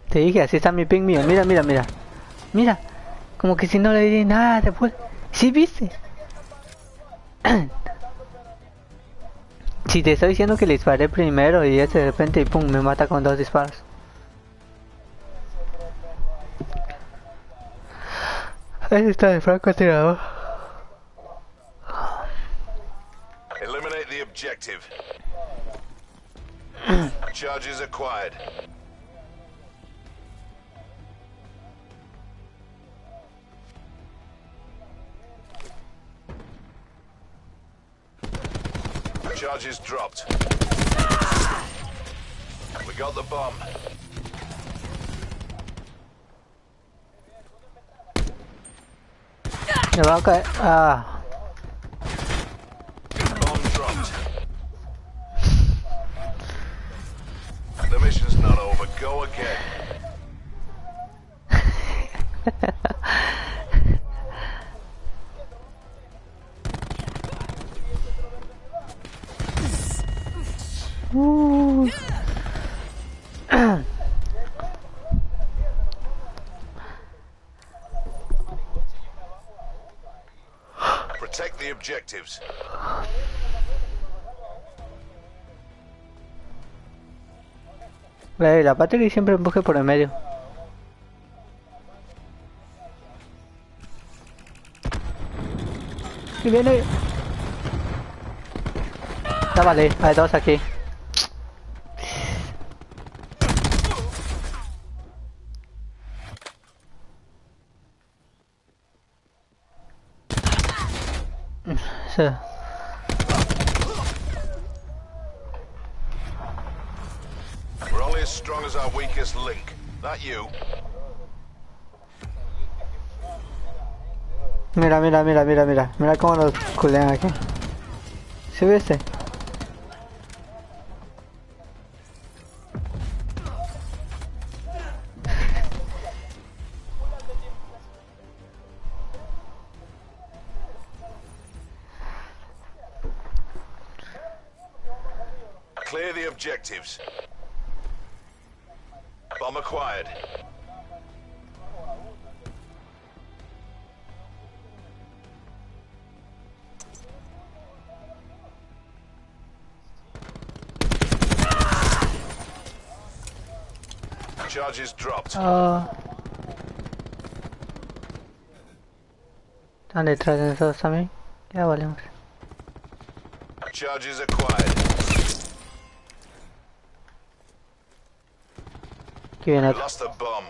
Te dije, así está mi ping mío. Mira, mira, mira. Mira. Como que si no le di nada después. ¿Sí viste? Si te estoy diciendo que le disparé primero y de repente y pum, me mata con 2 disparos. Ese está de francotirador. Eliminate the objective. Charges acquired. Charges dropped. We got the bomb. Me va a caer. Ah. Bomb dropped. The mission's not over. Go again. Protect the objectives. La Patrick siempre empuje por el medio. Y viene. Ya vale, hay 2 aquí. Sí. strong as our weakest link. Not you. Mira, mira, mira, mira, mira. Mira cómo nos culean aquí. ¿Sí viste? Clear the objectives. Bomb acquired. Charges dropped. Están detrás de nosotros también. Ya valemos. Charges acquired. Aquí viene otro. Lost the bomb.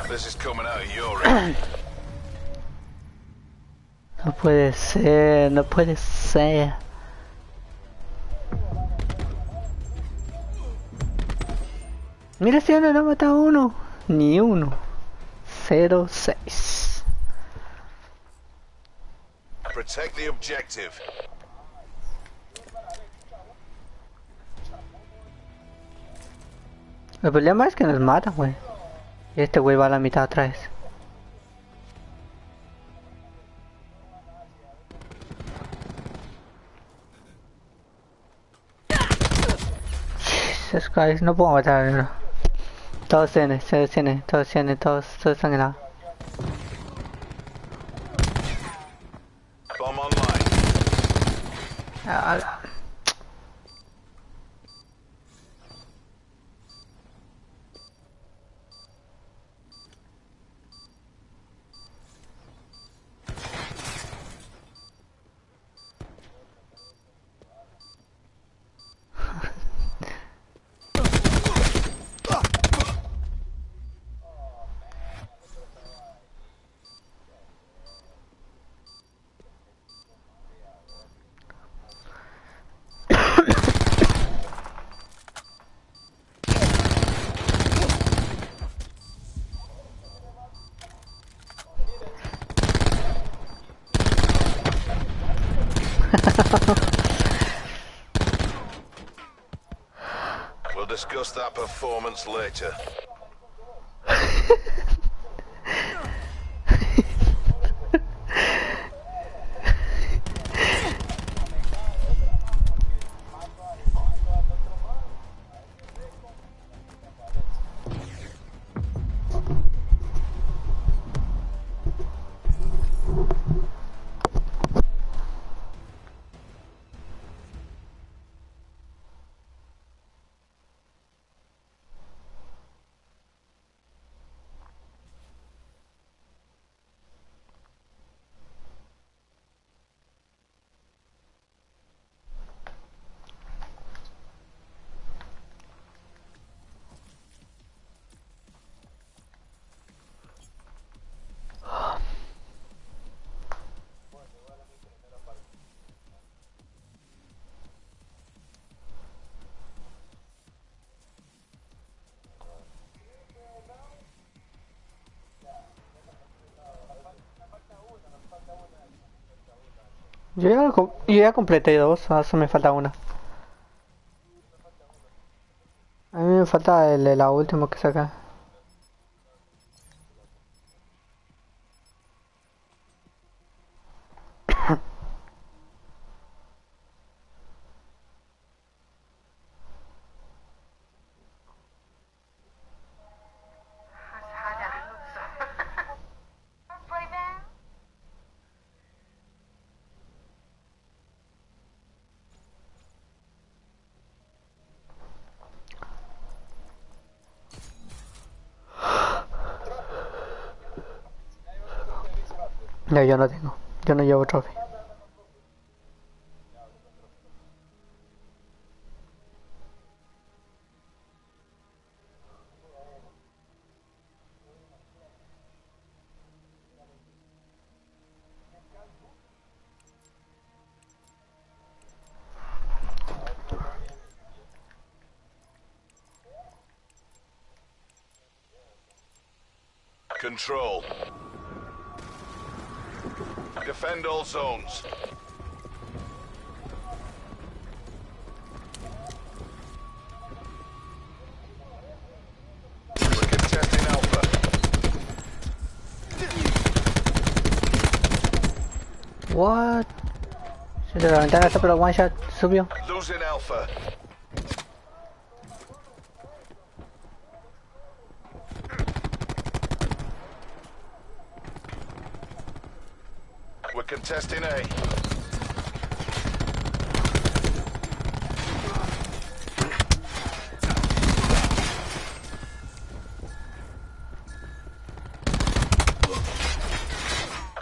This is coming out of your end. No puede ser, no puede ser. Mira, si no ha matado uno. Ni uno. 0-6. Protect the objective. El problema es que nos mata, güey. Y este güey va a la mitad otra vez. Jesus Christ, no puedo matar, no. Todos tienen, todos sangrados. Bomb online. We'll discuss that performance later. Yo ya completé dos, ahora solo me falta una. A mí me falta el de la última que saca. No, yo no tengo. Yo no llevo trophy. Control. Defend all zones. We're contesting Alpha. What? De la ventana está pero one shot subió. Losing Alpha. We're contesting A.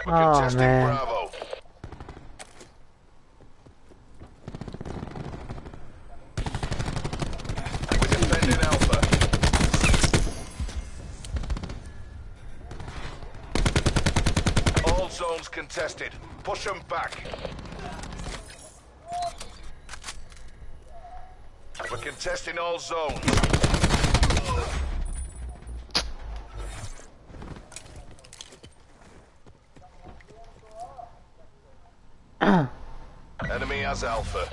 We're contesting Bravo. We're defending Alpha. All zones contested. Push them back. We're contesting all zones. Enemy has Alpha.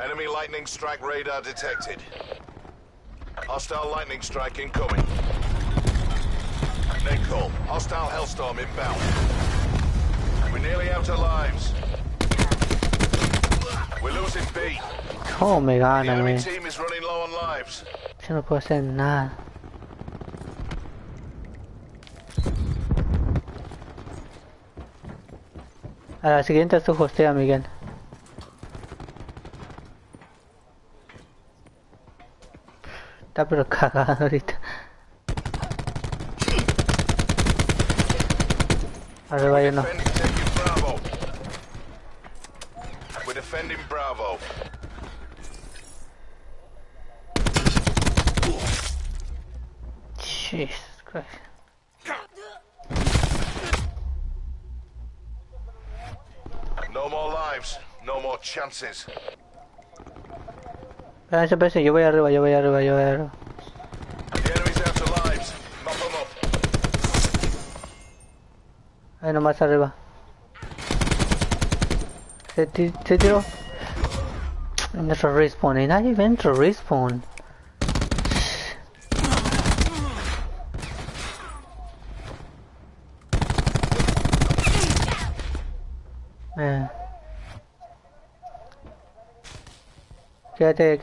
Enemy lightning strike radar detected. Hostile lightning strike incoming. Nickel. Hostile Hellstorm inbound. We're nearly out of lives. We're losing B. Oh, me The gana, enemy me. team is running low on lives. Yo no puedo hacer nada. A la siguiente es tu hostea, Miguel. Está pero cagado ahorita. Arriba hay uno. Taking Bravo. We're defending Bravo. Jesus Christ. No more lives. No more chances. Espérense, yo voy arriba, yo voy arriba, yo voy arriba. The enemy's out of lives. Mop them up. Ahí nomás arriba. Se tiró. Nuestro respawn, y nadie ve nuestro respawn. Quédate.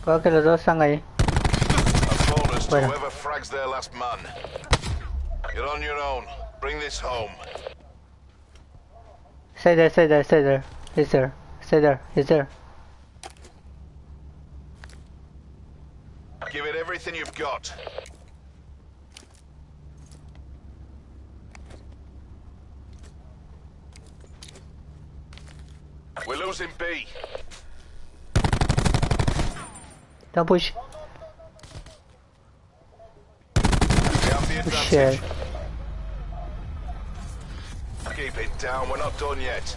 Creo que los dos están ahí. A bonus to Bueno. whoever frags their last man. You're on your own. Bring this home. Stay there. He's there. Stay there. He's there. Give it everything you've got. We're losing B. Don't push. We have the advantage. Shit. Keep it down. We're not done yet.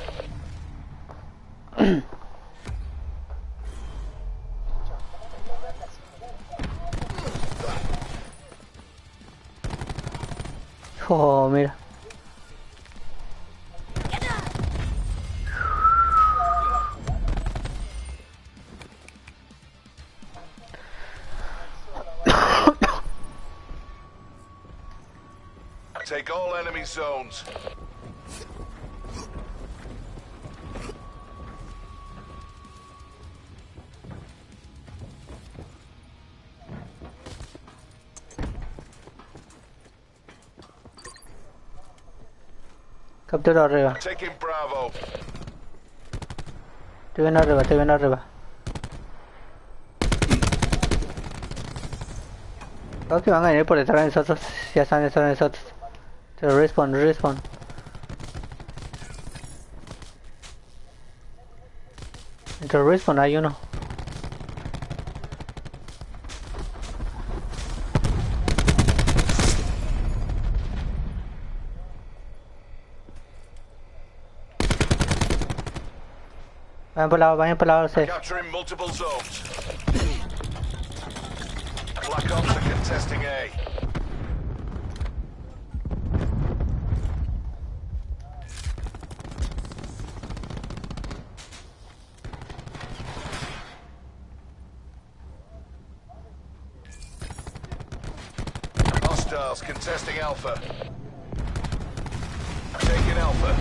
Oh, mira. Take all enemy zones. Captura arriba. Taking Bravo. Te ven arriba. Creo que van a venir por detrás de nosotros. Ya están detrás de nosotros. Pero respawn. Entre el respawn hay uno. Vayan por lado C. Capturing multiple zones. Black Ops are contesting A. Hostiles contesting Alpha. Taking Alpha.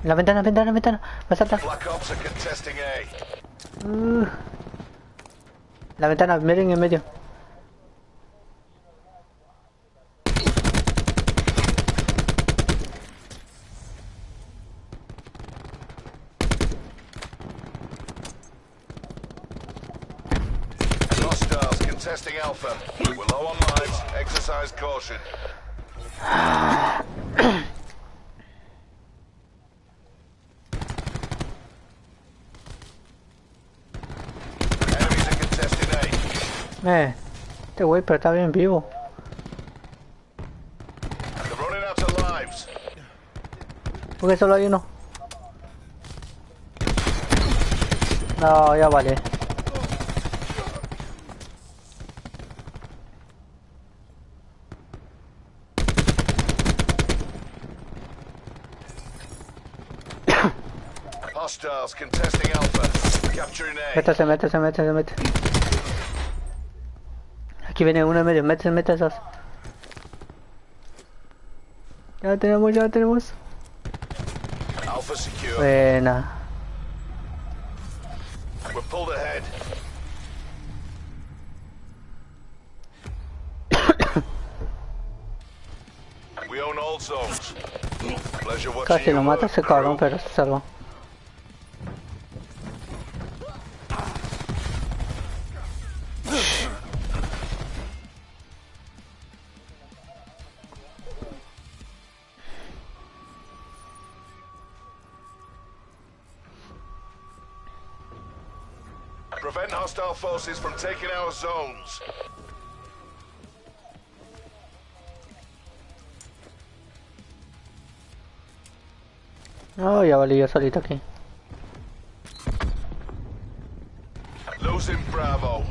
La ventana. Va a saltar. Black Ops are contesting A. La ventana, miren en medio. Hostiles contesting Alpha. We're low on lives. Exercise caution. Enemies are contesting A. Este güey, pero está bien vivo. They're running out of lives. ¿Por qué solo hay uno? No, ya vale. Hostiles contesting Alpha. Capturing A. Mete. Aquí viene uno en medio, mete esos. Ya tenemos. Alpha secure. Buena. We're pulled ahead. We own all zones. Pleasure watching Casi you lo mata work, ese cabrón, crew. pero se salvó. Prevent hostile forces from taking our zones. No, ya valí yo solito aquí. Losing Bravo.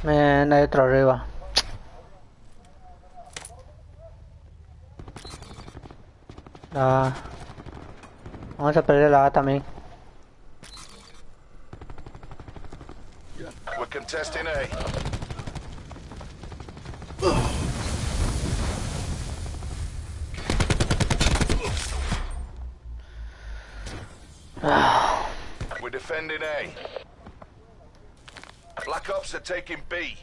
Hay otro arriba. Vamos a perder la A también. We're contesting A. We're defending A. Black Ops are taking B.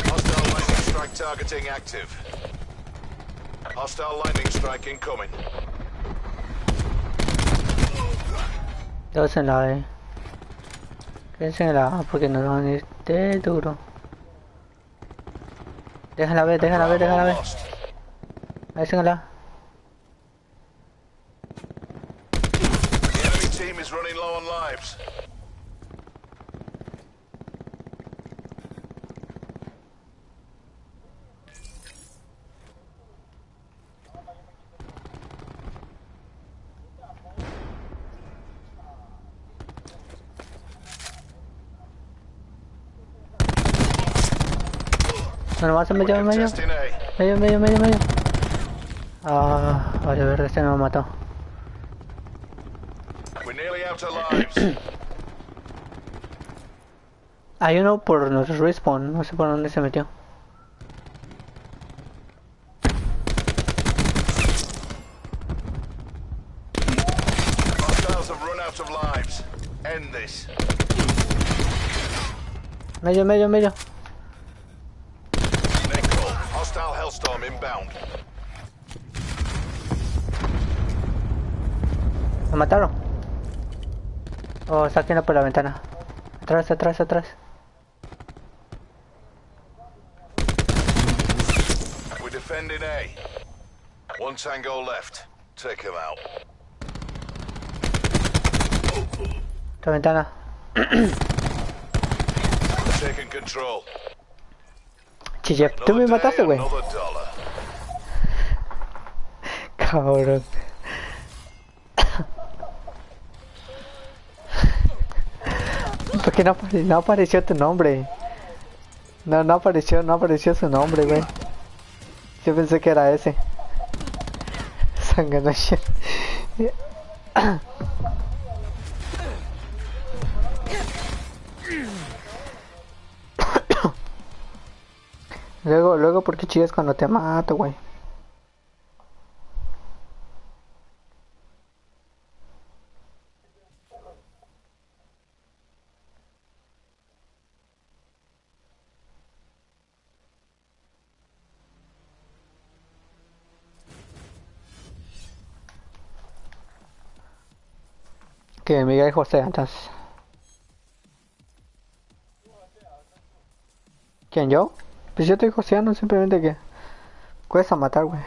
Hostile lightning strike targeting active. Hostile lightning strike incoming. Dos en la B. Quédense en la A porque nos van a ir de duro. Déjenla ver. Ahí en la A. The enemy team is running low on lives. Bueno, vas a medio. Medio. Vale, ver, este no me mató. We're nearly out of lives. Hay uno por nuestro respawn, no sé por dónde se metió. Hostiles have run out of lives. End this. Medio. Nickel. Hostile Hellstorm inbound. ¿Lo mataron? Oh, está aquí por la ventana. Atrás. defending A. One tango left. Take him out. Esta ventana. Taking control. Chille, tú me mataste, güey. Another dollar. Cabrón. ¿Por qué no apareció tu nombre? No apareció su nombre, güey. Yo pensé que era ese. Sanganation. Luego, ¿por qué chillas cuando te mato, güey? Que Miguel José, entonces. ¿Quién, yo? Pues yo estoy joseando, simplemente que cuesta matar, güey.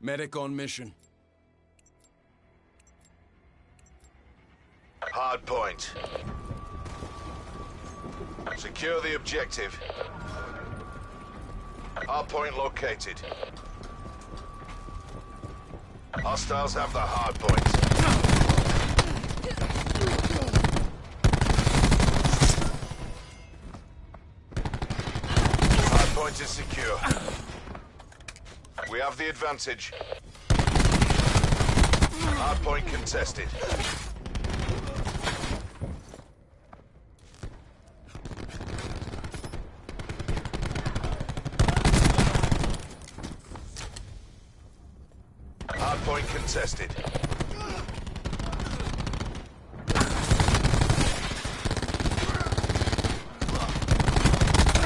Medic on mission. Hard point. Secure the objective. Hard point located. Hostiles have the hard point. Hard point is secure. We have the advantage. Hard point contested. Hard point contested.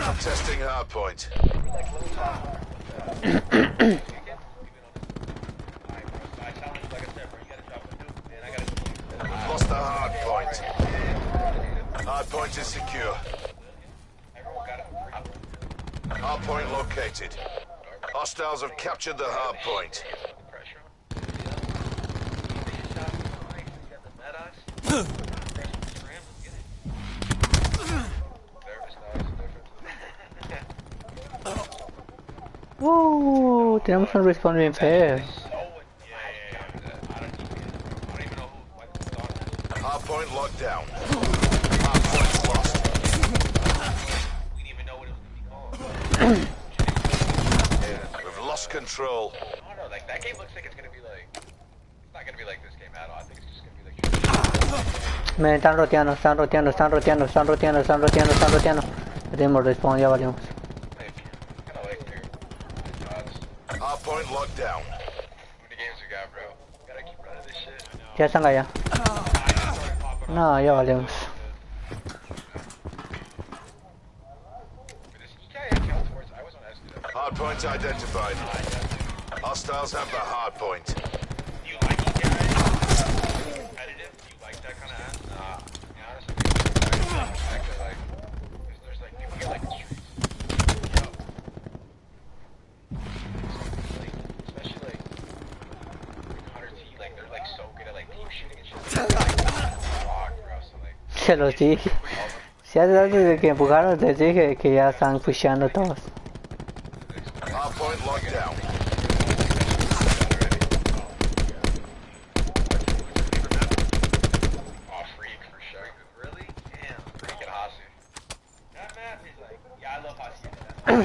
I'm testing hard point. We've lost the hard point. Hard point is secure. Hard point located. Hostiles have captured the hard point. Tenemos un respawn bien feo. Hard point locked down. Hard point lost. We've lost control. I don't know, like that game looks like it's gonna be like, it's not gonna be like this game at all. I think it's just gonna be like. Me están roteando. Tenemos respawn, ya valimos. Hard point locked down. How many games we got, bro? Gotta keep running this shit. Ya están allá. No, ya valimos. Hard point identified. Hostiles have the hard point. You like it, guys? Competitive? You like that kind of ass? Nah. Honestly, like, there's like people get like the streets. Especially like Hunter T, like they're like so good at like peep shooting and shit. Rock, bro. So like. Se los dije. Si hace rato desde que empujaron les dije que ya están pusheando todos. Hard point locked down. Oh, Freak for sure. Really? Damn. Freak and Hasu. That map is like, yeah, I love Hasu. Oh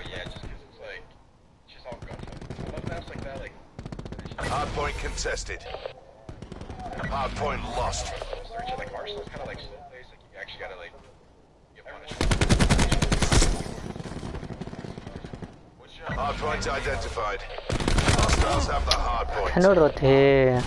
yeah, just because it's like, it's just all gunfight. I love maps like that, like. Hard point contested. Hard point lost. Search like Arsenal. It's kind of like slow plays. Like you actually gotta like get punished. Hard point identified. Hostiles have the hard point. No rote.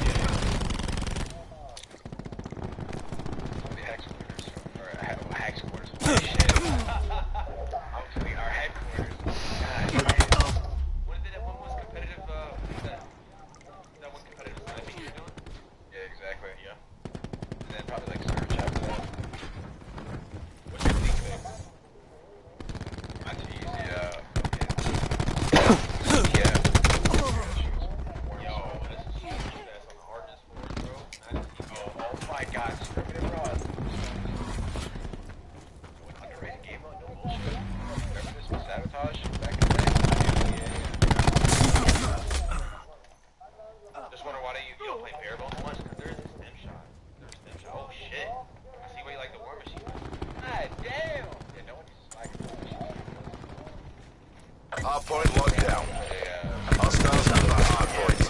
Hard point locked down. Hostiles have the hard point.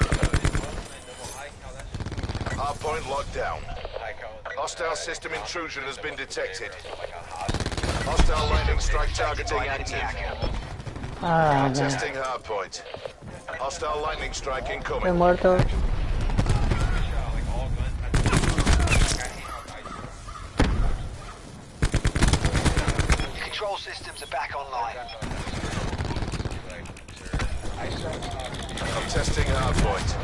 Hard point locked down. Hostile system intrusion has been detected. Hostile lightning strike targeting active. Testing hard point. Hostile lightning strike incoming. Muerto. Control systems are back online. I'm testing hard point.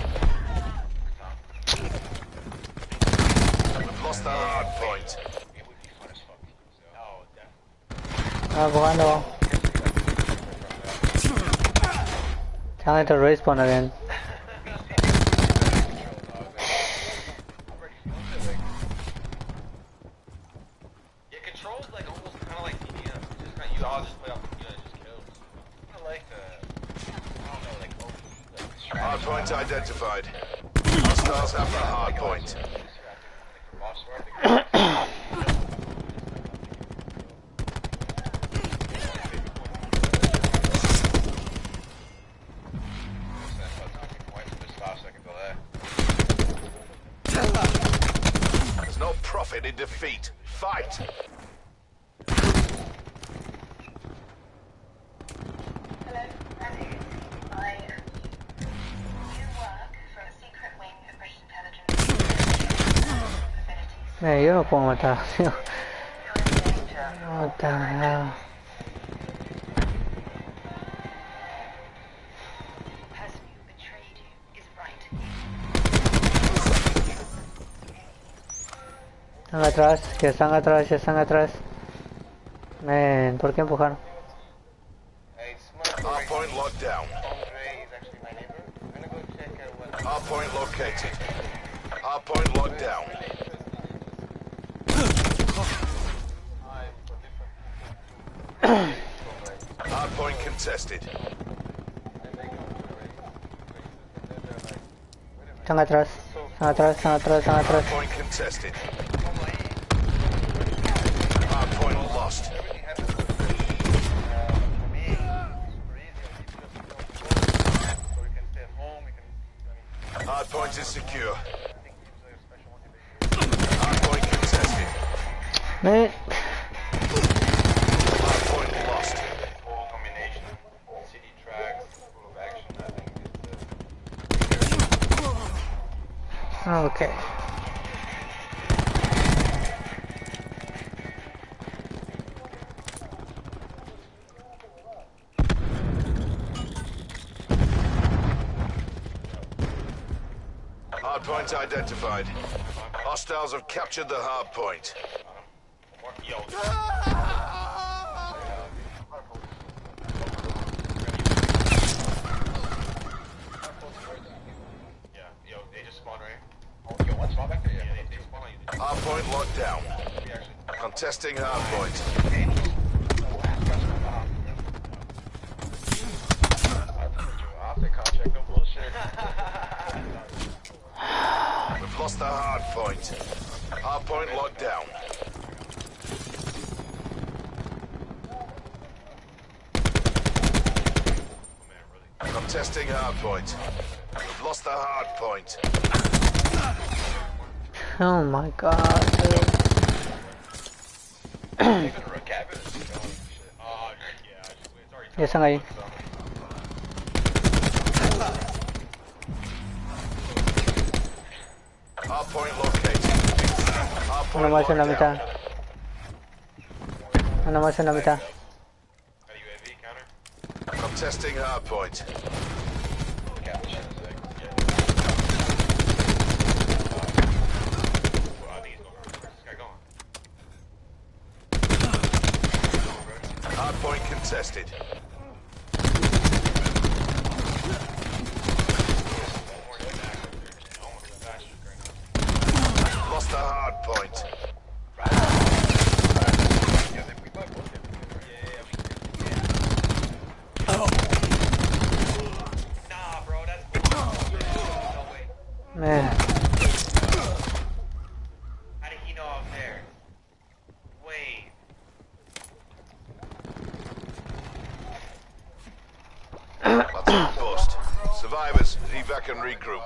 We've lost the hard point. Jugando. Time to respawn again. Yeah, controls like almost kind of like TDM. Just kind of you all just play off the gun and just kills. I like that. I don't know, like Hard point identified. Hostiles have the hard point. There's no profit in defeat. Fight! Man, yo no puedo matar, tío. What the hell? Están atrás, ya están atrás, ya están atrás. Man, ¿por qué empujaron? Hardpoint locked down. Hardpoint located. Hardpoint locked down. Hardpoint contested. Están atrás, están atrás, están atrás, están atrás. Hardpoint contested. Hardpoint lost. Hardpoint is secure. Hardpoint contested. Man. Hardpoint lost. full combination. City tracks, full of action. I think it's Okay. Hardpoint identified. Hostiles have captured the hardpoint. Hardpoint locked down. Contesting hardpoint. We've lost the hardpoint. Hardpoint locked down. Contesting hardpoint. We've lost the hardpoint. Oh my god, dude. Ya están ahí. Hardpoint located. Uno más en la mitad. Uno más en la mitad. Contesting hardpoint. Hardpoint contested. Lost the hardpoint. Man. How did he know I was there? Wait. That's a bust. Survivors, evac and regroup.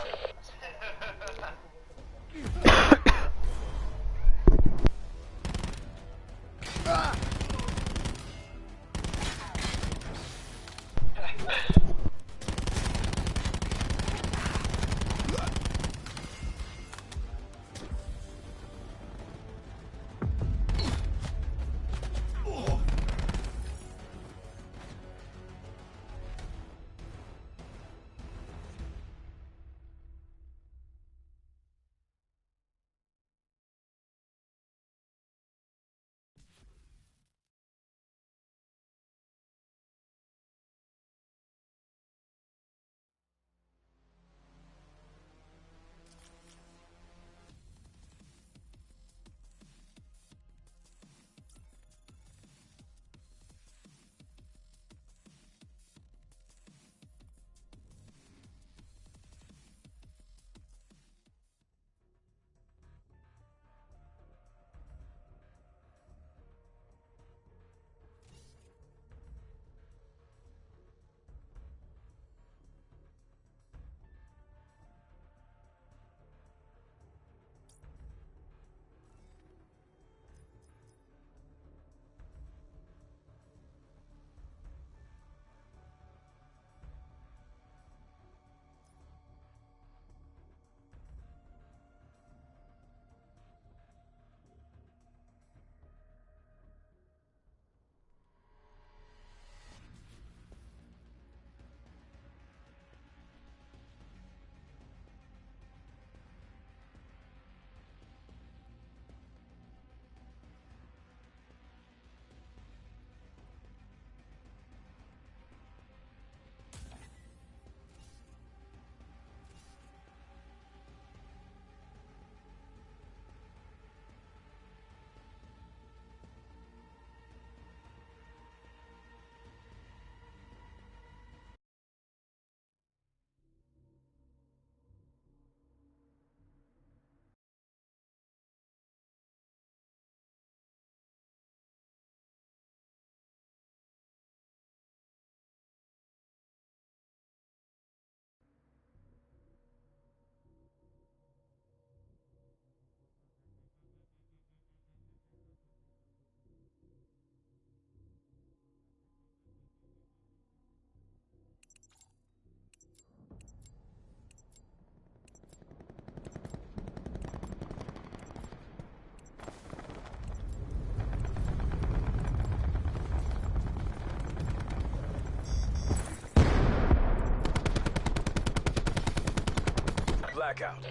blackout.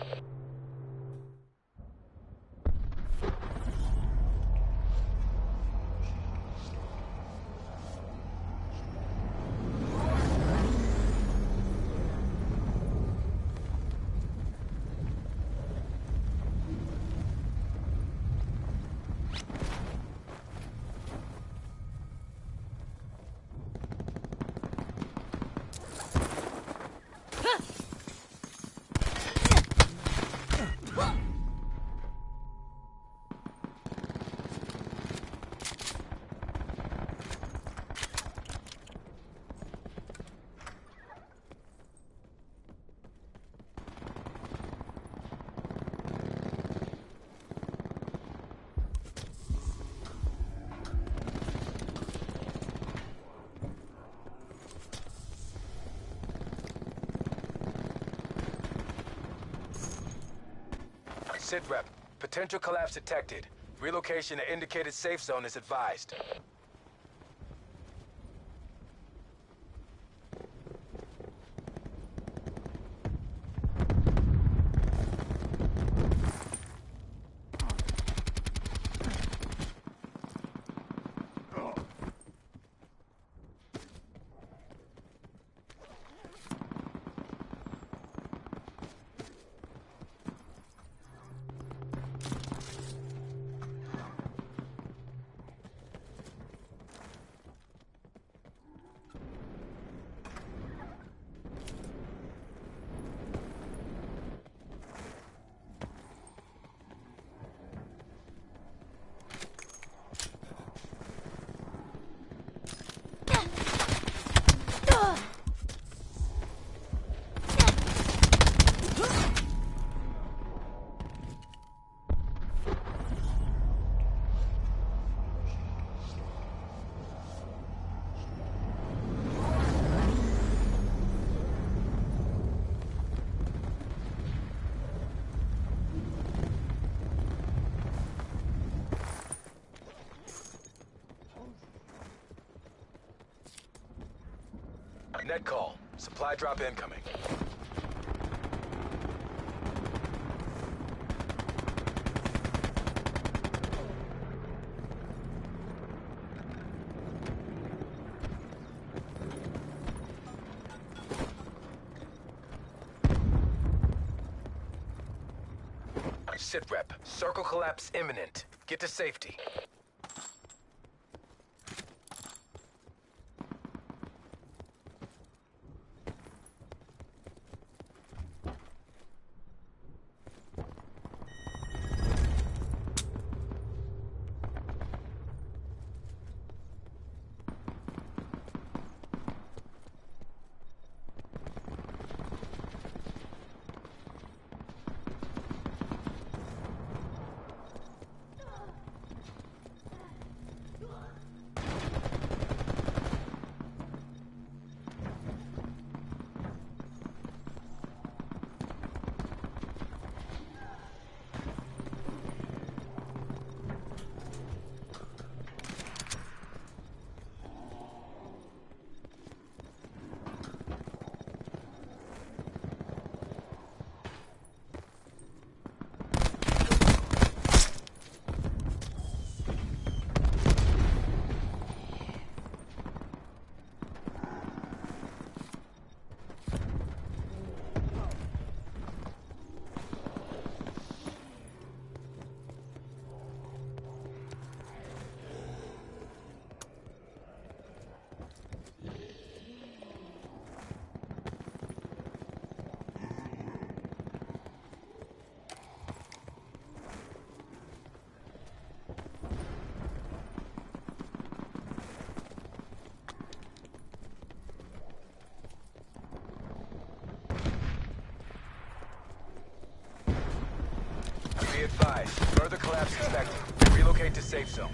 SITREP, potential collapse detected. Relocation to indicated safe zone is advised. Net call. Supply drop incoming. SITREP. Circle collapse imminent. Get to safety. Be advised. Further collapse expected. Relocate to safe zone.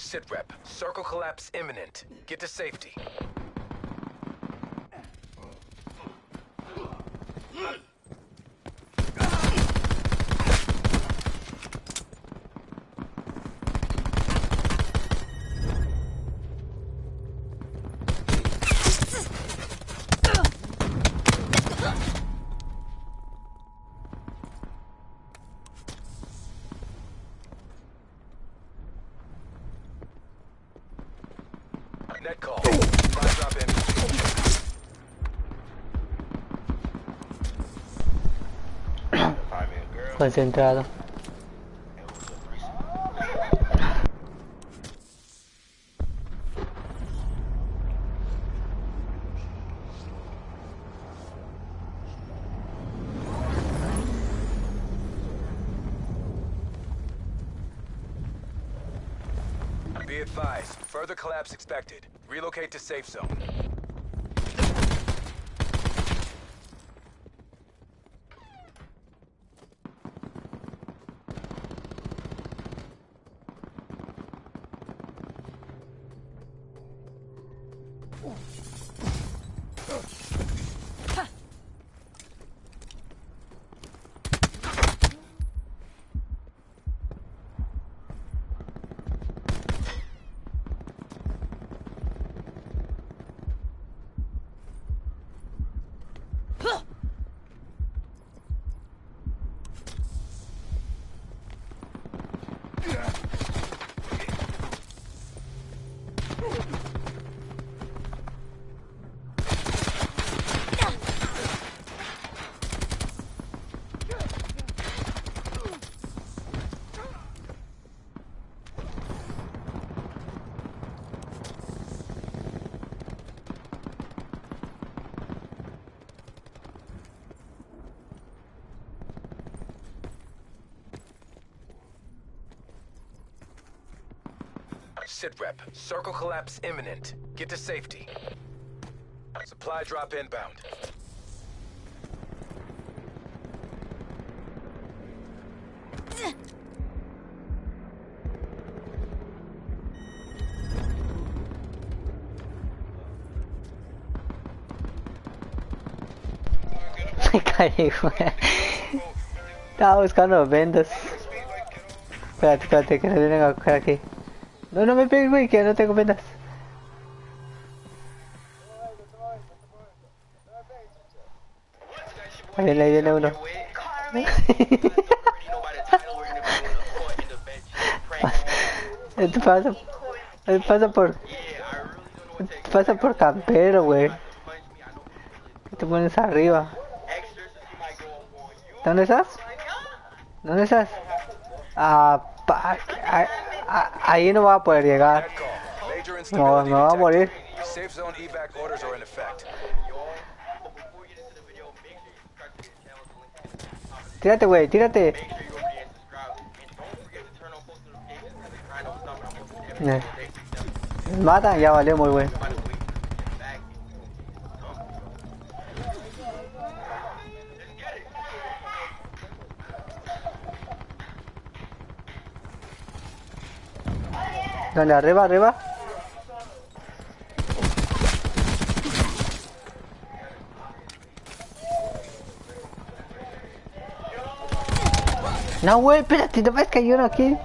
Sitrep, circle collapse imminent. Get to safety. Net call. Fire drop in. Concentrado. Be advised, further collapse expected. Relocate to safe zone. Sitrep, circle collapse imminent. Get to safety. Supply drop inbound. Me caí, güey. Estaba buscando vendas. Espérate, que se vienen a coger aquí. No, no me pegues, güey, que no tengo vendas. Ahí viene uno. Pasa por campero, güey. Te pones arriba. ¿Dónde estás? ¿Dónde estás? Ahí no va a poder llegar. No, me va a morir. Tírate, güey, tírate. Mata, ya valió muy bueno. ¿Dónde? Arriba. No, güey, espérate, no ves que hay uno aquí.